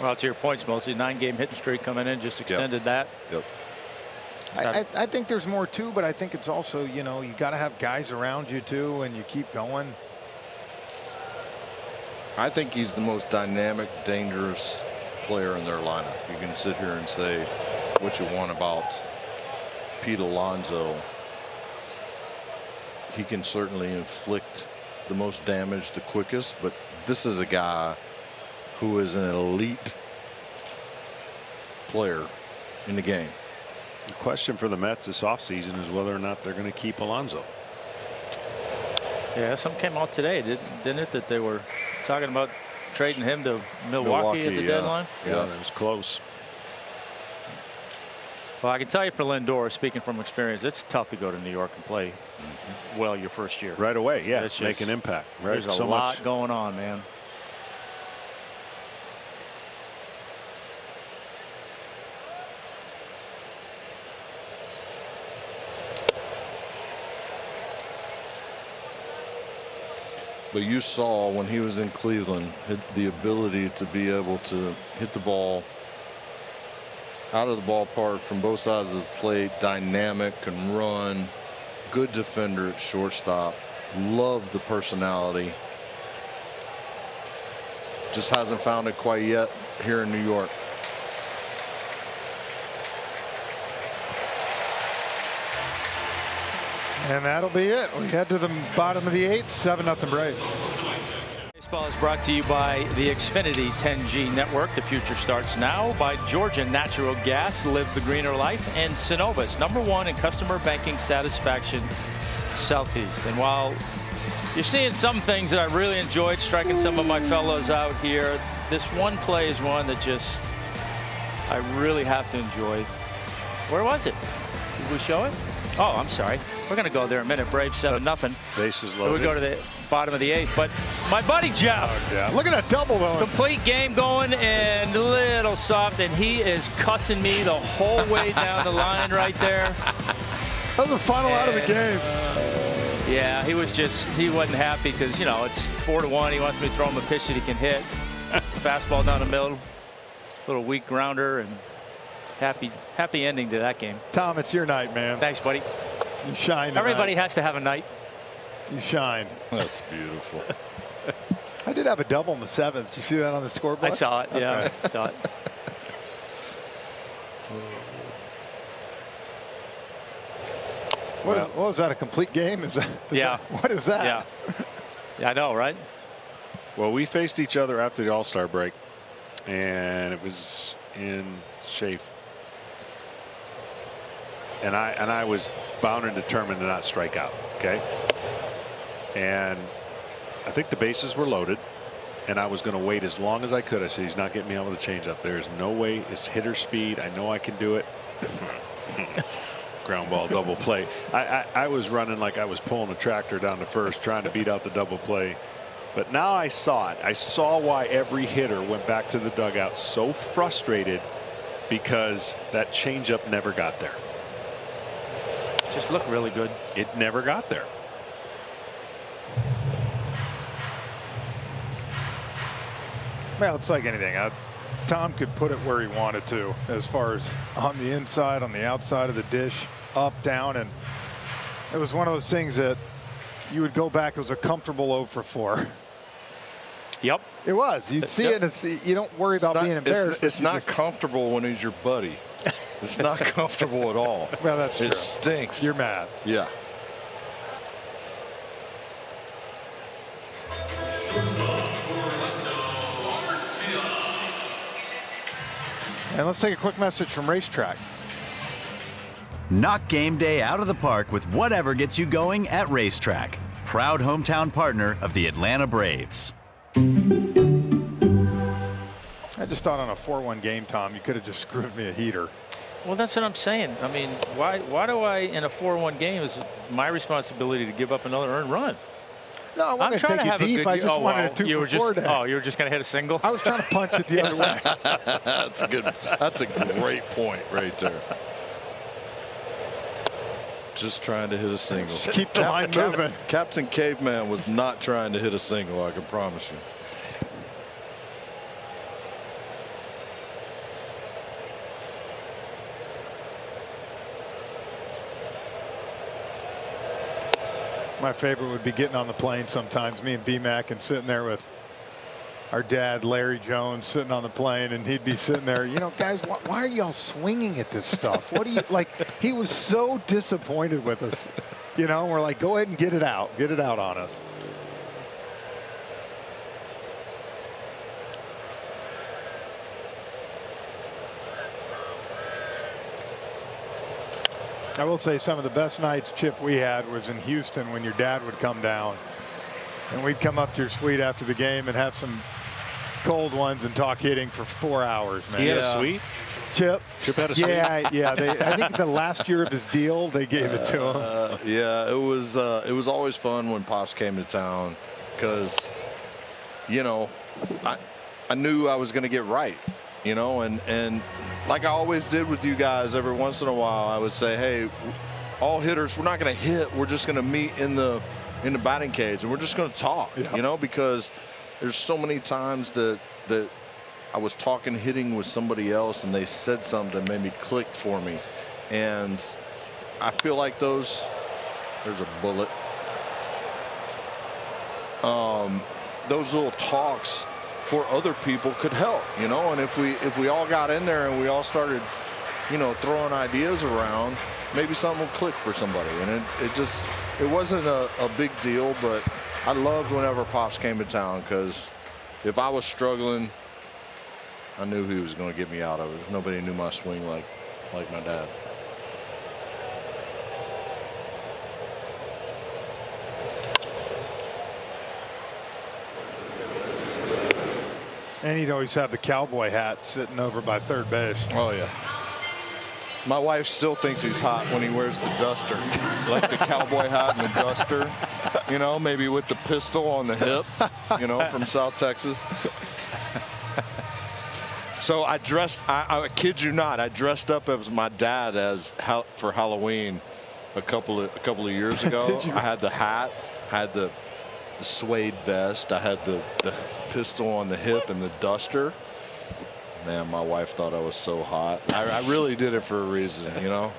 Well, to your points, mostly 9-game hitting streak coming in just extended that. Yep. I think there's more too, but I think it's also, you know, you got to have guys around you too, and you keep going. I think he's the most dynamic, dangerous player in their lineup. You can sit here and say what you want about Pete Alonso. He can certainly inflict the most damage the quickest, but this is a guy who is an elite player in the game. The question for the Mets this offseason is whether or not they're going to keep Alonso. Yeah, something came out today, didn't it, that they were talking about trading him to Milwaukee at the deadline? Yeah, it was close. Well, I can tell you for Lindor, speaking from experience, it's tough to go to New York and play well your first year. Right away, yeah, It's make just- an impact. Right, There's a lot going on, man. But you saw when he was in Cleveland the ability to be able to hit the ball out of the ballpark from both sides of the plate, dynamic, can run, good defender at shortstop, love the personality. Just hasn't found it quite yet here in New York. And that'll be it. We head to the bottom of the 8th, 7-0 Braves. Baseball is brought to you by the Xfinity 10G network. The future starts now. By Georgia Natural Gas, live the greener life. And Synovus, #1 in customer banking satisfaction Southeast. And while you're seeing some things that I really enjoyed, striking some of my fellows out here, this one play is one that just I really have to enjoy. Where was it? Did we show it? Oh, I'm sorry. We're going to go there in a minute. Braves 7-0. Bases loaded. We go to the bottom of the 8th. But my buddy Jeff. Look at that double though. Complete game going and a little soft, and he is cussing me the whole way down the line right there. That was the final out of the game. Yeah, he wasn't happy because, you know, it's 4-1. He wants me to throw him a pitch that he can hit. Fastball down the middle. Little weak grounder, and happy ending to that game. Tom, it's your night, man. Thanks, buddy. You shine tonight. Everybody has to have a night. You shined. That's beautiful. I did have a double in the 7th. Did you see that on the scoreboard? I saw it. Yeah, I saw it. What was that? A complete game? Is that? What is that? Yeah, I know, right? Well, we faced each other after the All-Star break, and it was in Schaefer. And I was bound and determined to not strike out. Okay. And I think the bases were loaded, and I was going to wait as long as I could. I said, he's not getting me out with a changeup. There's no way. It's hitter speed. I know I can do it. Ground ball, double play. I was running like I was pulling a tractor down to first, trying to beat out the double play. But now I saw it. I saw why every hitter went back to the dugout so frustrated, because that changeup never got there. Just looked really good. It never got there. Well, it's like anything. Tom could put it where he wanted to, as far as on the inside, on the outside of the dish, up, down, and it was one of those things that you would go back. It was a comfortable 0 for 4. Yep. It was. You'd see it, and you don't worry about being embarrassed. It's not comfortable when he's your buddy. It's not comfortable at all. Well, that's true. It stinks. You're mad. Yeah. And let's take a quick message from Racetrack. Knock game day out of the park with whatever gets you going at Racetrack. Proud hometown partner of the Atlanta Braves. I just thought on a 4-1 game, Tom, you could have just screwed me a heater. Well, that's what I'm saying. I mean, why do I, in a 4-1 game, is it my responsibility to give up another earned run? No, I wasn't going to take you deep. I just wanted a 2 for 4 day. Oh, you were just going to hit a single? I was trying to punch it the other way. That's a good. That's a great point right there. Just trying to hit a single. Just keep the line moving. Captain Caveman was not trying to hit a single, I can promise you. My favorite would be getting on the plane sometimes, me and B-Mac, and sitting there with our dad, Larry Jones, sitting on the plane, and he'd be sitting there, you know, guys, why are y'all swinging at this stuff? What do you, like, he was so disappointed with us, you know, and we're like, go ahead and get it out on us. I will say some of the best nights, Chip, we had was in Houston when your dad would come down and we'd come up to your suite after the game and have some cold ones and talk hitting for 4 hours, man. He had a suite? Chip had a suite? Yeah. I think the last year of his deal, they gave it to him. Yeah, it was always fun when Pops came to town because, you know, I knew I was going to get right. You know, and like I always did with you guys, every once in a while I would say, hey, all hitters, we're not going to hit, we're just going to meet in the batting cage and we're just going to talk. You know, because there's so many times that I was talking hitting with somebody else and they said something that made me click for me, and I feel like there's a bullet, those little talks for other people could help, you know, and if we all got in there and we all started, you know, throwing ideas around, maybe something will click for somebody. And it wasn't a big deal, but I loved whenever Pops came to town, because if I was struggling, I knew he was going to get me out of it. Nobody knew my swing like my dad. And he'd always have the cowboy hat sitting over by third base. Oh, yeah. My wife still thinks he's hot when he wears the duster. Like the cowboy hat and the duster. You know, maybe with the pistol on the hip, you know, from South Texas. So I kid you not, I dressed up as my dad for Halloween a couple of years ago. I had the hat, had the suede vest, I had the pistol on the hip and the duster. Man, my wife thought I was so hot. I really did it for a reason, you know.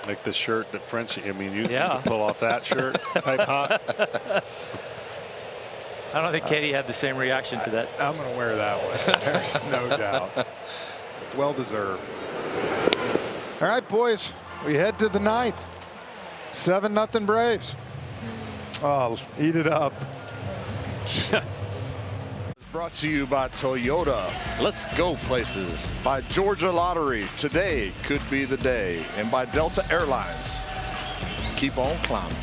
Like the shirt that Frenchie, I mean, you can pull off that shirt type hot. I don't think Katie had the same reaction to that. I'm going to wear that one. There's no doubt. Well deserved. All right, boys, we head to the ninth. 7-0 Braves. Oh, eat it up. It's brought to you by Toyota. Let's go places. By Georgia Lottery. Today could be the day. And by Delta Airlines. Keep on climbing.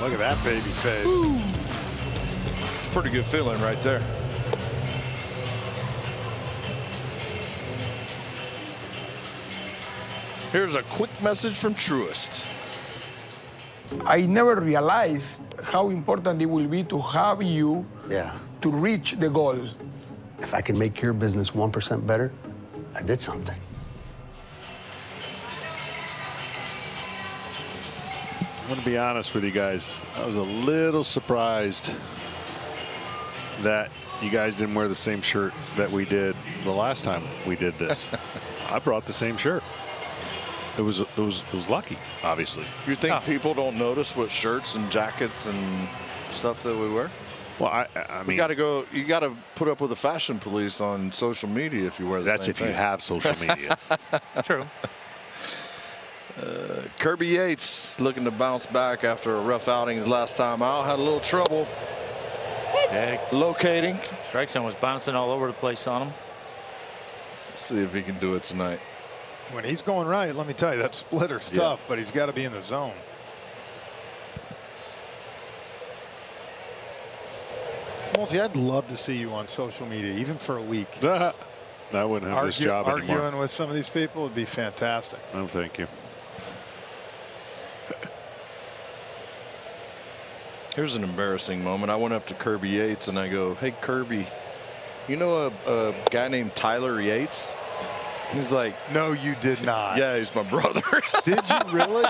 Look at that baby face. Ooh. It's a pretty good feeling right there. Here's a quick message from Truist. I never realized how important it will be to have you to reach the goal. If I can make your business 1% better, I did something. I'm going to be honest with you guys. I was a little surprised that you guys didn't wear the same shirt that we did the last time we did this. I brought the same shirt. It was lucky, obviously. You think people don't notice what shirts and jackets and stuff that we wear? Well, I mean, you got to put up with the fashion police on social media if you wear the same thing. That's if you have social media. True. Kirby Yates looking to bounce back after a rough outing his last time out. Had a little trouble locating. Strike zone was bouncing all over the place on him. Let's see if he can do it tonight. When he's going right, let me tell you, that splitter's tough, but he's got to be in the zone. Smoltz, I'd love to see you on social media, even for a week. I wouldn't have this job anymore. Arguing with some of these people would be fantastic. Oh, thank you. Here's an embarrassing moment. I went up to Kirby Yates and I go, "Hey, Kirby, you know a guy named Tyler Yates?" He's like, "No, you did not." Yeah, he's my brother. Did you really?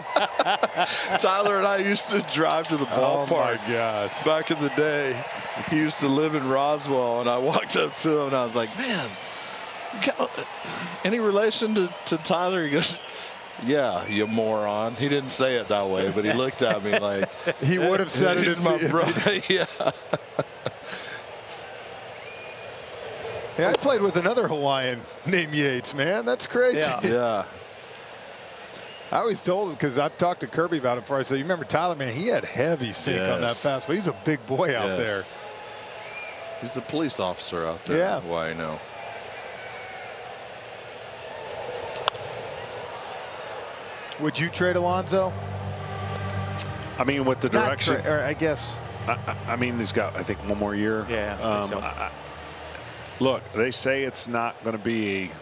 Tyler and I used to drive to the ballpark. Oh my gosh! Back in the day, he used to live in Roswell, and I walked up to him and I was like, "Man, you got any relation to Tyler?" He goes, "Yeah, you moron." He didn't say it that way, but he looked at me like he would have said it. He's my brother. Yeah. Yeah, I played with another Hawaiian named Yates, man. That's crazy. Yeah. I always told him, because I've talked to Kirby about it before. I said, "You remember Tyler, man? He had heavy sink on that fastball. He's a big boy out there." He's a police officer out there. Yeah. Why I know. Would you trade Alonso? I mean, with the direction. Or I guess. I mean, he's got, I think, one more year. Yeah. Look, they say it's not going to be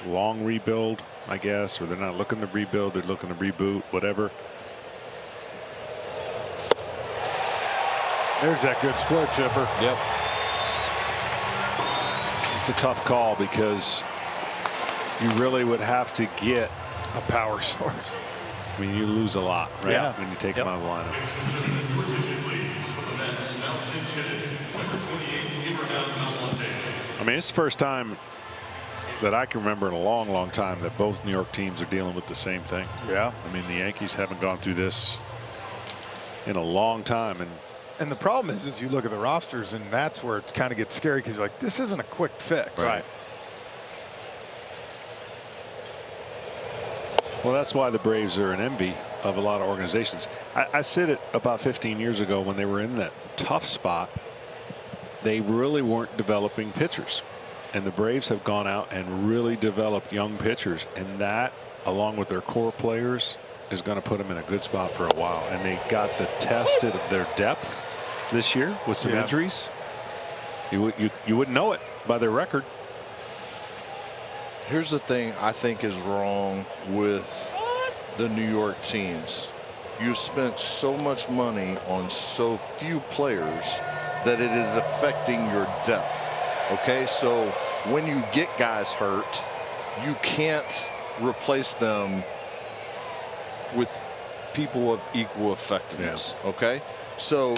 a long rebuild, I guess, or they're not looking to rebuild. They're looking to reboot, whatever. There's that good split, Chipper. Yep. It's a tough call because you really would have to get a power source. I mean, you lose a lot, right? Yeah. When you take him out of the lineup. I mean, it's the first time that I can remember in a long, long time that both New York teams are dealing with the same thing. Yeah. I mean, the Yankees haven't gone through this in a long time. And the problem is you look at the rosters, and that's where it kind of gets scary, because you're like, this isn't a quick fix. Right. Well, that's why the Braves are an envy of a lot of organizations. I said it about 15 years ago when they were in that tough spot. They really weren't developing pitchers. And the Braves have gone out and really developed young pitchers. And that, along with their core players, is going to put them in a good spot for a while. And they got the test of their depth this year with some injuries. You wouldn't know it by their record. Here's the thing I think is wrong with the New York teams. You spent so much money on so few players that it is affecting your depth. Okay, so when you get guys hurt, you can't replace them with people of equal effectiveness. Okay, so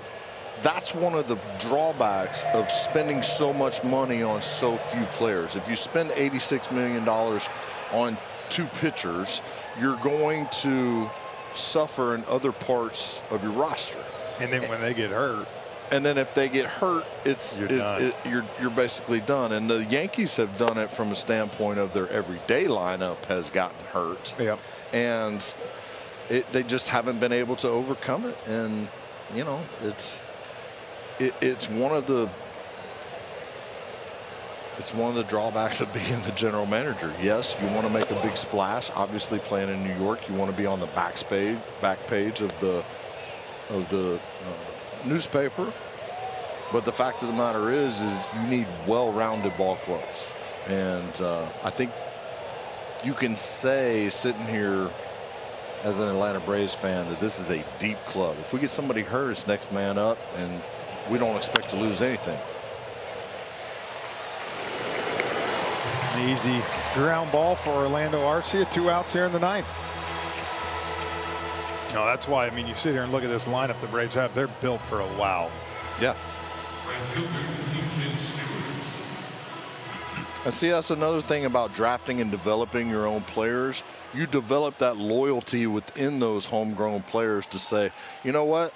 that's one of the drawbacks of spending so much money on so few players. If you spend $86 million on 2 pitchers, you're going to suffer in other parts of your roster. And then when they get hurt. And then if they get hurt, you're basically done. And the Yankees have done it from a standpoint of their everyday lineup has gotten hurt. Yep. And they just haven't been able to overcome it. And, you know, it's one of the drawbacks of being the general manager. Yes, you want to make a big splash. Obviously, playing in New York, you want to be on the back page of the newspaper. But the fact of the matter is you need well-rounded ball clubs. And I think you can say sitting here as an Atlanta Braves fan that this is a deep club. If we get somebody hurt, it's next man up, and we don't expect to lose anything. An easy ground ball for Orlando Arcia. 2 outs here in the 9th. No, that's why, I mean, you sit here and look at this lineup the Braves have. They're built for a wow. Yeah. And see, that's another thing about drafting and developing your own players. You develop that loyalty within those homegrown players to say, you know what?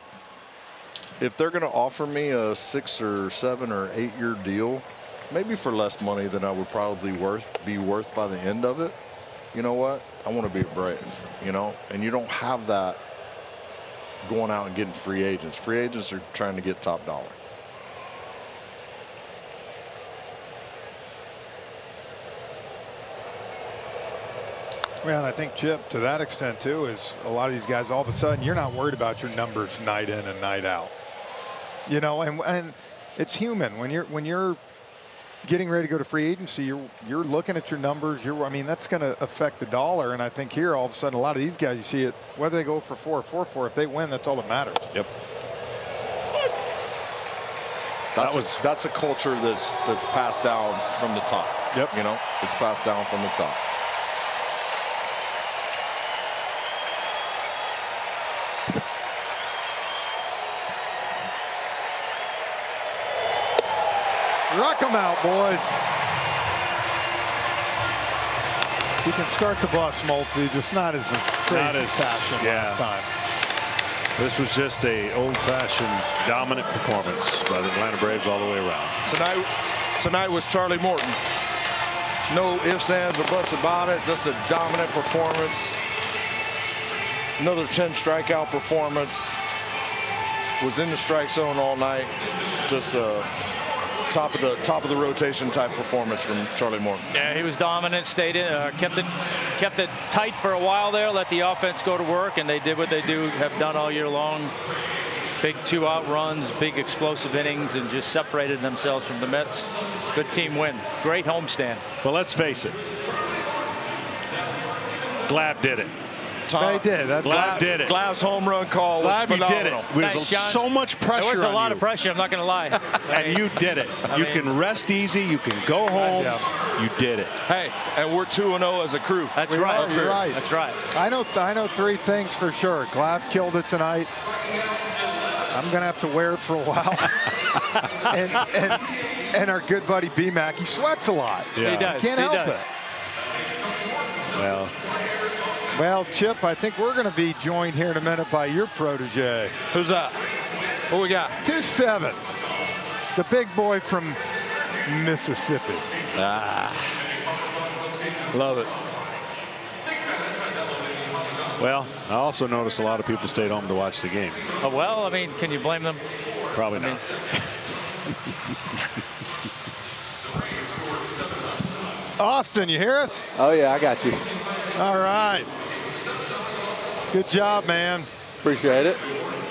If they're going to offer me a 6 or 7 or 8 year deal, maybe for less money than I would probably be worth by the end of it, you know what? I want to be a Brave, you know? And you don't have that going out and getting free agents. Free agents are trying to get top dollar. Well, I think, Chip, to that extent, too, is a lot of these guys, all of a sudden, you're not worried about your numbers night in and night out. You know, and it's human. When you're getting ready to go to free agency, you're looking at your numbers. I mean, that's going to affect the dollar. And I think here, all of a sudden, a lot of these guys, you see it, whether they go for 4 or 4-4, if they win, that's all that matters. Yep. That's a culture that's passed down from the top. Yep. You know, it's passed down from the top. Rock them out, boys. He can start the bus, Smoltzy, just not as crazy fashion last time. This was just a old-fashioned dominant performance by the Atlanta Braves all the way around. Tonight was Charlie Morton. No ifs, ands, or buts about it. Just a dominant performance. Another 10 strikeout performance. Was in the strike zone all night. Just top of the rotation type performance from Charlie Morton. Yeah, he was dominant, stayed in, kept it tight for a while there, let the offense go to work, and they did what they have done all year long. Big 2-out runs, big explosive innings, and just separated themselves from the Mets. Good team win. Great homestand. But let's face it, Glab did it. They did. Glab did it. Glab's home run call was phenomenal. Did it. There was so much pressure on you. There was a lot of pressure, I'm not going to lie. And you did it. You can rest easy. You can go home. You did it. Hey, and we're 2-0 as a crew. That's right. You're right. That's right. I know 3 things for sure. Glab killed it tonight. I'm going to have to wear it for a while. and our good buddy B-Mac, he sweats a lot. Yeah. He does. Can't help it. Well, Chip, I think we're going to be joined here in a minute by your protege. Who's that? What we got? 2-7. The big boy from Mississippi. Love it. Well, I also noticed a lot of people stayed home to watch the game. Well, I mean, can you blame them? Probably not. Austin, you hear us? Oh, yeah, I got you. All right. Good job, man. Appreciate it.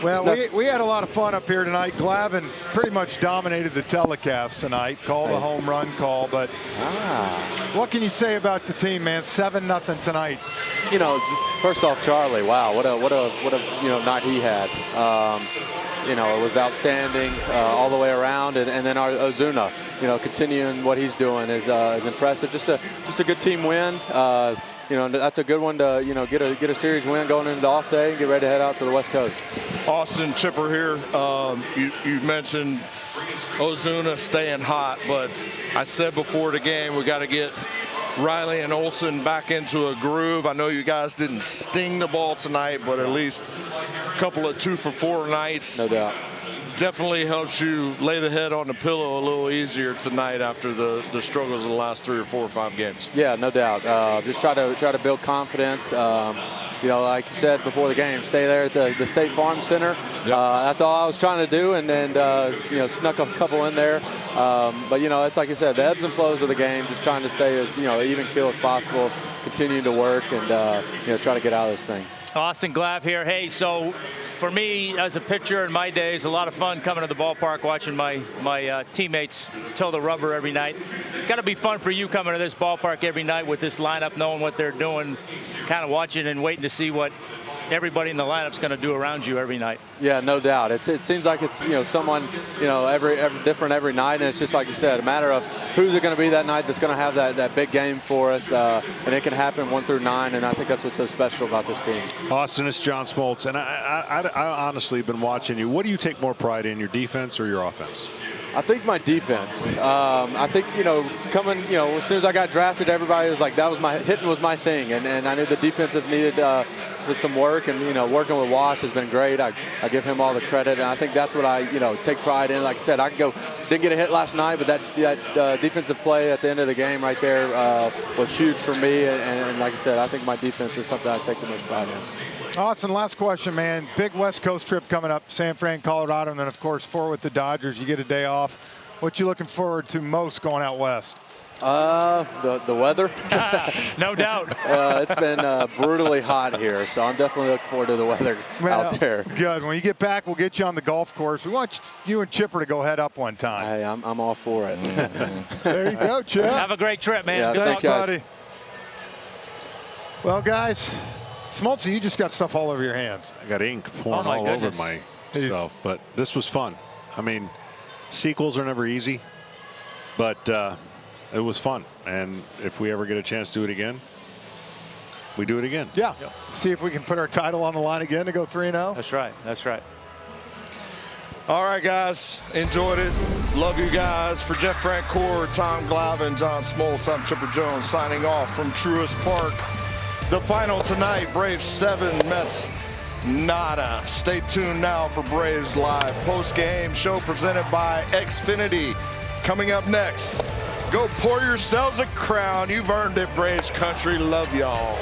Well, we had a lot of fun up here tonight. Glavin pretty much dominated the telecast tonight. Called a home run call, but what can you say about the team, man? 7-0 tonight. You know, first off, Charlie. Wow, what a night he had. You know, it was outstanding all the way around, and then our Ozuna, you know, continuing what he's doing is impressive. Just a good team win. You know, that's a good one to, you know, get a series win going into the off day and get ready to head out to the West Coast. Austin, Chipper here. You mentioned Ozuna staying hot, but I said before the game we got to get Riley and Olsen back into a groove. I know you guys didn't sting the ball tonight, but at least a couple of 2-for-4 nights. No doubt. Definitely helps you lay the head on the pillow a little easier tonight after the struggles of the last 3 or 4 or 5 games. Yeah, no doubt. Just try to build confidence. You know, like you said before the game, stay there at the State Farm Center. Yep. That's all I was trying to do, and you know, snuck a couple in there. But you know, it's like I said, the ebbs and flows of the game. Just trying to stay as, you know, even keel as possible, continuing to work and you know, try to get out of this thing. Austin Glav here. Hey, so for me as a pitcher in my days, a lot of fun coming to the ballpark, watching my teammates toe the rubber every night. Got to be fun for you coming to this ballpark every night with this lineup, knowing what they're doing, kind of watching and waiting to see what everybody in the lineup's going to do around you every night. Yeah, no doubt. It seems like it's someone every different every night, and it's just like you said, a matter of who's it going to be that night that's going to have that big game for us, and it can happen 1 through 9, and I think that's what's so special about this team. Austin, it's John Smoltz, and I honestly have been watching you. What do you take more pride in, your defense or your offense? I think my defense. I think coming as soon as I got drafted, everybody was like hitting was my thing, and I knew the defensive needed for some work, and working with Wash has been great. I give him all the credit, and I think that's what I take pride in. Like I said, didn't get a hit last night, but that defensive play at the end of the game right there was huge for me, and like I said, I think my defense is something I take the most pride in. Austin, last question, man. Big West Coast trip coming up, San Fran, Colorado, and then of course 4 with the Dodgers. You get a day off. What you looking forward to most going out west? The weather. No doubt. It's been brutally hot here, so I'm definitely looking forward to the weather out there. Good. When you get back, we'll get you on the golf course. We want you and Chipper to go head up one time. Hey, I'm all for it. There you go, Chip. Have a great trip, man. Yeah, Good thanks, luck, guys. buddy. Well, guys, Smoltzy, you just got stuff all over your hands. I got ink pouring all over myself, but this was fun. I mean, sequels are never easy, but it was fun. And if we ever get a chance to do it again, we do it again. Yeah. See if we can put our title on the line again to go 3-0. That's right. That's right. All right, guys. Enjoyed it. Love you guys. For Jeff Francoeur, Tom Glavine, John Smoltz, I'm Chipper Jones signing off from Truist Park. The final tonight, Braves 7, Mets nada. Stay tuned now for Braves Live post-game show presented by Xfinity. Coming up next, go pour yourselves a crown. You've earned it, Braves country. Love y'all.